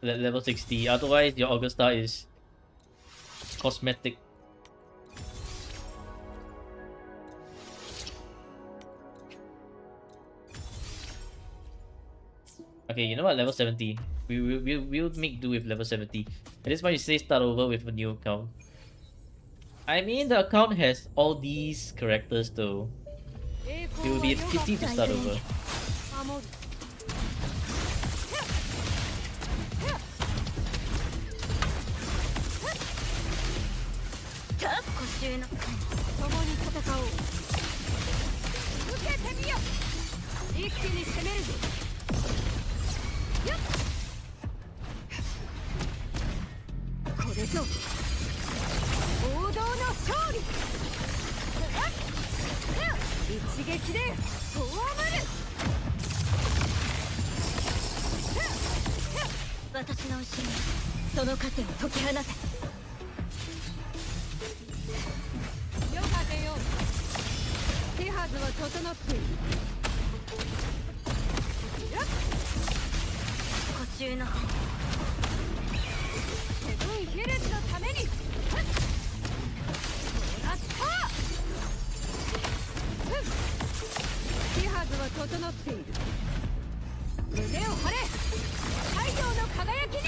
60, otherwise your Augusta is cosmetic. Okay, you know what? Level 70. We'll make do with level 70. At this point, you say start over with a new account. I mean, the account has all these characters though. It will be a pity to start over. 共に戦おう。受けてみよ。一気に攻めるぞ。よっ。これぞ王道の勝利。一撃で葬る。私の後ろにその盾を解き放て。 手はずは整っている。途中のセブンヒルズのために。もらった。手はずは整っている。胸を張れ。太陽の輝きに。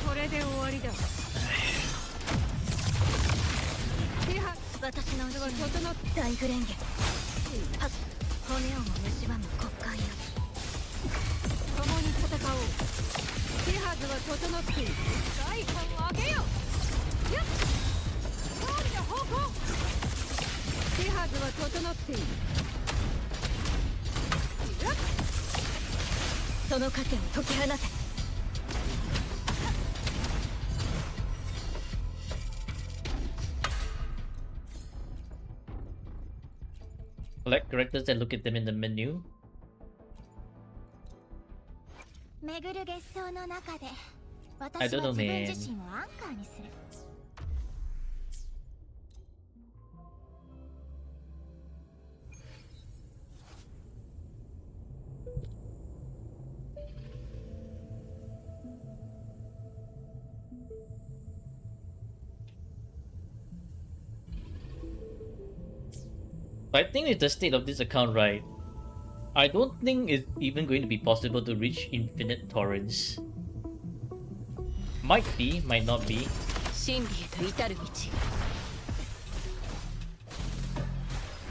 これで終わりだ。 私の後ろに大グレンゲ骨をも蝕む国会よ共に戦おう手はずは整っている財産を上げよよっ勝利の方向手はずは整っているよっその盾を解き放て Select characters and look at them in the menu. 巡る月相の中で I 私 don't は know, 自分 man. 自身をアンカーにする I think with the state of this account, right, I don't think it's even going to be possible to reach infinite torrents. Might be, might not be. 真理へと至る道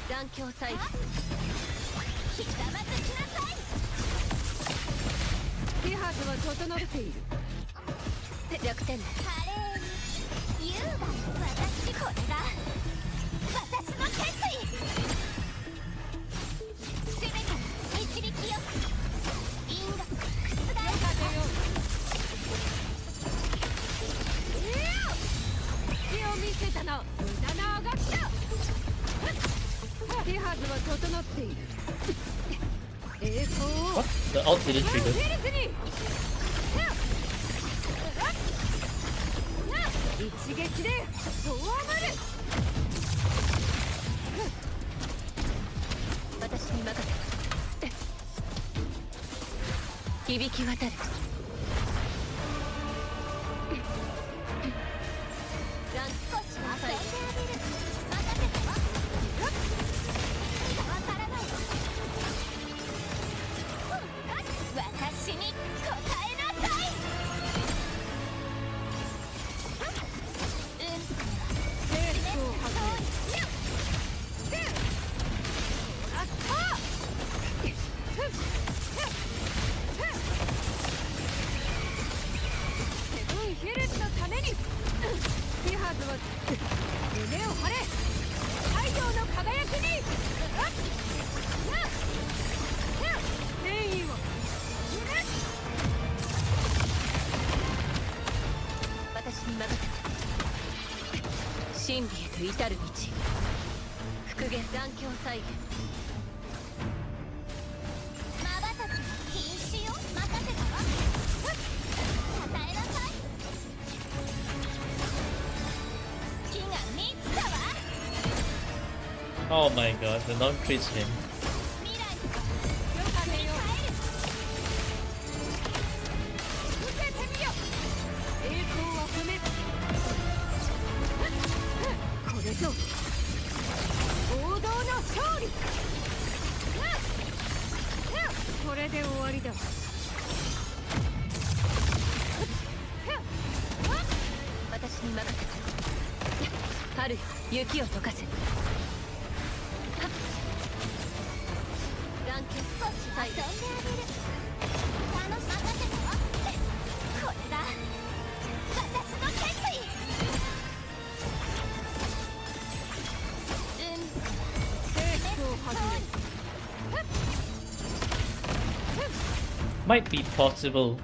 残響祭ひざまずきなさい手はずは整っている弱点華麗に優雅に私これが私の決意全ての導きよ因果覆隙を見せたな無駄なあがきだ手はずは整っている栄光を What? The ult didn't フ trigger. ィルズに一撃で葬る私に任せ響き渡る少し遊んであげる任せてわからない私に答えなさいセーフを始めるあったセブンヒルズのためにティハーズは胸を張れ太陽の輝きに善意を許す真理へと至る道復元残響再現瞬きは禁止よ任せたわ与えなさい月が満ちたわ Oh my god, the non-crits him. 未来よかめよ受けてみよ栄光は不滅これぞ王道の勝利これで終わりだ私に任せた春よ雪を溶かせ団結少し遊んであげる楽しませたわこれだ私の決意征服を始める Might be possible.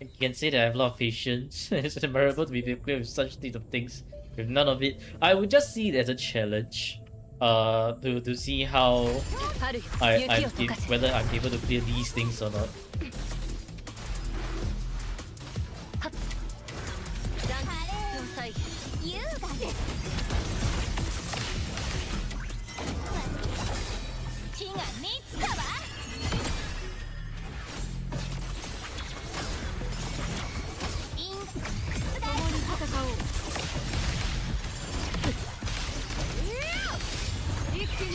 I can say that I have a lot of patience. It's admirable to be equipped with such state of things. With none of it, I would just see it as a challenge. To see how 春よ I'm 雪を溶かせ whether I'm able to clear these things or not. 団結再現優雅ね月が満ちたわイン共に戦おう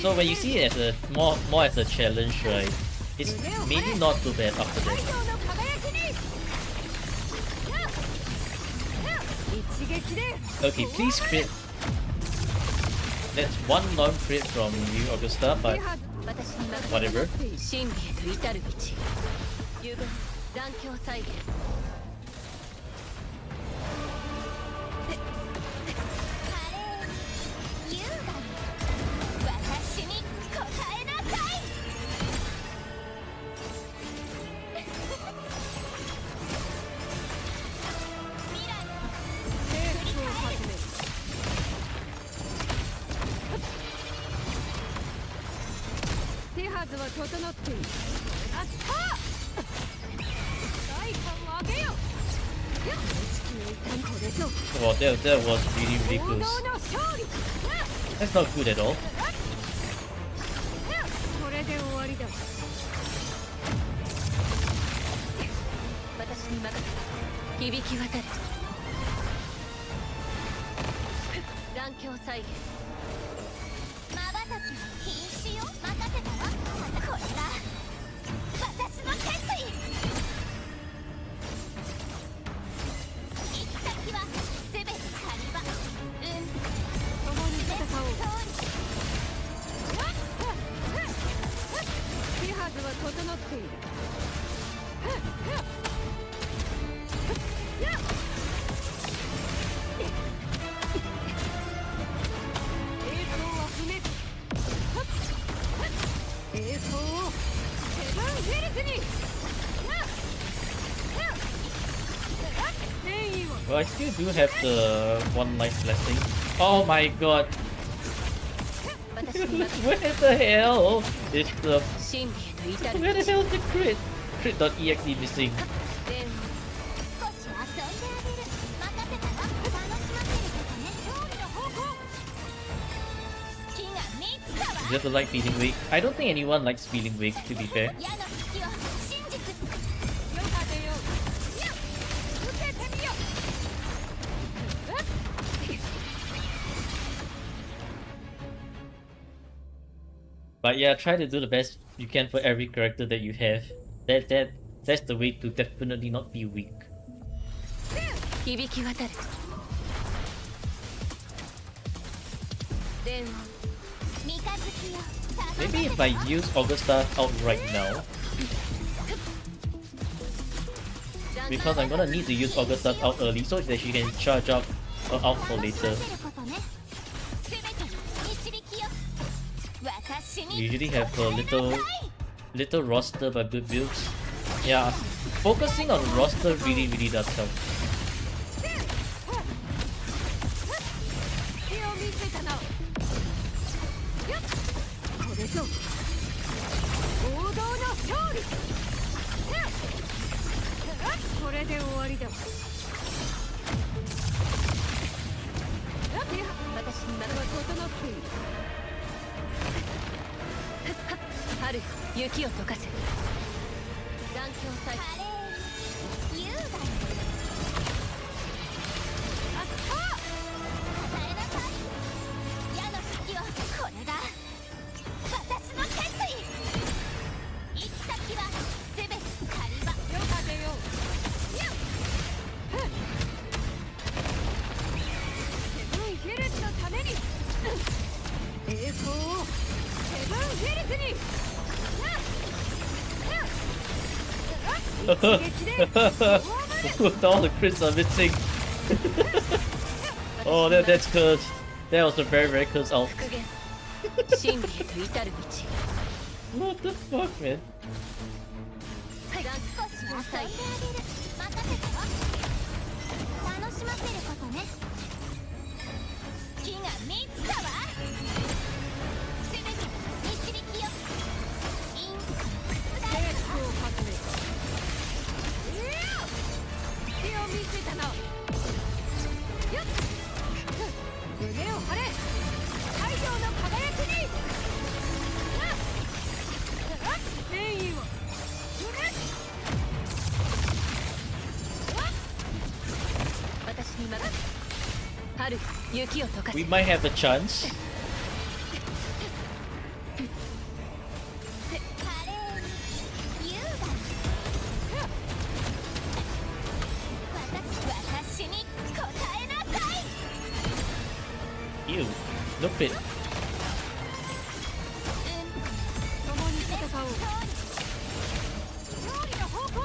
So when you see it as a more as a challenge, right? It's maybe not too bad after 太 that. 陽の輝きに一撃で Okay, please crit. That's one non-crit from you, Augusta, but 私に任せ whatever. 真理へと至る道融合残響再現優雅に私に答えなさい未来征服を始める手はずは整っているあった代官を上げよ意識の痛みこれぞ Wow, that was really really 王道 close. の勝利 That's not good at all. これで終わりだ私に任せた響き渡る残響再現瞬きは禁止よ任せたわこれだ私の決意行き先は全て狩り場共に戦おう手はずは整っている栄光は不滅栄光をセブンヒルズに戦意を Well, I still do have the one life blessing. Oh my god. 私に任せ Where the hell is the 真理へと至る where the hell is the crit? Crit.exe missing. 電少し遊んであげる任せたわ楽しませることね勝利の方向月が満ちたわ Just to like feeling weak. I don't think anyone likes feeling weak, to be fair. 矢の月は真実よかでよや受けてみよ But yeah, try to do the best you can for every character that you have. That's the way to definitely not be weak. 響き渡る電三日月よ Maybe if I use Augusta out right now, because I'm gonna need to use Augusta out early so that she can charge up out for later. せることね全て導きよ私に Usually have a little roster but good builds. Yeah, focusing on roster really does help. わりだわ。私にまだは整っている。春、雪を溶かせ。残響祭。華麗に優雅に与えなさい。矢の先をこれが私の決意。行き先は全て狩り場。よかぜよ。セブンヒルズのために栄光をセブンヒルズに。All the crits are missing. Oh, that's cursed. That was a very cursed ult. 復元真理へと至る道。 What the fuck, man? 少し遊んであげる。任せてよ。楽しませることね。月が満ちたわ。全て導きよ。インカの成覆す功を始める。隙を見せたな。よっ胸を張れ。太陽の輝きに。善意を。私に任せ。春、雪を溶かせ。 We might have a chance. 華麗に優雅に私に答えなさい。 Ew. No crit. 共に戦おう。勝利の方向。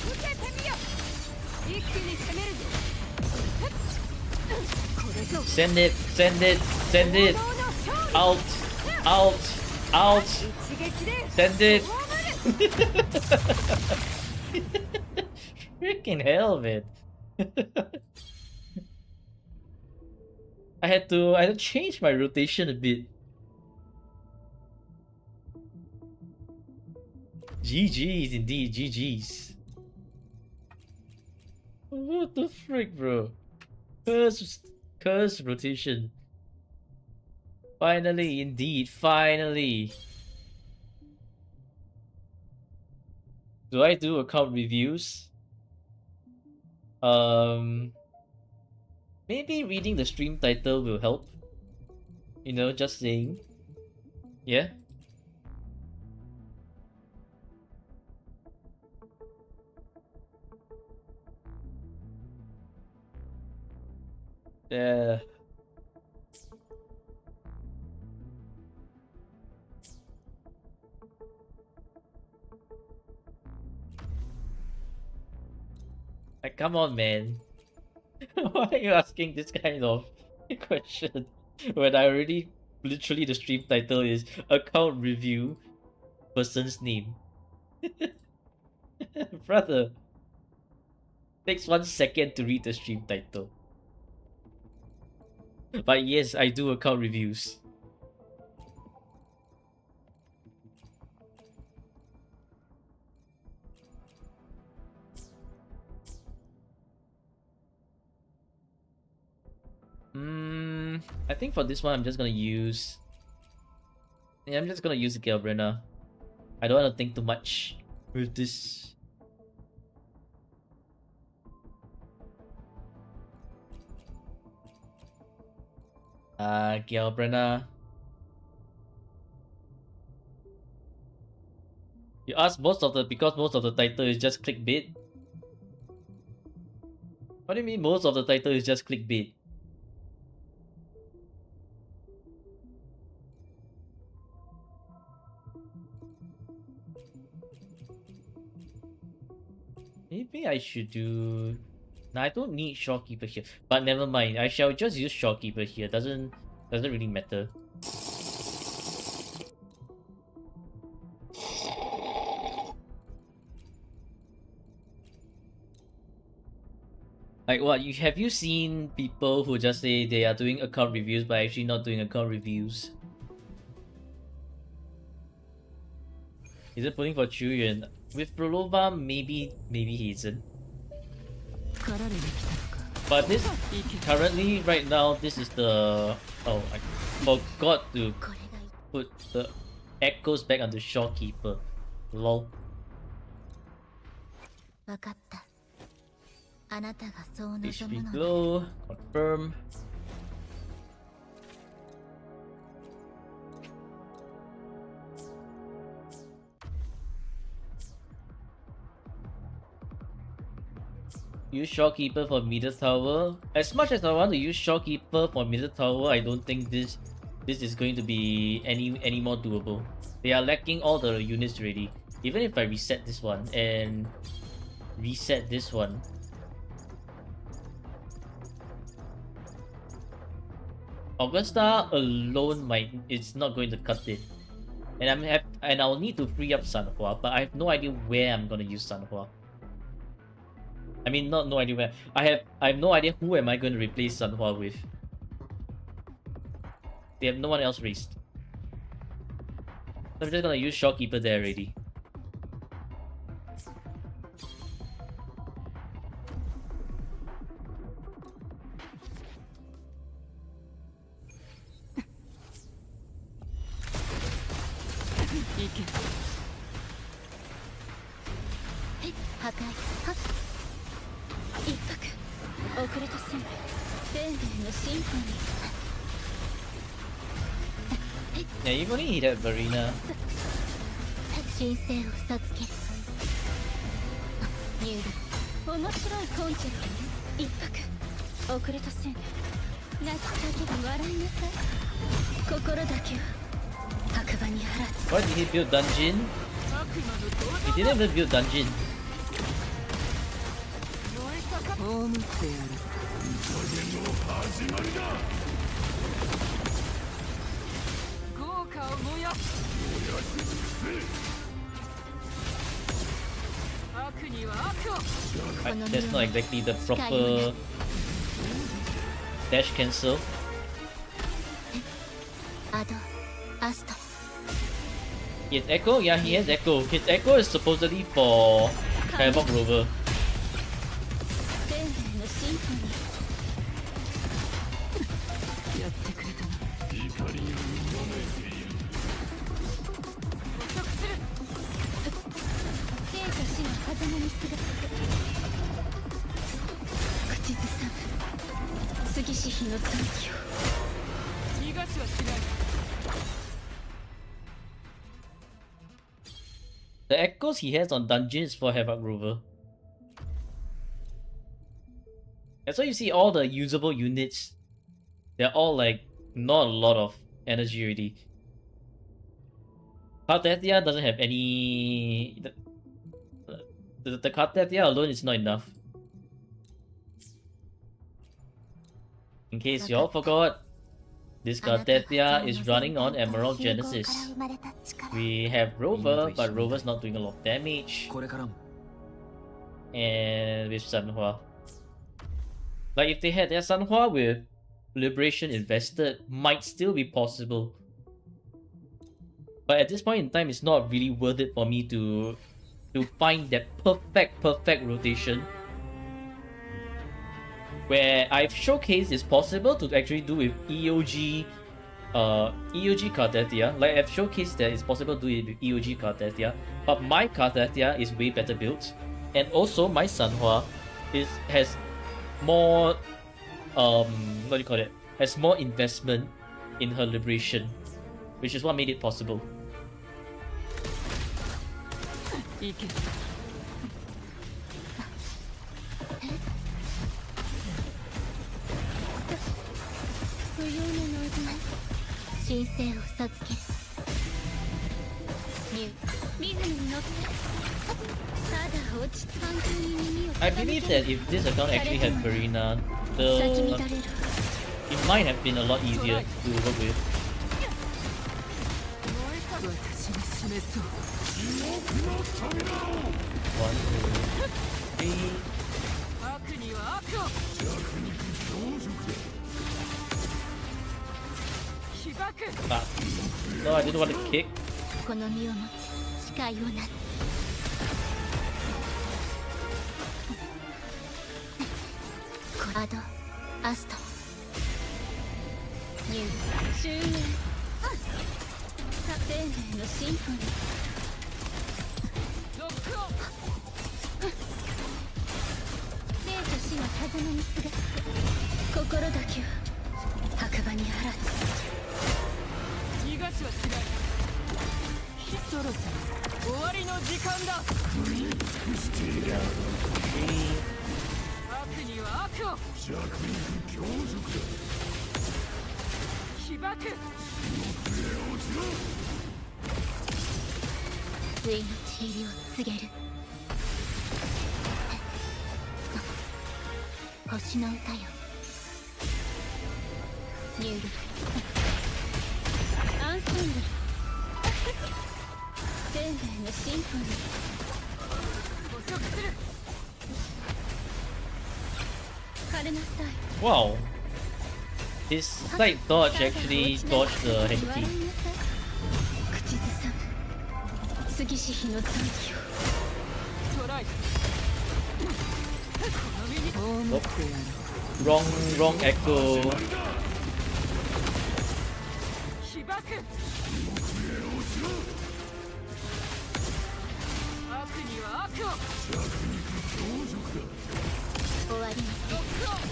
受けてみよ。一気に攻めるぞ。これぞ Send it. Send it. Send it. 王道の勝利。 Out. Out. Out. 一撃で Send it. 葬る。 Freaking hell, man. I had to change my rotation a bit. GG's indeed, GG's. What the frick, bro? Curse rotation. Finally, indeed, finally. Do I do account reviews? Maybe reading the stream title will help. You know, just saying. Yeah? Yeah. Like, come on, man. Why are you asking this kind of question when I already literally the stream title is account review person's name? Brother, takes 1 second to read the stream title. But yes, I do account reviews. I think for this one I'm just gonna use... Yeah, I'm just gonna use Galbrina. I don't want to think too much with this. Galbrina. You ask because most of the title is just clickbait? What do you mean most of the title is just clickbait? Maybe I should do... Nah, I don't need Shorekeeper here. But never mind, I shall just use Shorekeeper here. Doesn't really matter. Like what? Have you seen people who just say they are doing account reviews but actually not doing account reviews? Is it pulling for Chu Yuan? With Prolova, maybe he isn't. 狩られに来たのか But this currently right now this is the oh I forgot to これが put the echoes back onto Shopkeeper. Lol. 分かったあなたがそう望む HP の glow. Confirm. Use Shopkeeper for middle tower. As much as I want to use Shopkeeper for middle tower, I don't think this is going to be any more doable. They are lacking all the units already. Even if I reset this one and reset this one, Augusta alone it's not going to cut it. And I'll need to free up Sanhua, but I have no idea where I'm gonna use Sanhua. I mean, not no idea where. I have no idea who am I going to replace Sanhua with. They have no one else raised. So I'm just gonna use Shopkeeper there already. Ike. 破壊はっ一泊遅れたせん生命のシンフォニー Yeah, you only need that Varina. 神聖を授けるニュール面白いコンチェルト一泊遅れたせん泣き叫び笑いなさい心だけは白馬に放つ Why did he build dungeon? He didn't even build dungeon. 葬ってやる豪華を燃やす悪には悪を That's not exactly the proper dash cancel. アドアスト He has Echo? Yeah, he has Echo. His Echo is supposedly for Havoc Rover. 生命のシンフォニーやってくれたな捕食する生と死の狭間に姿口ずさむ杉し日の残機を逃がしはしない The Echoes he has on dungeons for Havoc Rover. That's why you see all the usable units. They're all like not a lot of energy already. Cartethia doesn't have any. The Cartethia alone is not enough. In case y'all forgot, this Cartethia is running on Emerald Genesis. We have Rover, but Rover's not doing a lot of damage. これからも And with Sanhua. Like if they had their Sanhua with Liberation invested, might still be possible. But at this point in time, it's not really worth it for me to find that perfect rotation. Where I've showcased it's possible to actually do with EOG Cartethia. Like I've showcased that it's possible to do it with EOG Cartethia, but my Cartethia is way better built, and also my Sanhua has more what do you call it? Has more investment in her liberation, which is what made it possible. 行け不要の望み神聖を授けるニューリズムに乗ってただ落ち着かんとに耳を I believe that if this account actually had Farina, 咲き乱れる it might have been a lot easier to work with. 私が示そう One, two, three. 悪には悪を被爆 Ah. No, I didn't want to kick. この身をもって誓いをなすアドアスト入終焉生命のシンフォニーロックオン生と死の狭間にすがって心だけは白馬に放つ逃がしはしないそろそろ終わりの時間だ 3. 悪には悪を被爆ついのちりを告げる星の歌よニュールアンサンブル生命のシンフォニー捕食する枯れなさい Wow. His slight dodge actually dodged the 笑い Henki. なさい口ずさむ杉し日の残機をトライこの身に葬ってやる Wrong echo. 被爆悪には悪を終わりにロックオン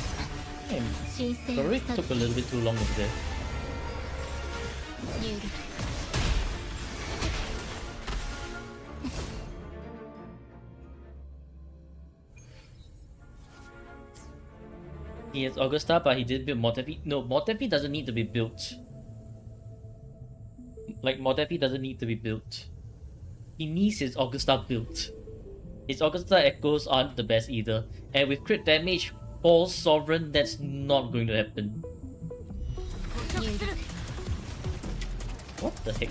Damn, 神聖 sorry を it 授 took a little bit too long over there. ニュール He has Augusta, but he did build Motepi. No, Motepi doesn't need to be built. Like, Motepi doesn't need to be built. He needs his Augusta built. His Augusta echoes aren't the best either. And with crit damage, False Sovereign, that's not going to happen. 捕食する What the heck?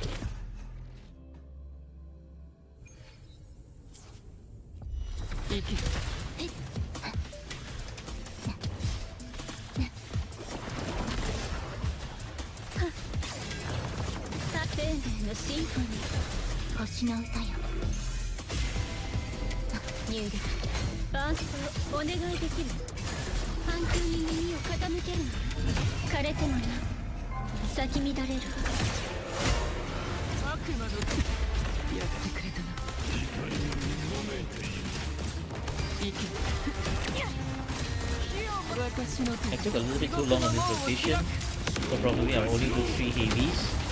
生きる生命のシンフォニー星の歌よニュールバースをお願いできる反響に耳を傾けるの枯れてもな咲き乱れる悪魔の手やってくれたな生きる私の I 手 took a little bit too long on this rotation, so probably I'll only do 3 heavies.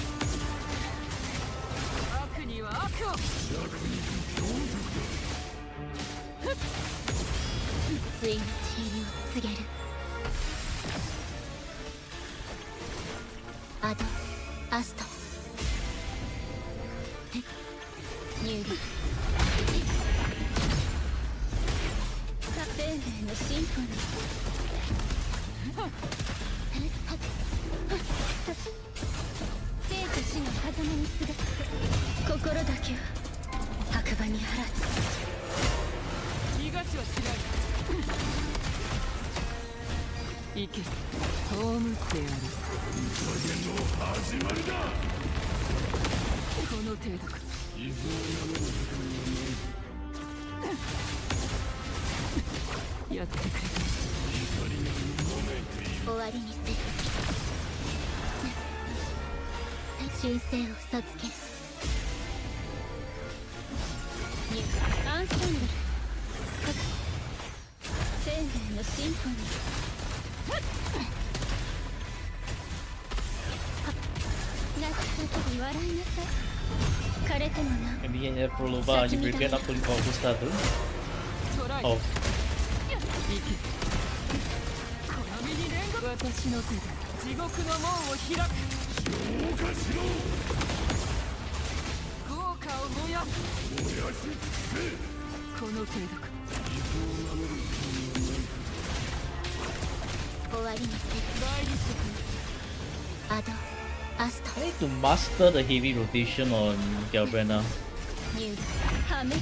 悪には悪をついのちりを告げるアドアストニュール生命のシンフォニー生と死の狭間にすがって心だけは白馬に放つ逃がしはしない生け葬ってやるこの程度かやってくれ終わりにする神聖を授けるニュアンサンブル生命のシンフォニー泣き叫び笑いなさい枯れてもな Maybe he had Prolova, he regret not pulling for Augusta too. トライ Oh, 生きこの身に煉獄私の手で地獄の門を開く豪華を燃やすこの程度か終わりにする大理石アドアスト I need to master the heavy rotation on Galbrana. ニュール破滅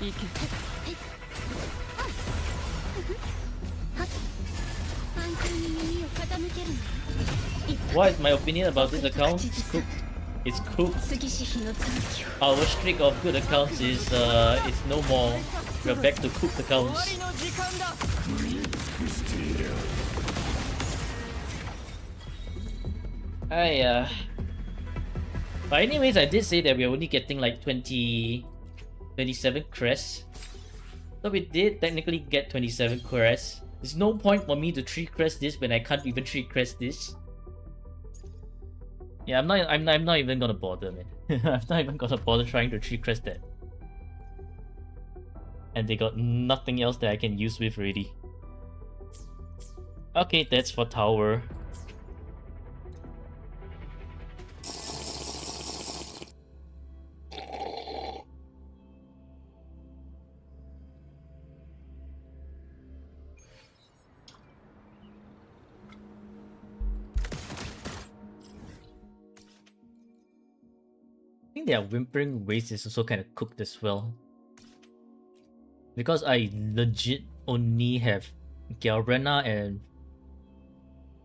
生け反響に耳を傾けるの What is my opinion about this account? Cooked. It's cooked. 次し日の続きを Our streak of good accounts is no more. We're back to cooked 終わ accounts. りの時間だ But anyways, I did say that we're only getting like 27 crests. So we did technically get 27 crests. There's no point for me to 3 crest this when I can't even 3 crest this. Yeah, I'm not even gonna bother, man. I'm not even gonna bother trying to 3 crest that. And they got nothing else that I can use with already. Okay, that's for tower. I think their Whimpering Waste is also kind of cooked as well. Because I legit only have Galrena and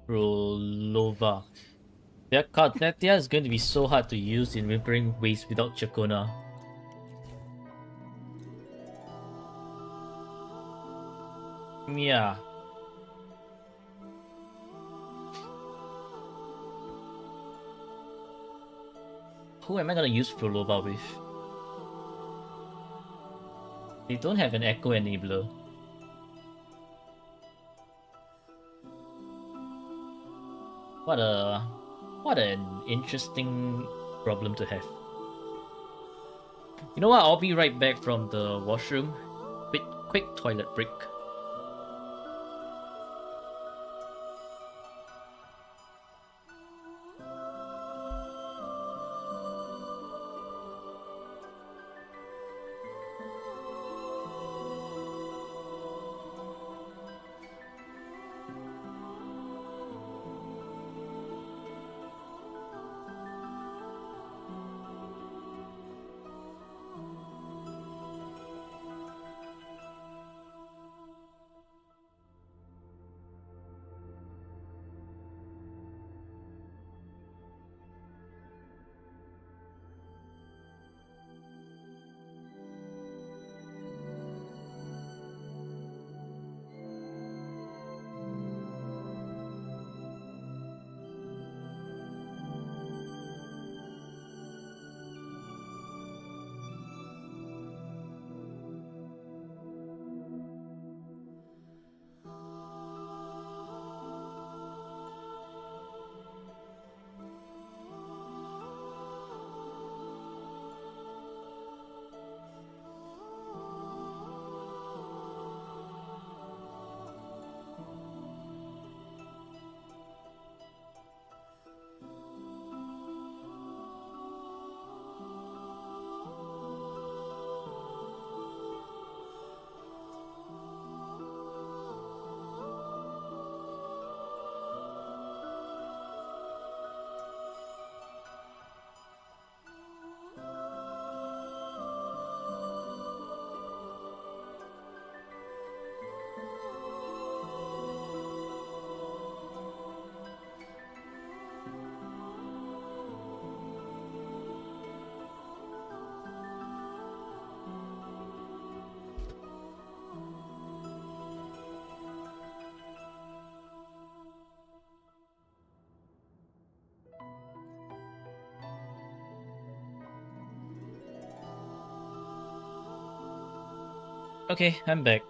Rolova. Their card Nethia is going to be so hard to use in Whimpering Waste without Chakona. Yeah. Who am I gonna use Frolova with? They don't have an Echo Enabler. What an interesting problem to have. You know what? I'll be right back from the washroom. Quick toilet break. Okay, I'm back.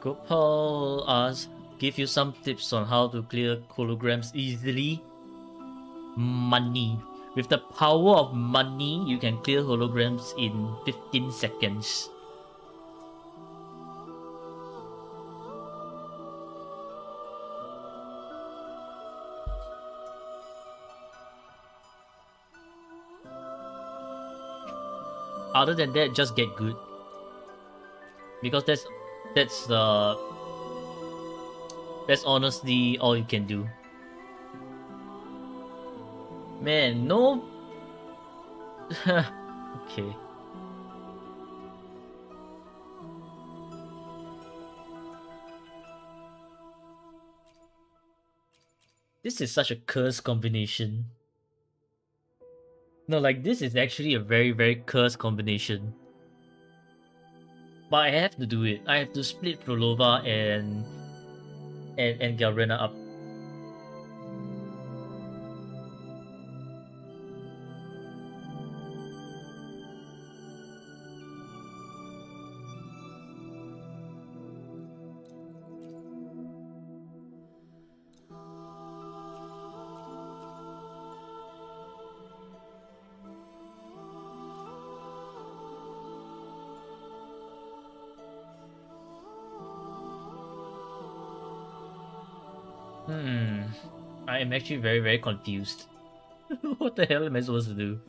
Gopal asks, give you some tips on how to clear holograms easily. Money. With the power of money, you can clear holograms in 15 seconds. Other than that, just get good. Because that's honestly all you can do. Man, no. Okay. This is such a cursed combination. No, like this is actually a very, very cursed combination. But I have to do it. I have to split Frolova and Galrena up. I am actually very, very confused. What the hell am I supposed to do?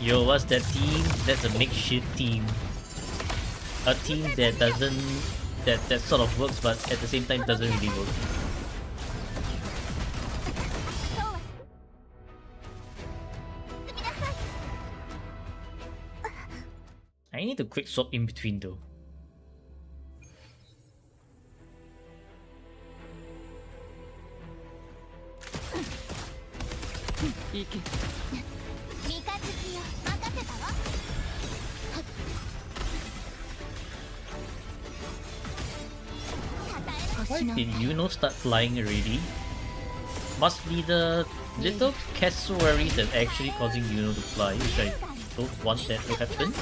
Yo, what's that team? That's a makeshift team. A team that doesn't... that sort of works but at the same time doesn't really work. I need a quick swap in between though. Why did Yuno start flying already? Must be the little cassowary that's actually causing Yuno to fly, which I don't want that to happen.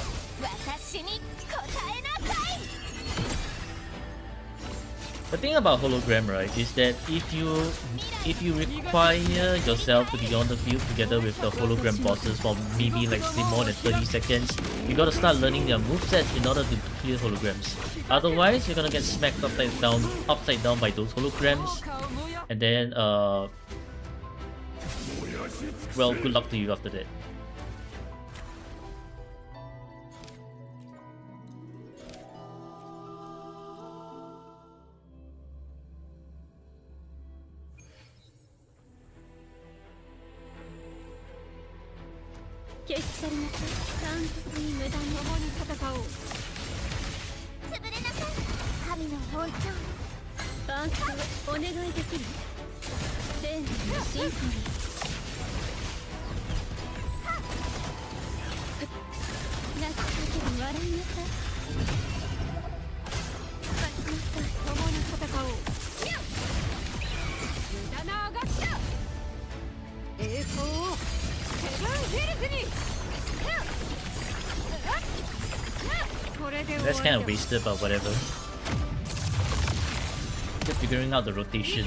The thing about hologram, right, is that if you require yourself to be on the field together with the hologram bosses for maybe like say more than 30 seconds, you gotta start learning their movesets in order to clear holograms. Otherwise, you're gonna get smacked upside down by those holograms, and then well, good luck to you after that. That's kind of wasted, but whatever. Just figuring out the rotation.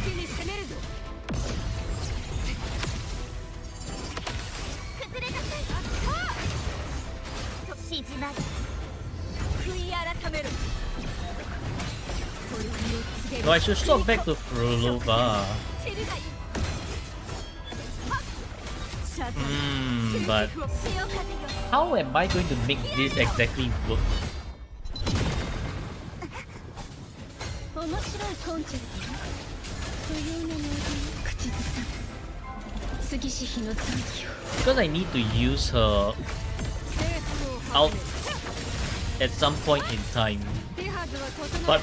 No, I should swap back to Frolova. But how am I going to make this exactly work? Because I need to use her out at some point in time. But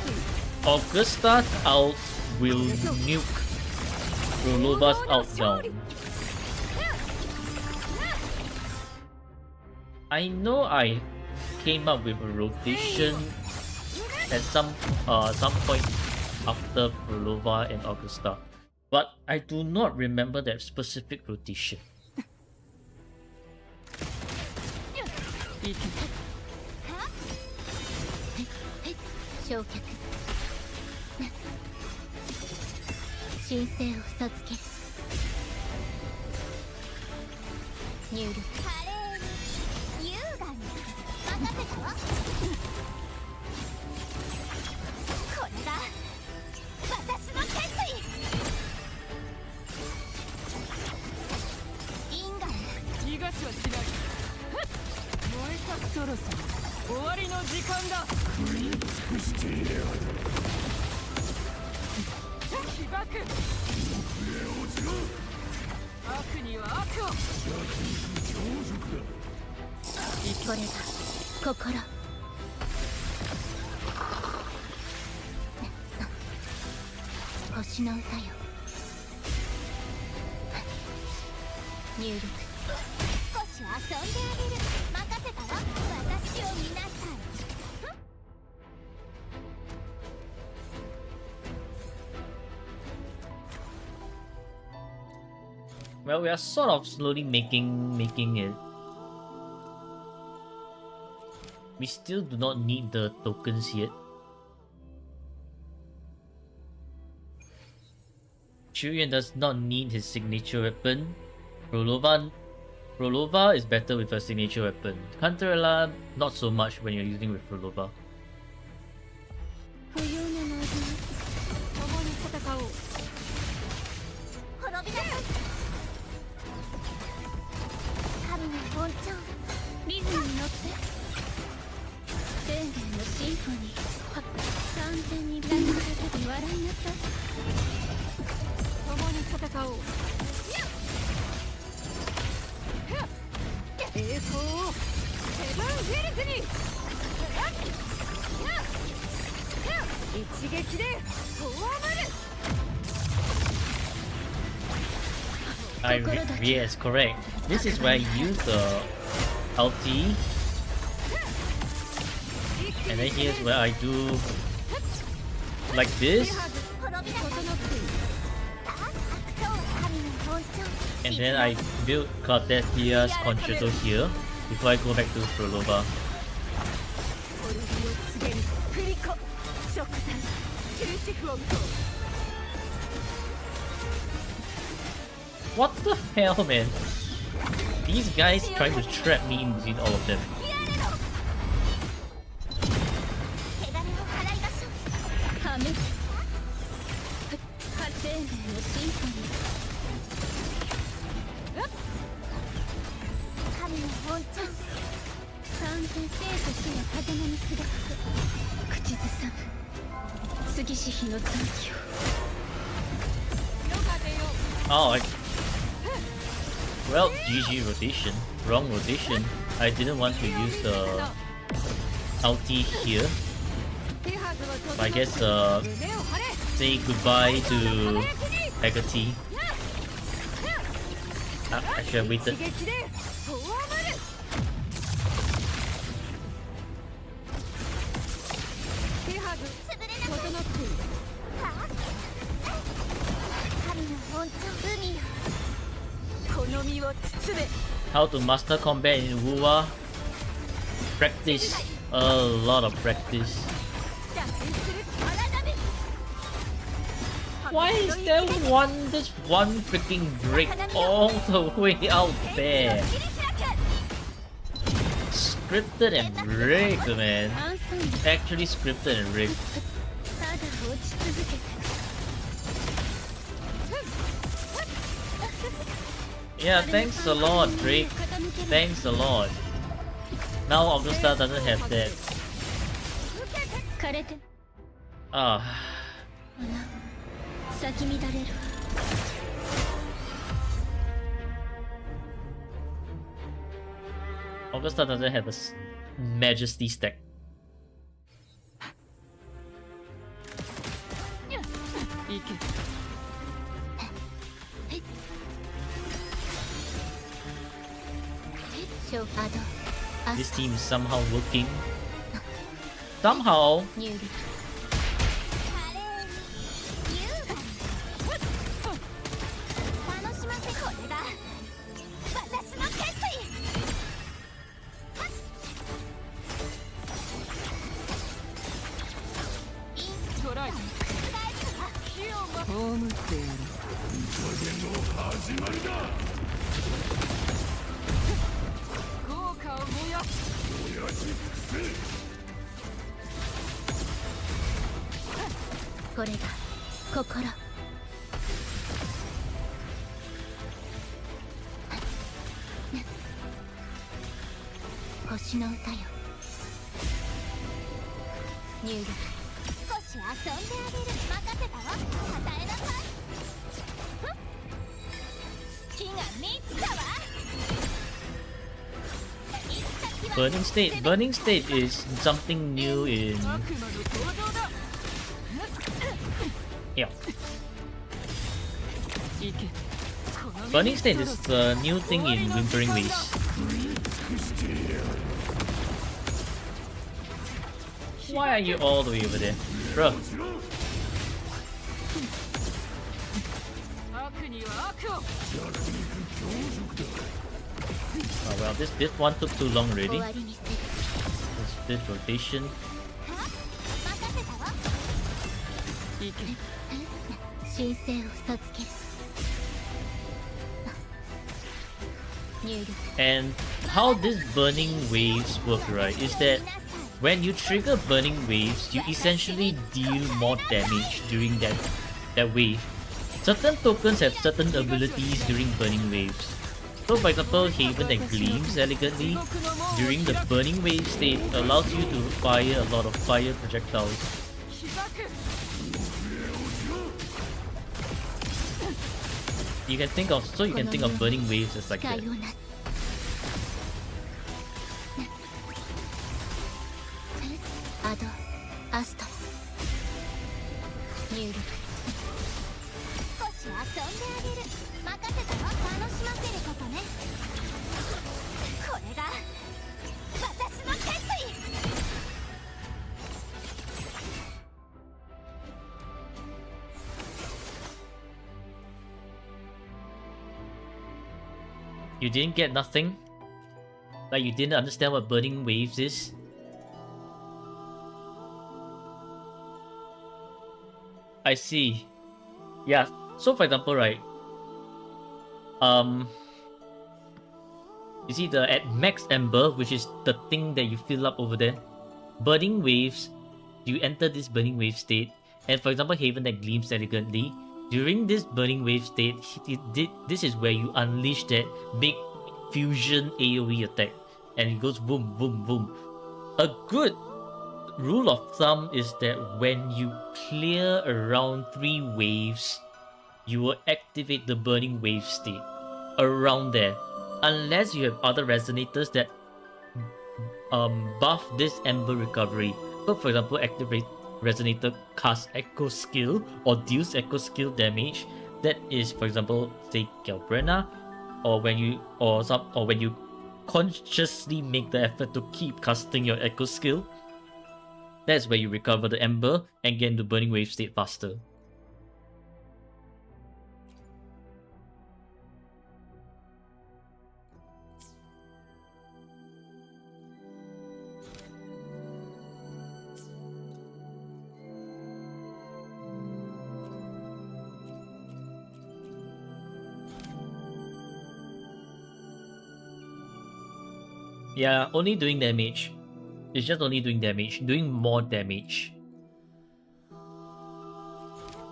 Augusta's out will nuke Rolova's out down. I know I came up with a rotation at some point after Rolova and Augusta, but I do not remember that specific rotation. 焼却神聖を授ける入力華麗に優雅に任せたわこれが私の決意因果逃がしはしない燃えたくそろそろ終わりの時間だ起爆悪には悪をこれが心星の歌よ入力少し遊んであげる任せたわ私を見なさい Well, we are sort of slowly making it. We still do not need the tokens yet. Chuyan does not need his signature weapon. Rolova is better with a signature weapon. Cantarella, not so much when you're using with Rolova. 不要なの味共に戦おう滅びなさい神の本調リズムに乗って生命のシンフォニー完全に乱されて笑いなさい共に戦おう栄光をセブンヒルズに一撃で葬る Yes, correct. This is where I use the ulti, and then here's where I do like this, 滅びなさい悪とは神の本調 and then I build Cartesia's Concerto here before I go back to Prolova. 滅びを告げるプリコ食材終止符を打とう What the hell, man? These guys trying to trap me in between all of them. 手金を払いましょう破滅生命のシンフォニー神の本調完全生と死の風間にすがって口ずさむ杉し日の残機を Oh, well, GG rotation. Wrong rotation. I didn't want to use the ulti here. I guess say goodbye to Haggerty. I should have waited. 神の本調海よ How to master combat in Wuwa? Practice. A lot of practice. Why is there this one freaking break all the way out there? Scripted and rigged, man. アンサンブ Actually scripted and rigged. ただ落ち続けて Yeah, thanks a lot, Drake. Thanks a lot. Now Augusta doesn't have that. 枯れて Ah, 咲き乱れるわ Augusta doesn't have a Majesty stack. 行けショーアドア This ス team is somehow working. Somehow. 入力華麗に優雅に楽しませこれが私の決意トライ葬ってやる効果を燃やすこれが心星の歌よ入力少し遊んであげる任せたわ与えなさい月が満ちたわ Burning State. Burning State is something new in. 悪魔の登場だ Yeah. 行け Burning State is the new thing in Whimpering Waves. Why are you all the way over there? Bro. 悪には悪を Oh well, this one took too long 終 already. わりにする This rotation. 任せたわ行け神聖を授ける入力 And how this burning waves work, right, is that when you trigger burning waves, you essentially deal more damage during that wave. Certain tokens have certain abilities during burning waves. So for example, Haven that gleams elegantly during the burning wave state allows you to fire a lot of fire projectiles. 開く You can think of burning waves as like 使 that. いをなすアドアスト入力少し遊んであげる任せたわ楽しませることねこれが私の決意 You didn't get nothing? Like you didn't understand what burning waves is? I see. Yeah, so for example, right? You see at max ember, which is the thing that you fill up over there. Burning waves, you enter this burning wave state, and for example, Haven that gleams elegantly. During this burning wave state, this is where you unleash that big fusion AoE attack, and it goes boom, boom, boom. A good rule of thumb is that when you clear around 3 waves, you will activate the burning wave state around there, unless you have other resonators that buff this ember recovery. So for example, activate resonator casts echo skill or deals echo skill damage. That is, for example, say Galbrena, or when you consciously make the effort to keep casting your echo skill. That's where you recover the ember and get into burning wave state faster. Yeah, only doing damage. It's just only doing damage, doing more damage.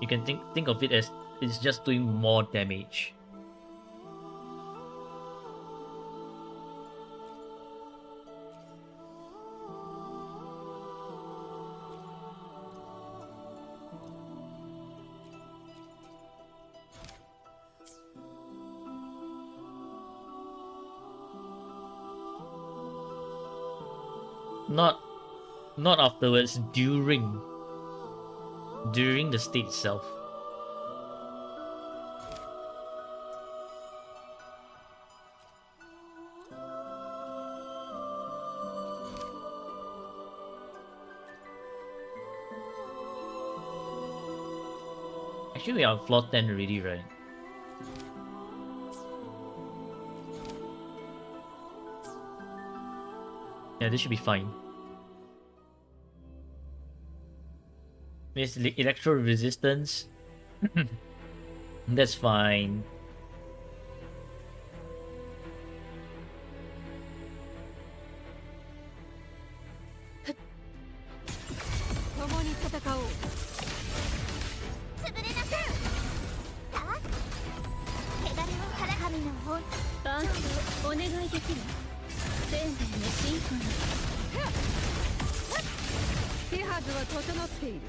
You can think of it as it's just doing more damage. Not afterwards, during the state itself. Actually, we are on floor 10 already, right? Yeah, this should be fine. Miss electro resistance. That's fine. 共に戦おう。潰れなさい。さあ手だれを腹神の本バンスお願いできる？生命のシンフォニー。手はずは整っている。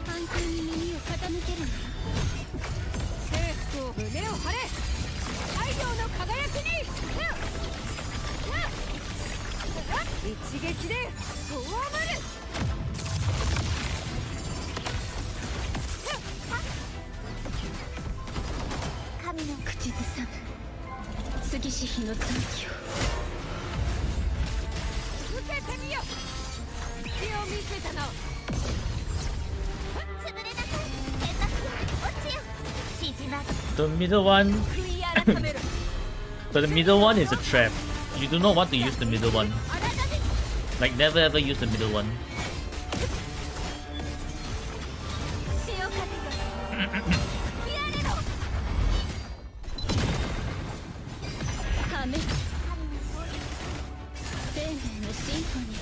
反響に耳を傾けるなら征服を胸を張れ。太陽の輝きに一撃で終わる。神の口ずさむ杉氏妃の残機を受けてみよ。隙を見せたな。潰れなさい。天幕落ちよ。縮まる The middle one, 悔い改めろ。 but the middle one is a trap. You do not want to use the middle one. あなたで Like never ever use the middle one. 潮風よやれろ。破滅生命のシンフォニー。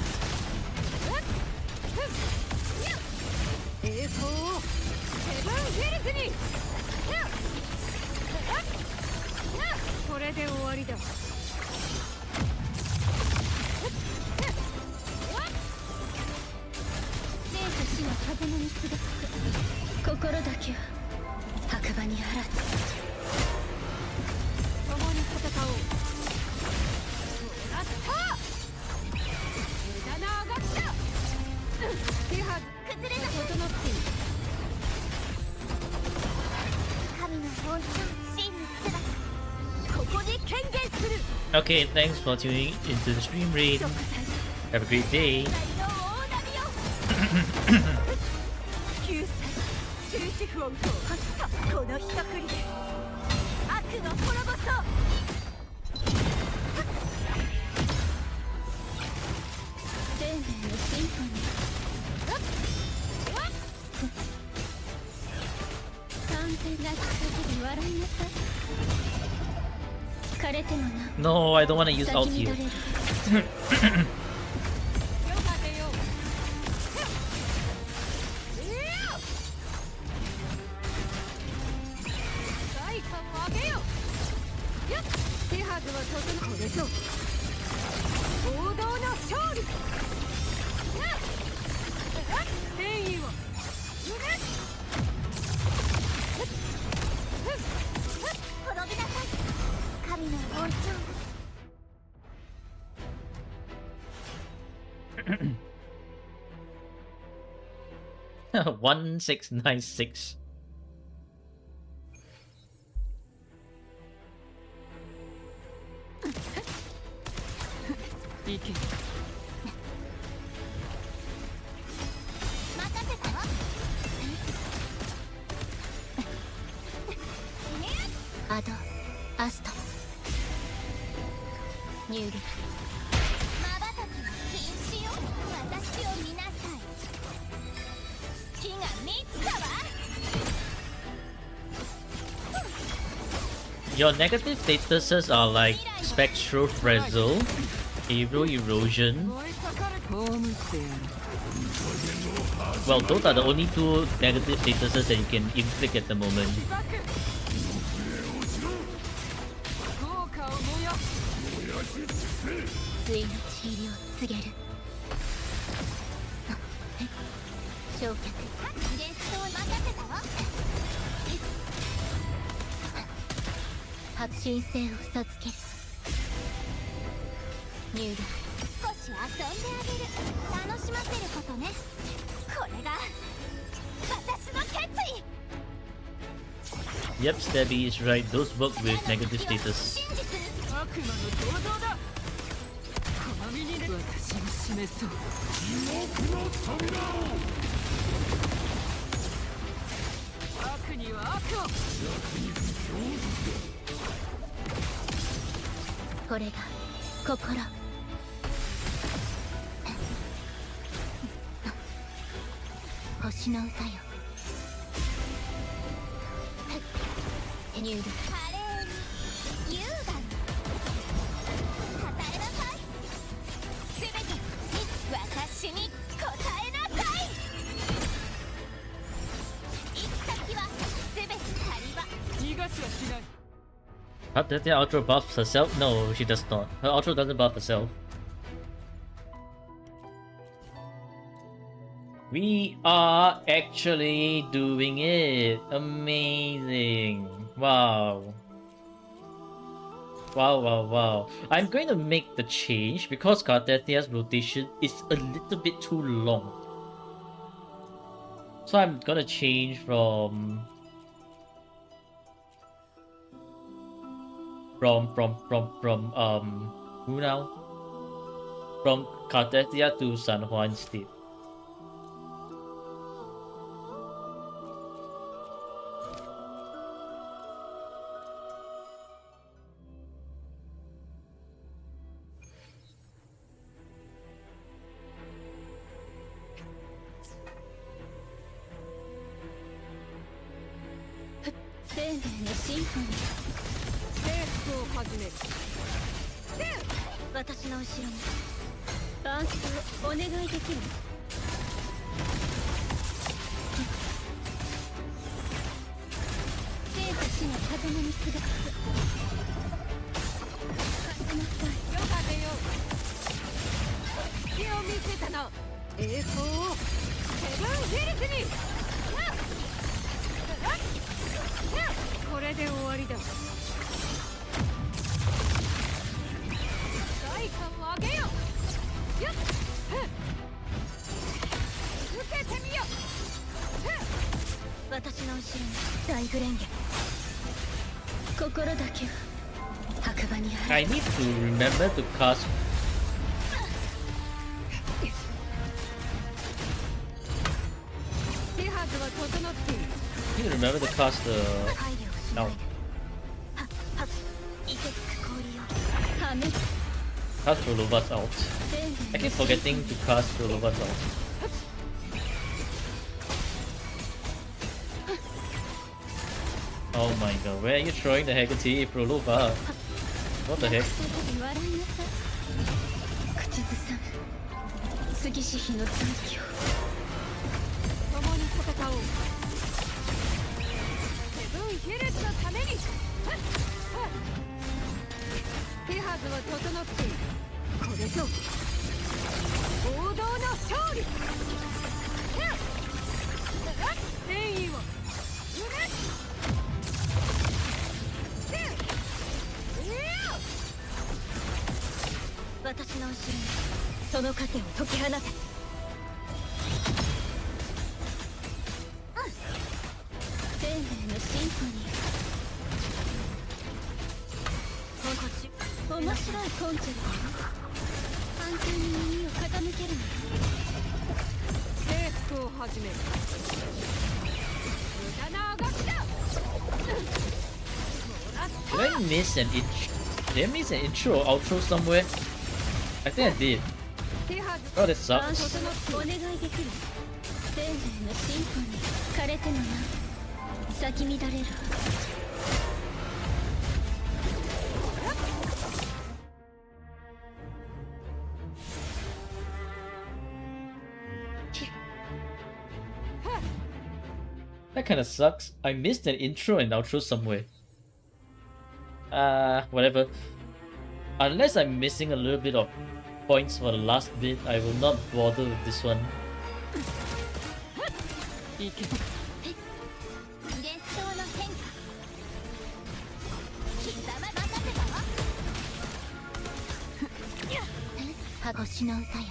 栄光をセブンヒルズに。これで終わりだ。生と死の風の水が吹く。心だけは白馬にあらず。共に戦おう。もらった無駄な上がった手はず崩れなさい。整っている。神の本当真の姿ここに権限する。 Okay, thanks for tuning into the stream read. 食材 Have a great day. 大の大波よ。救済終止符を打とう。この一振りで悪の滅ぼそう。生命のシンフォニー。完全な奇跡で笑いなさい。枯れてもな No, I don't want to use 咲 alt き here. 乱れる。手はずは整うでしょう。王道の勝利。天意を滅びなさい。神の本当 1696. 行け。任せたわ。アドアストニュール。瞬きは禁止よ。私を見なさい。月が満ちたわ。 Your negative statuses are like Spectral Frazzle, Aerial Erosion. 葬ってやる。 Well, those are the only two negative statuses that you can inflict at the moment. 豪華を燃やついのちりを告げる。焼却ゲストを任せたわ。白神性を授ける。ニュール。少し遊んであげる。楽しませることね。これが私の決意。 Yep, Stabby is right. Those work with negative status. 真実。悪魔の銅像だ。鏡に私を示そう。悪には悪を。これが心。星の歌よ。ニュール。華麗に優雅に語れなさい。全てに私に答えなさい。行き先は全て狩場。逃がしはしない。How does the outro buff herself? No, she does not. Her outro doesn't buff herself. We are actually doing it. Amazing. Wow. Wow. I'm going to make the change because Cartesia's rotation is a little bit too long. So I'm gonna change from who now? From Cartesia to San Juan instead. I need to remember to cast. I need to remember to cast the. No. Cast Rolova's ult. I keep forgetting to cast Rolova's ult. Oh my god, where are you throwing the Hecate, Rolova? What the heck? 口ずさむ杉氏妃の残機を共に戦おう。セブンヒルズのために。手はずは整っている。これぞ王道の勝利。戦意を許す。私の後ろにその盾を解き放て。生命のシンフォニー。面白いコンチェルト。反響に耳を傾けるの。征服を始める。無駄なあがきだ。 Did I miss an intro? Did I miss an intro or outro somewhere? I think I did. Oh, that sucks. お願いできる。生命のシンフォニー。枯れてもな咲き乱れる。That kind of sucks. I missed an intro and outro somewhere. Whatever. Unless I'm missing a little bit of points for the last bit, I will not bother with this one. 幻想の変化。貴様任せたわ。星の歌よ。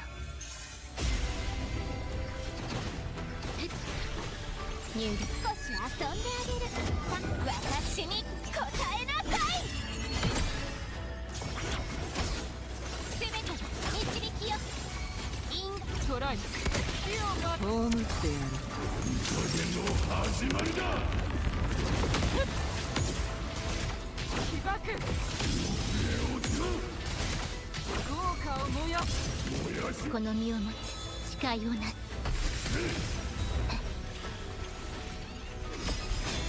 ニュール少し遊んであげる。私に答えなさい。全てが導きよ。イントライ。葬ってやる。影の始まりだ。被爆豪華を燃やすこの身をもつ誓いをなす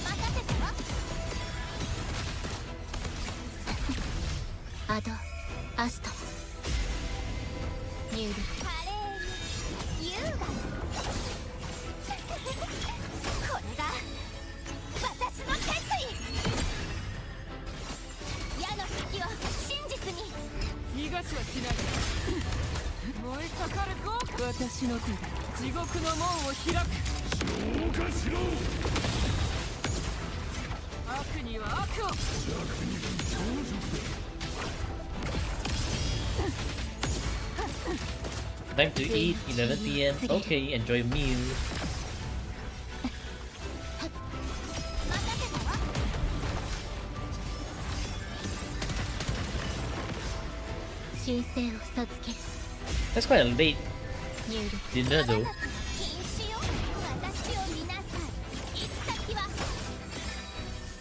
任せてわアドアストニューリ華麗に優雅にこれが私の決意矢の先を真実に逃がしはしない燃え盛る豪華私の手で地獄の門を開く消化しろ悪には悪を Time to eat, 11 p.m. Okay, enjoy your meal. 任せたわ神聖を授ける That's quite a late ニューリ dinner though. 禁止よ私を見なさい行く先は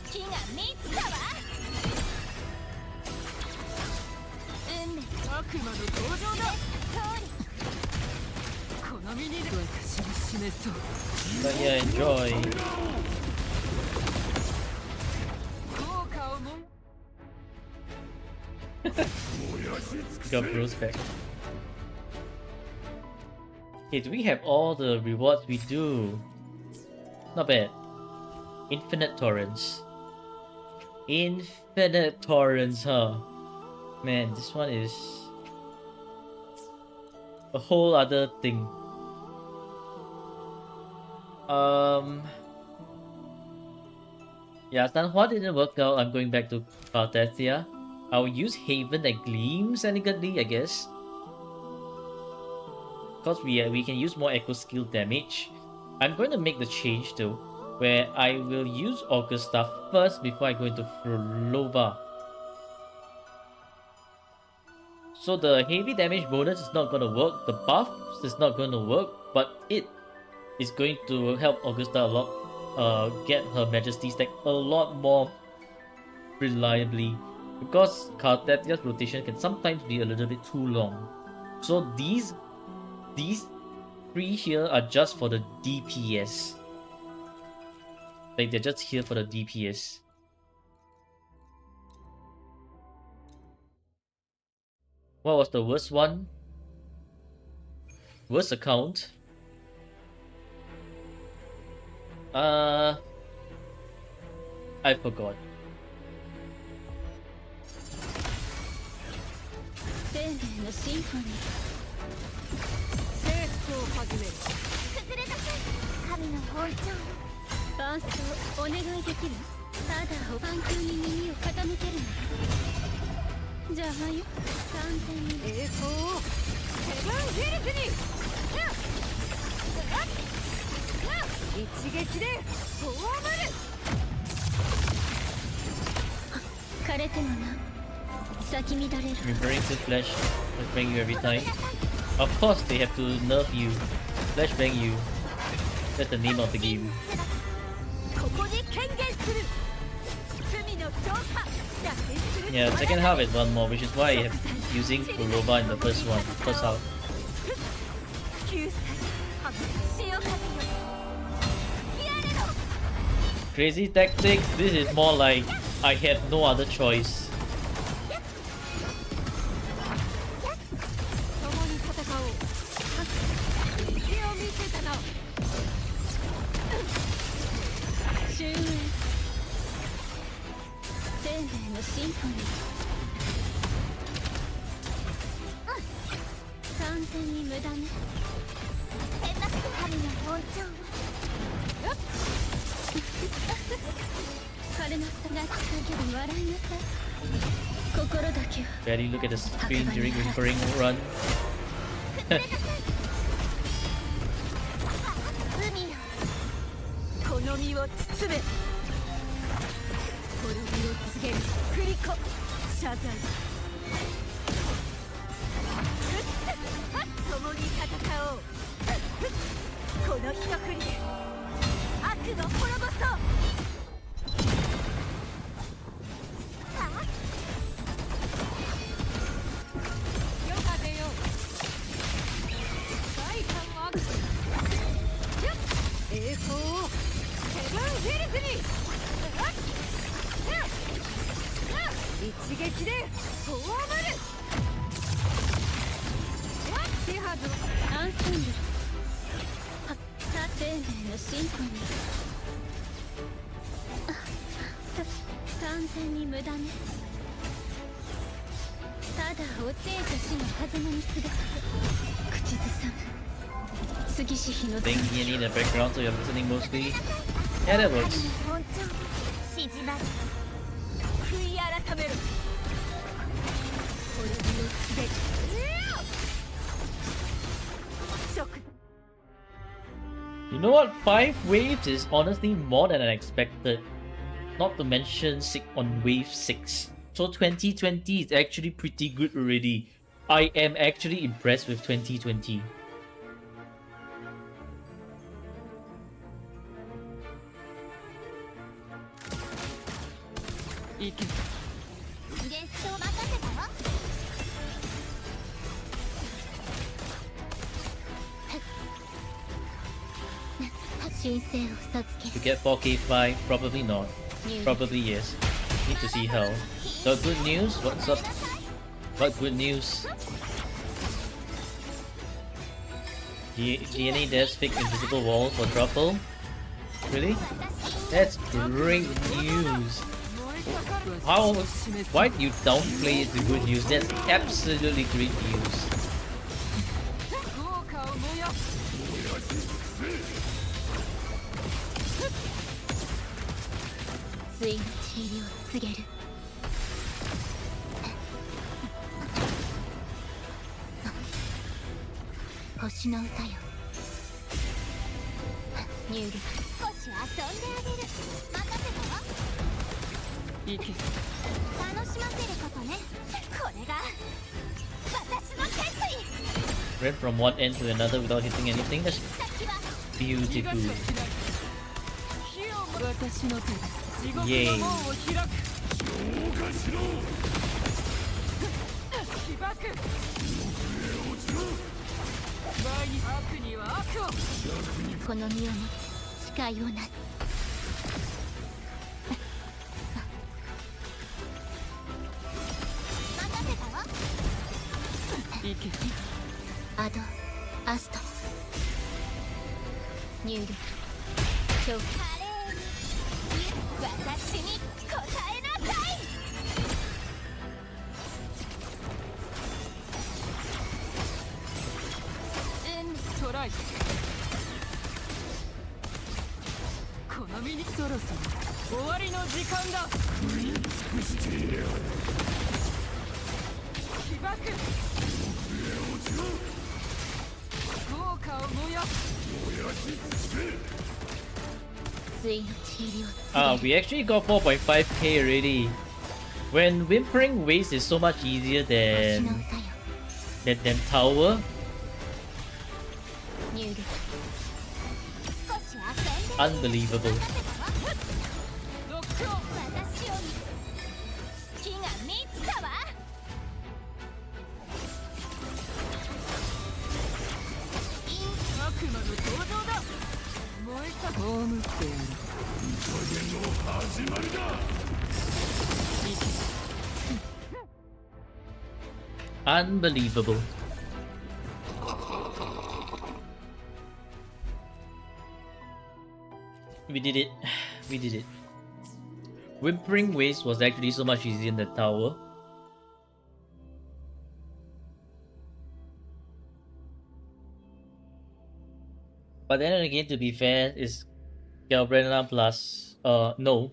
月が満ちたわ運命悪魔の登場だ通りこの身に私に示そう But yeah, enjoy. 豪華をも Got bros back. Okay, do we have all the rewards? We do. Not bad. Infinite torrents. Infinite torrents, huh? Man, this one is a whole other thing. Yeah, Sanhua didn't work out. I'm going back to Cardathia. I'll use Haven that gleams elegantly, I guess. Because we can use more echo skill damage. I'm going to make the change though, where I will use Augusta first before I go into Frolova. So the heavy damage bonus is not going to work, the buff is not going to work, but it is going to help Augusta a lot, get her majesty stack a lot more reliably. Because Cardathia's rotation can sometimes be a little bit too long. So these three here are just for the DPS. Like they're just here for the DPS. What was the worst one? Worst account? I forgot. 生命のシンフォニー征服を始める崩れ出せ神の包丁伴奏お願いできるただ環境に耳を傾けるのじゃあよ完全に栄光をセブンヒルズに一撃で葬る枯れてもな咲き乱れる Referring to Flash bang you every time. Of course they have to nerf you. Flash bang you. That's the name of the game. ここに権限する罪の調査逆転する Yeah, the second half is one more, which is why I am using Kurova in the first half. 救済潮風よ吹き荒れろ Crazy tactics, this is more like I had no other choice. 共に戦おう隙を見せたな終焉生命のシンフォニー完全に無駄ね変な神の包丁彼の差が叫び笑いなさい心だけは Barely look at the screen during Whispering Run. 海よこの身を包め滅びを告げるクリコ謝罪共に戦おうこの一振りで悪の滅ぼそうの進歩に完全に無駄ね。ただ教えと死の狭間に姿口ずさむ杉氏日の Think you need a background so you're listening mostly. Yeah, that works. 本調子じまる悔い改める滅びのすべて食 You know what? 5 waves is honestly more than I expected. Not to mention on wave 6. So 2020 is actually pretty good already. I am actually impressed with 2020. 行け。ゲストを任せたわ神聖を授け To get 4K5, probably not. Probably yes. Need to see how. The good news? What's up? What good news? DNA devs fix invisible walls for Truffle? Really? That's great news. How? Why do you downplay the good news? That's absolutely great news. 豪華を燃やす。ついの地入りを告げる。星の歌よ。入力。少し遊んであげる任せたわ行け。楽しませることねこれが私の決意 Ran from one end to another without hitting anything. That's 先は beautiful. 私の手で地獄 Yay. の門を開く。被爆。前に悪には悪を。この身をもって誓いをなす。任せたわ行け。アドアスト入力召喚華麗に私に答えなさいトライ。この身にそろそろ終わりの時間だ。被爆。豪華を燃やす。ついの地入りを告 We actually got 4.5k already. When Whimpering Waste is so much easier げる星の than 歌よ Tower, 入力少し遊んで unbelievable. ロックオン。私を月が満ちたわ悪魔の登場だ。燃えた。葬ってやる。Unbelievable. We did it. We did it. Whimpering Waste was actually so much easier than the tower. But then again, to be fair, is Galbrena plus no.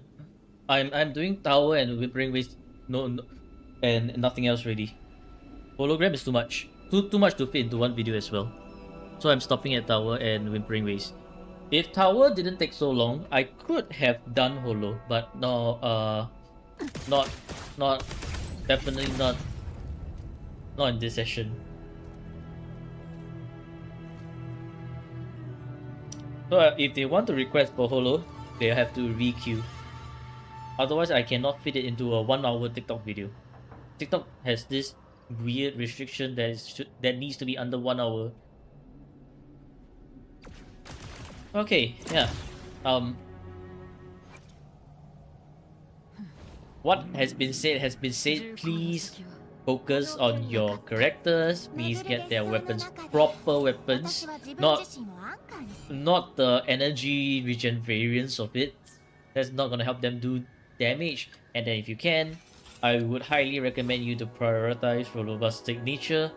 I'm doing tower and Whimpering Waste no, and nothing else really. Hologram is too much. Too much to fit into one video as well. So I'm stopping at tower and Whimpering Waste. If tower didn't take so long, I could have done holo, but no, definitely not in this session. So if they want to request for holo, they have to re-queue. Otherwise, I cannot fit it into a 1 hour TikTok video. TikTok has this weird restriction that needs to be under 1 hour. Okay, yeah. What has been said has been said. Please focus on your characters. Please get their weapons, proper weapons, not the energy regen variants of it. That's not gonna help them do damage. And then if you can, I would highly recommend you to prioritize Rolova's signature,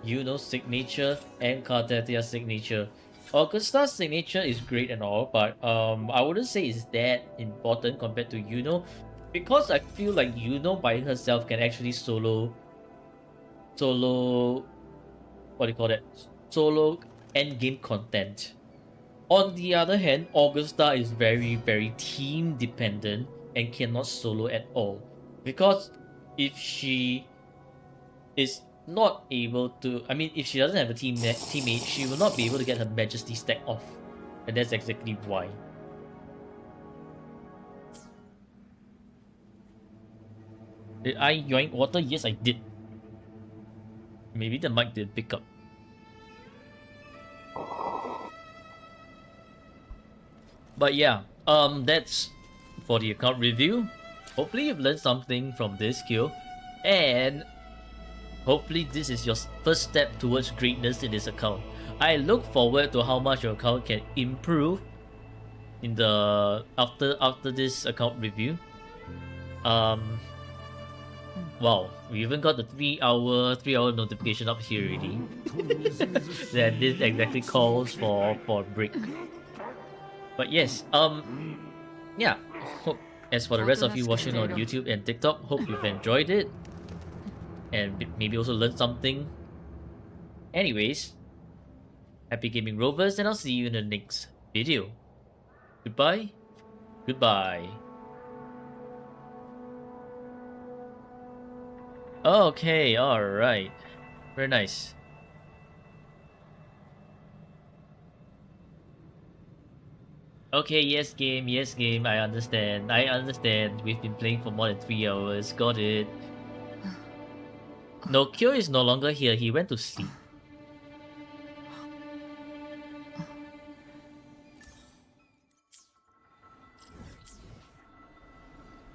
Yuno's signature, and Kartatia's signature. Augusta's signature is great and all, but I wouldn't say it's that important compared to Yuno, because I feel like Yuno by herself can actually solo what do you call that? Solo endgame content. On the other hand, Augusta is very team dependent and cannot solo at all. Because if she is not able to, I mean, if she doesn't have a teammate, she will not be able to get her Majesty stack off. And that's exactly why. Did I yoink water? Yes, I did. Maybe the mic didn't pick up. But yeah, that's for the account review. Hopefully you've learned something from this skill, and hopefully this is your first step towards greatness in this account. I look forward to how much your account can improve in the after this account review. Wow, we even got the 3 hour notification up here already. That this exactly calls for a break. But yes, yeah. As for the rest of you watching on YouTube and TikTok, hope you've enjoyed it and maybe also learned something. Anyways, happy gaming, Rovers, and I'll see you in the next video. Goodbye. Goodbye. Okay, alright. Very nice. Okay, yes game, I understand. We've been playing for more than 3 hours, got it. No, Kyo is no longer here, he went to sleep.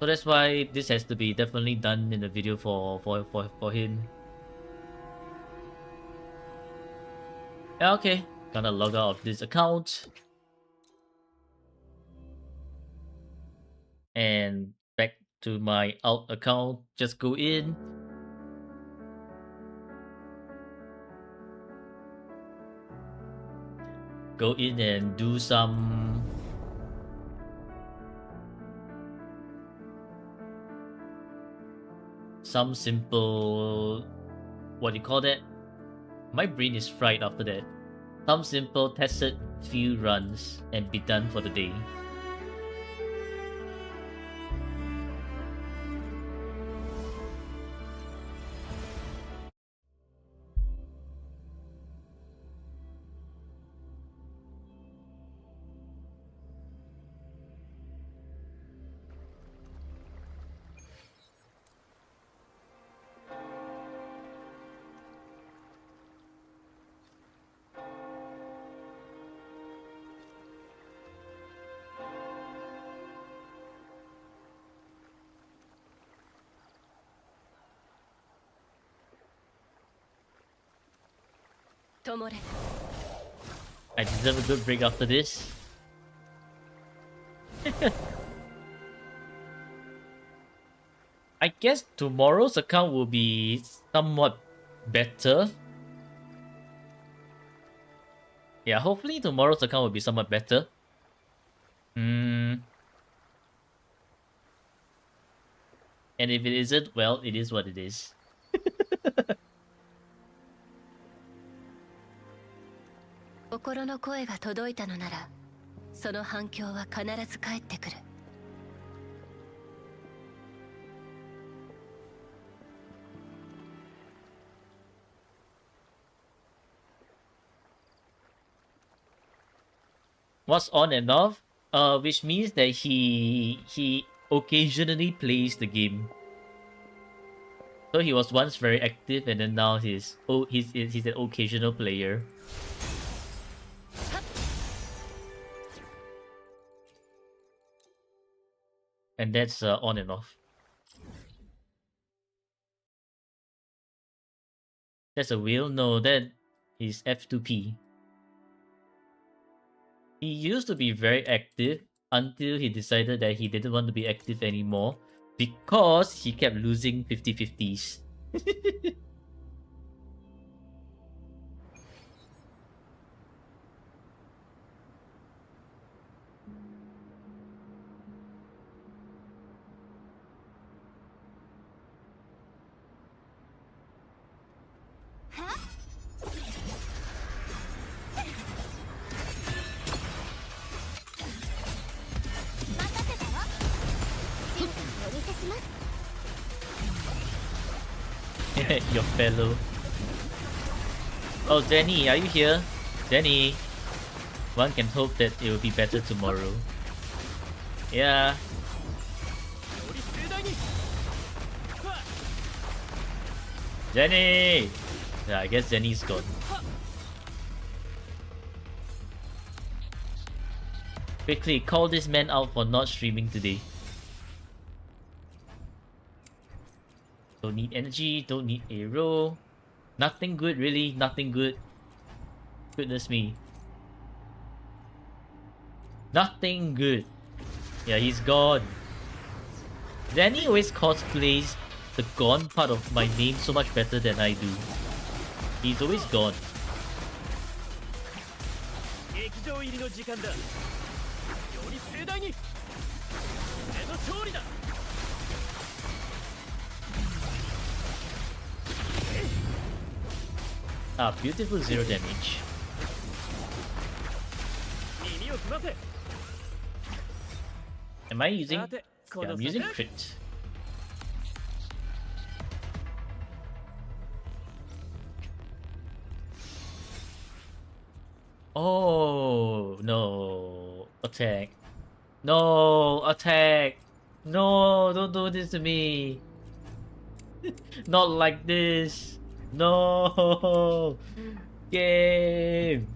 So that's why this has to be definitely done in the video for him. Yeah, okay, gonna log out of this account. And back to my alt account, just go in. Go in and do some simple, what do you call that? My brain is fried after that. Some simple tested few runs and be done for the day. I deserve a good break after this. I guess tomorrow's account will be somewhat better. Yeah, hopefully tomorrow's account will be somewhat better. And if it isn't, well, it is what it is. 心の声が届いたのなら、その反響は必ず返ってくる。What's on and off? Which means that he occasionally plays the game. So he was once very active, and then now he's an occasional player. And that's on and off. That's a wheel? No, that is F2P. He used to be very active until he decided that he didn't want to be active anymore because he kept losing 50-50s. Your fellow. Oh, Danny, are you here? Danny. One can hope that it will be better tomorrow. Yeah. Jenny! Yeah, I guess Jenny's gone. Quickly, call this man out for not streaming today. Don't need energy, don't need arrow. Nothing good, really, nothing good. Goodness me. Nothing good. Yeah, he's gone. Danny always cosplays the gone part of my name so much better than I do. He's always gone. 劇場入りの時間だ。より盛大に。俺の勝利だ。 Ah, beautiful 0 damage. 耳を澄ませ。 Am I using? さて、こ Yeah, の I'm using 先 crit. Oh no! Attack! No! Attack! No! Don't do this to me! Not like this! No! Game!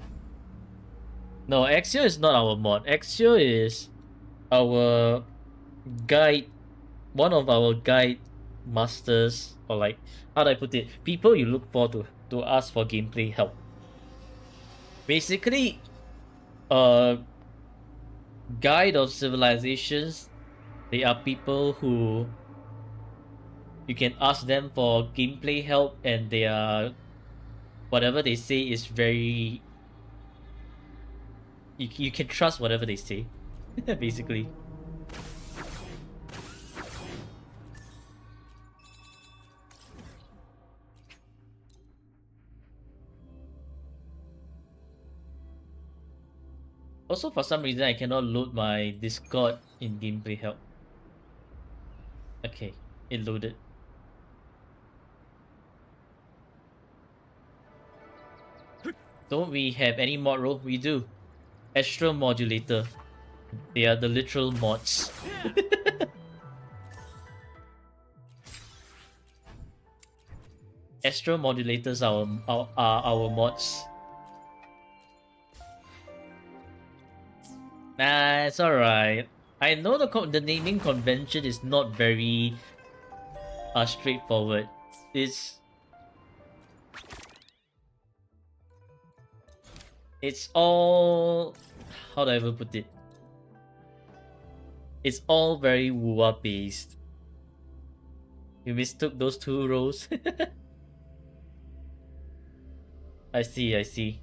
No, Axio is not our mod. Axio is our guide, one of our guide masters, or like, how do I put it? People you look for to ask for gameplay help. Basically, guide of civilizations, they are people who you can ask them for gameplay help, and they are, whatever they say is very, you can trust whatever they say. Basically. Also, for some reason, I cannot load my Discord in gameplay help. Okay, it loaded. Don't we have any mod role? We do. Astral Modulator. They are the literal mods. Astral Modulators are our mods. Nah, it's alright. I know the naming convention is not very straightforward. It's all, how do I ever put it? It's all very Wuwa based. You mistook those two roles. I see, I see.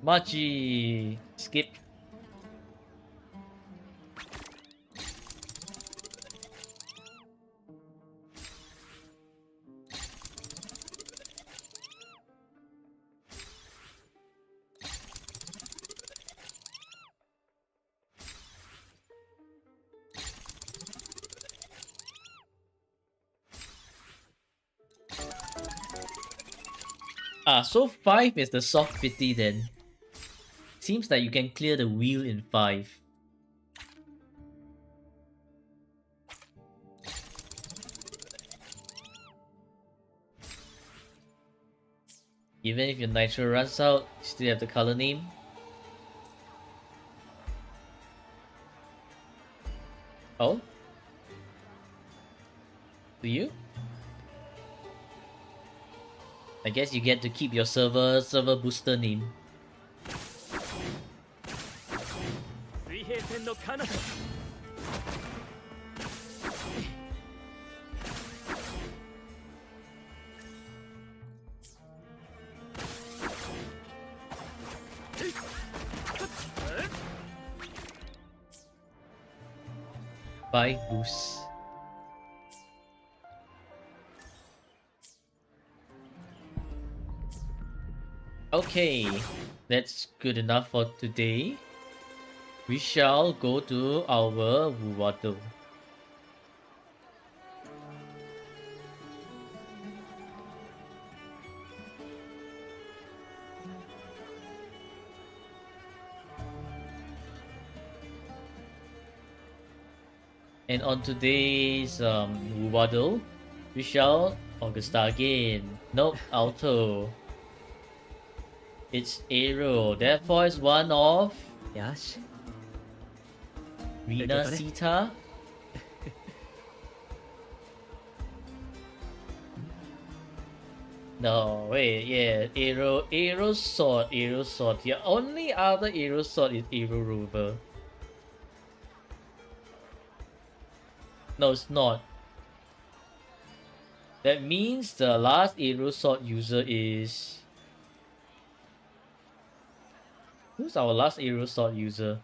Machi! Skip. Ah, so 5 is the soft pity then. Seems like you can clear the wheel in 5. Even if your nitro runs out, you still have the color name. Oh? Do you? I guess you get to keep your server booster name. 水平線の彼方 Buy boost. Okay, that's good enough for today. We shall go to our Wuwado. And on today's Wuwado, we shall Augusta again. Nope, Alto. It's Aero. Therefore, it's one of よし Rina Got it. Sita. No, wait, yeah, Aero Sword. The only other Aero Sword is Aero Rover. No, it's not. That means the last Aero Sword user is... Who's our last Aero Sword user?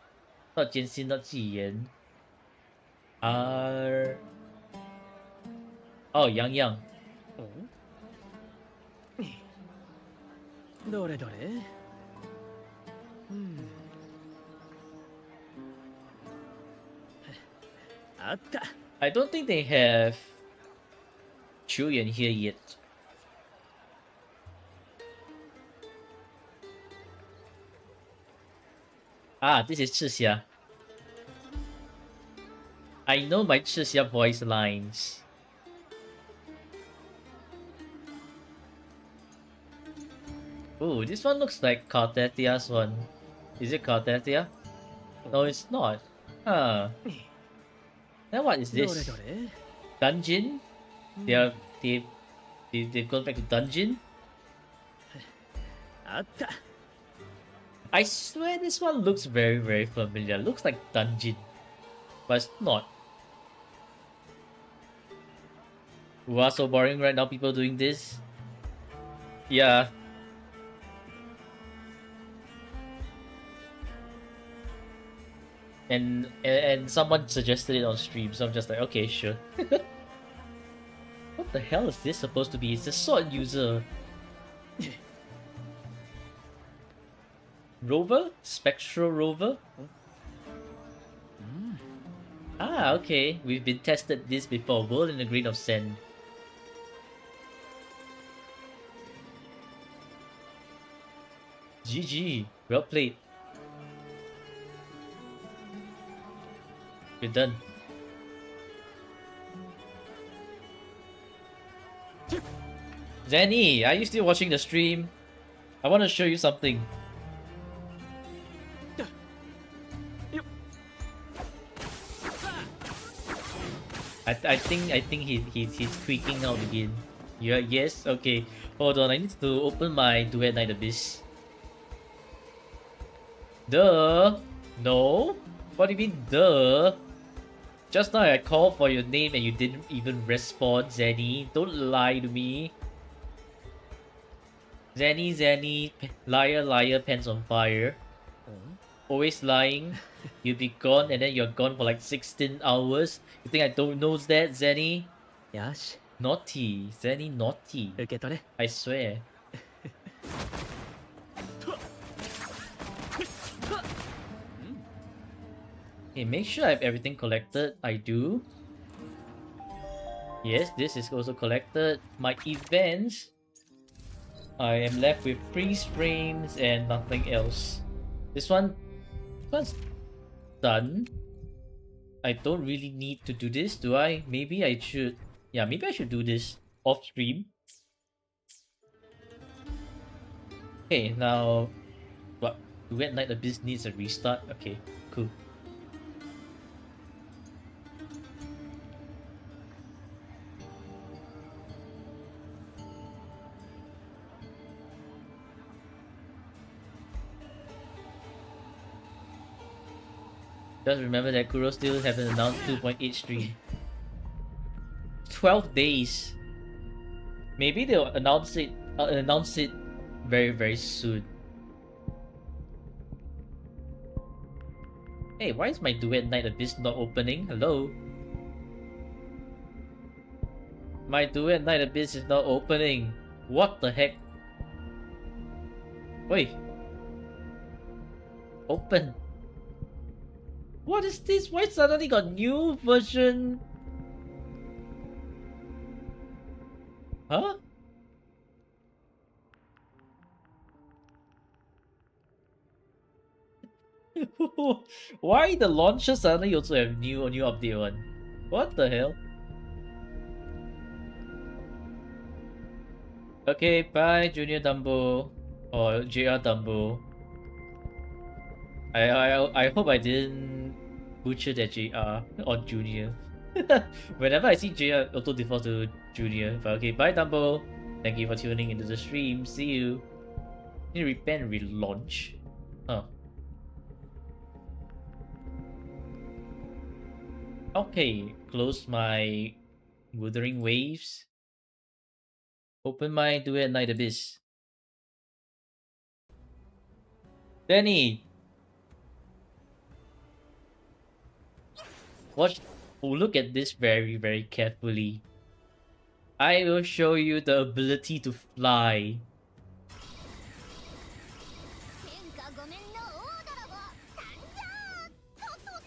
Not Jianxin, not Jiyan. Oh, Yang Yang. どれどれあった I don't think they have Chuyan here yet. Ah, this is Chixia. I know my Chixia voice lines. Ooh, this one looks like Cartetia's one. Is it Cartetia? No, it's not. Huh. Then what is どれ this? どれ Dungeon? They've gone back to dungeon? あった I swear this one looks very, very familiar. Looks like dungeon. But it's not. Wow, so boring right now, people doing this. Yeah. And someone suggested it on stream, so I'm just like, okay, sure. What the hell is this supposed to be? It's a sword user. Rover? Spectral Rover? Ah, okay. We've been tested this before. World in a grain of sand. GG. Well played. You're done. Zanny, are you still watching the stream? I want to show you something. I think he's tweaking out again. Yeah, yes, okay. Hold on, I need to open my Duet Night Abyss. Duh! No? What do you mean, duh? Just now I called for your name and you didn't even respond, Zanny. Don't lie to me. Zanny, liar, liar, pants on fire. Always lying. You'll be gone and then you're gone for like 16 hours. You think I don't know that, Zanny? よし Naughty. Zanny, naughty. 受け取れ I swear. Okay, make sure I have everything collected. I do. Yes, this is also collected. My events. I am left with freeze frames and nothing else. This one's done. I don't really need to do this, do I? Maybe I should. Yeah, maybe I should do this off stream. Okay, now what? Duet Night Abyss needs a restart. Okay, cool. Just remember that Kuro still haven't announced 2.83. 12 days. Maybe they'll announce it very very soon. Hey, why is my Duet Night Abyss not opening? Hello? My Duet Night Abyss is not opening. What the heck? Wait. Open. What is this? Why suddenly got new version? Huh? Why the launcher suddenly also have new update one? What the hell? Okay, bye Junior Dumbo or JR Dumbo. I hope I didn't butcher that JR or Junior. Whenever I see JR, auto default to Junior. But okay, bye Dumbo. Thank you for tuning into the stream. See you. Need to repent relaunch. Huh. Okay, close my Wuthering Waves. Open my Duet Night Abyss. Danny! Watch. Oh, look at this very, very carefully. I will show you the ability to fly. 天下御免の大泥棒参上と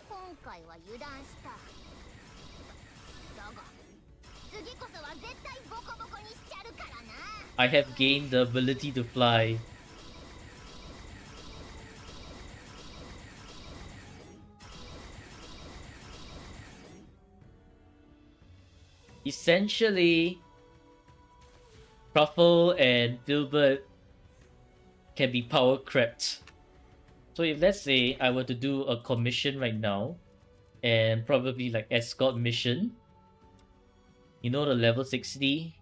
今回は油断しただが次こそは絶対ボコボコにしちゃるからな I have gained the ability to fly. Essentially, Truffle and Filbert can be power crept. So if let's say I were to do a commission right now, and probably like escort mission, you know the level 60?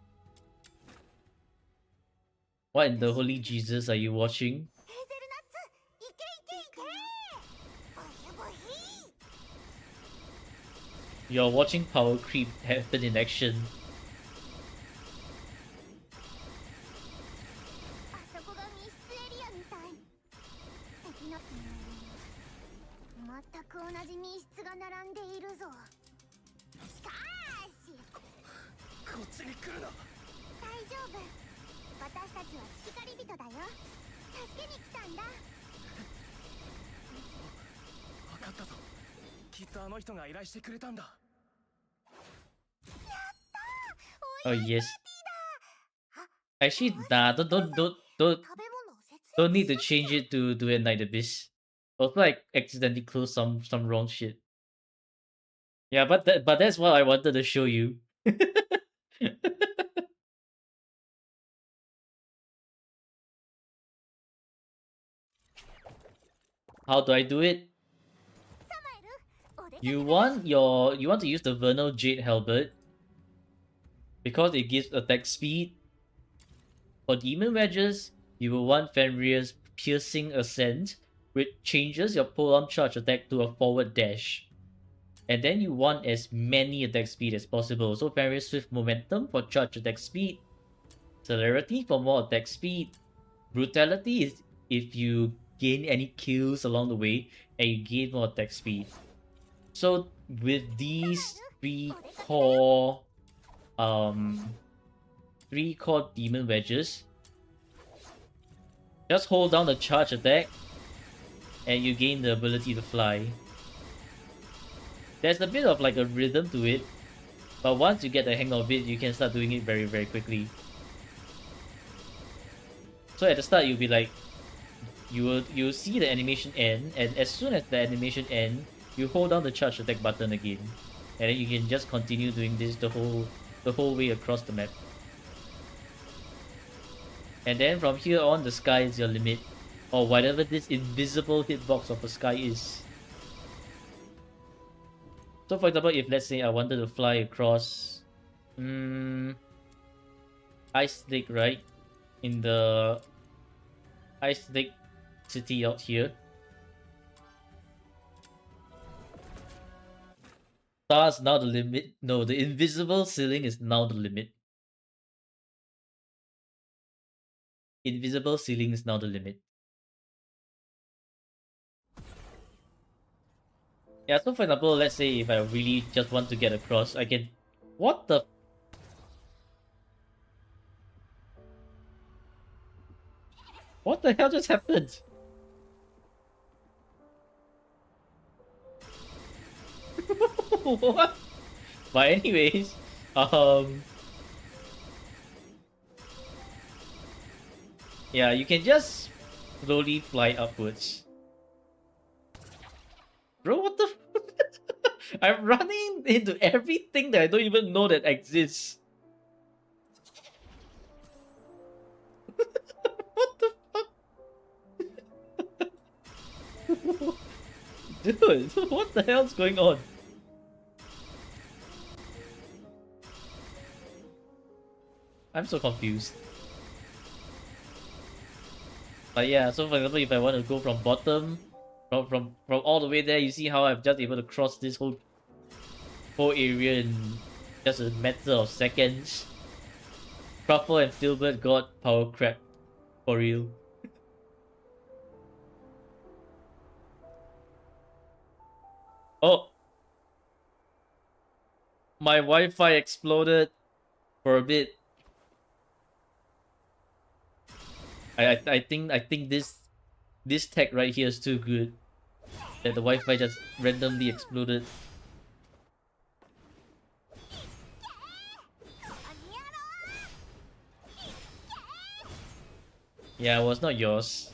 What in the holy Jesus are you watching? ヘーゼルナッツいけいけいけボヒボヒ You're watching power creep happen in action. あそこが密室エリアみたい敵の全く同じ密室が並んでいるぞしかしこっちに来るな大丈夫私たちはしかり人だよ助けに来たんだ分かったぞきっとあの人が依頼してくれたんだ Oh yes. Actually, nah, don't 食べ物を節 don't need to change it to do it Night Abyss. Also, like accidentally close some wrong shit. Yeah, but that's what I wanted to show you. How do I do it? サマエルお出かけ You want to use the Vernal Jade Halberd because it gives attack speed. For Demon Wedges, you will want Fenrir's Piercing Ascent, which changes your polearm charge attack to a forward dash. And then you want as many attack speed as possible. So Fenrir's Swift Momentum for charge attack speed, Celerity for more attack speed, Brutality is if you gain any kills along the way and you gain more attack speed. So with these three core Demon Wedges, just hold down the charge attack and you gain the ability to fly. There's a bit of like a rhythm to it, but once you get the hang of it, you can start doing it very very quickly. So at the start you'll be like, you'll see the animation end, and as soon as the animation ends, you hold down the charge attack button again, and then you can just continue doing this the whole way across the map. And then from here on, the sky is your limit, or whatever this invisible hitbox of the sky is. So for example, if let's say I wanted to fly across Ice Lake, right? In the Ice Lake city out here. Stars now the limit. No, the invisible ceiling is now the limit. Invisible ceiling is now the limit. Yeah, so for example, let's say if I really just want to get across, I can... What the... What the hell just happened? What? But anyways, yeah, you can just slowly fly upwards. Bro, what the? I'm running into everything that I don't even know that exists. What the fuck? Dude, what the hell's going on? I'm so confused. But yeah, so for example, if I want to go from bottom, from all the way there, you see how I'm just able to cross this whole area in just a matter of seconds. Truffle and Filbert got power crap. For real. Oh! My Wi-Fi exploded for a bit. I think this tech right here is too good. That the Wi-Fi just randomly exploded. Yeah, it was not yours.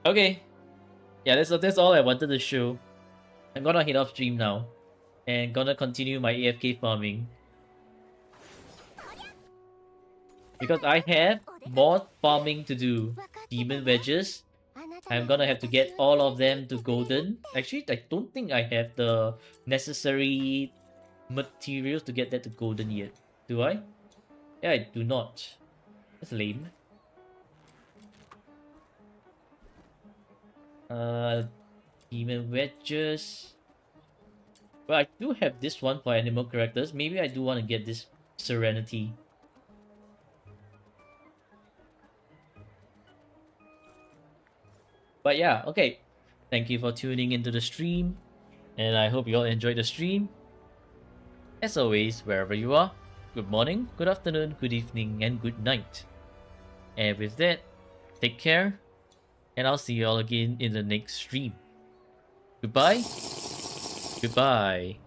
Okay. Yeah, that's all I wanted to show. I'm gonna head off stream now. And gonna continue my AFK farming. Because I have more farming to do. Demon wedges. I'm gonna have to get all of them to golden. Actually, I don't think I have the necessary materials to get that to golden yet. Do I? Yeah, I do not. That's lame. Demon wedges. Well, I do have this one for animal characters. Maybe I do want to get this Serenity. But yeah, okay. Thank you for tuning into the stream. And I hope you all enjoyed the stream. As always, wherever you are, good morning, good afternoon, good evening, and good night. And with that, take care. And I'll see you all again in the next stream. Goodbye. Goodbye.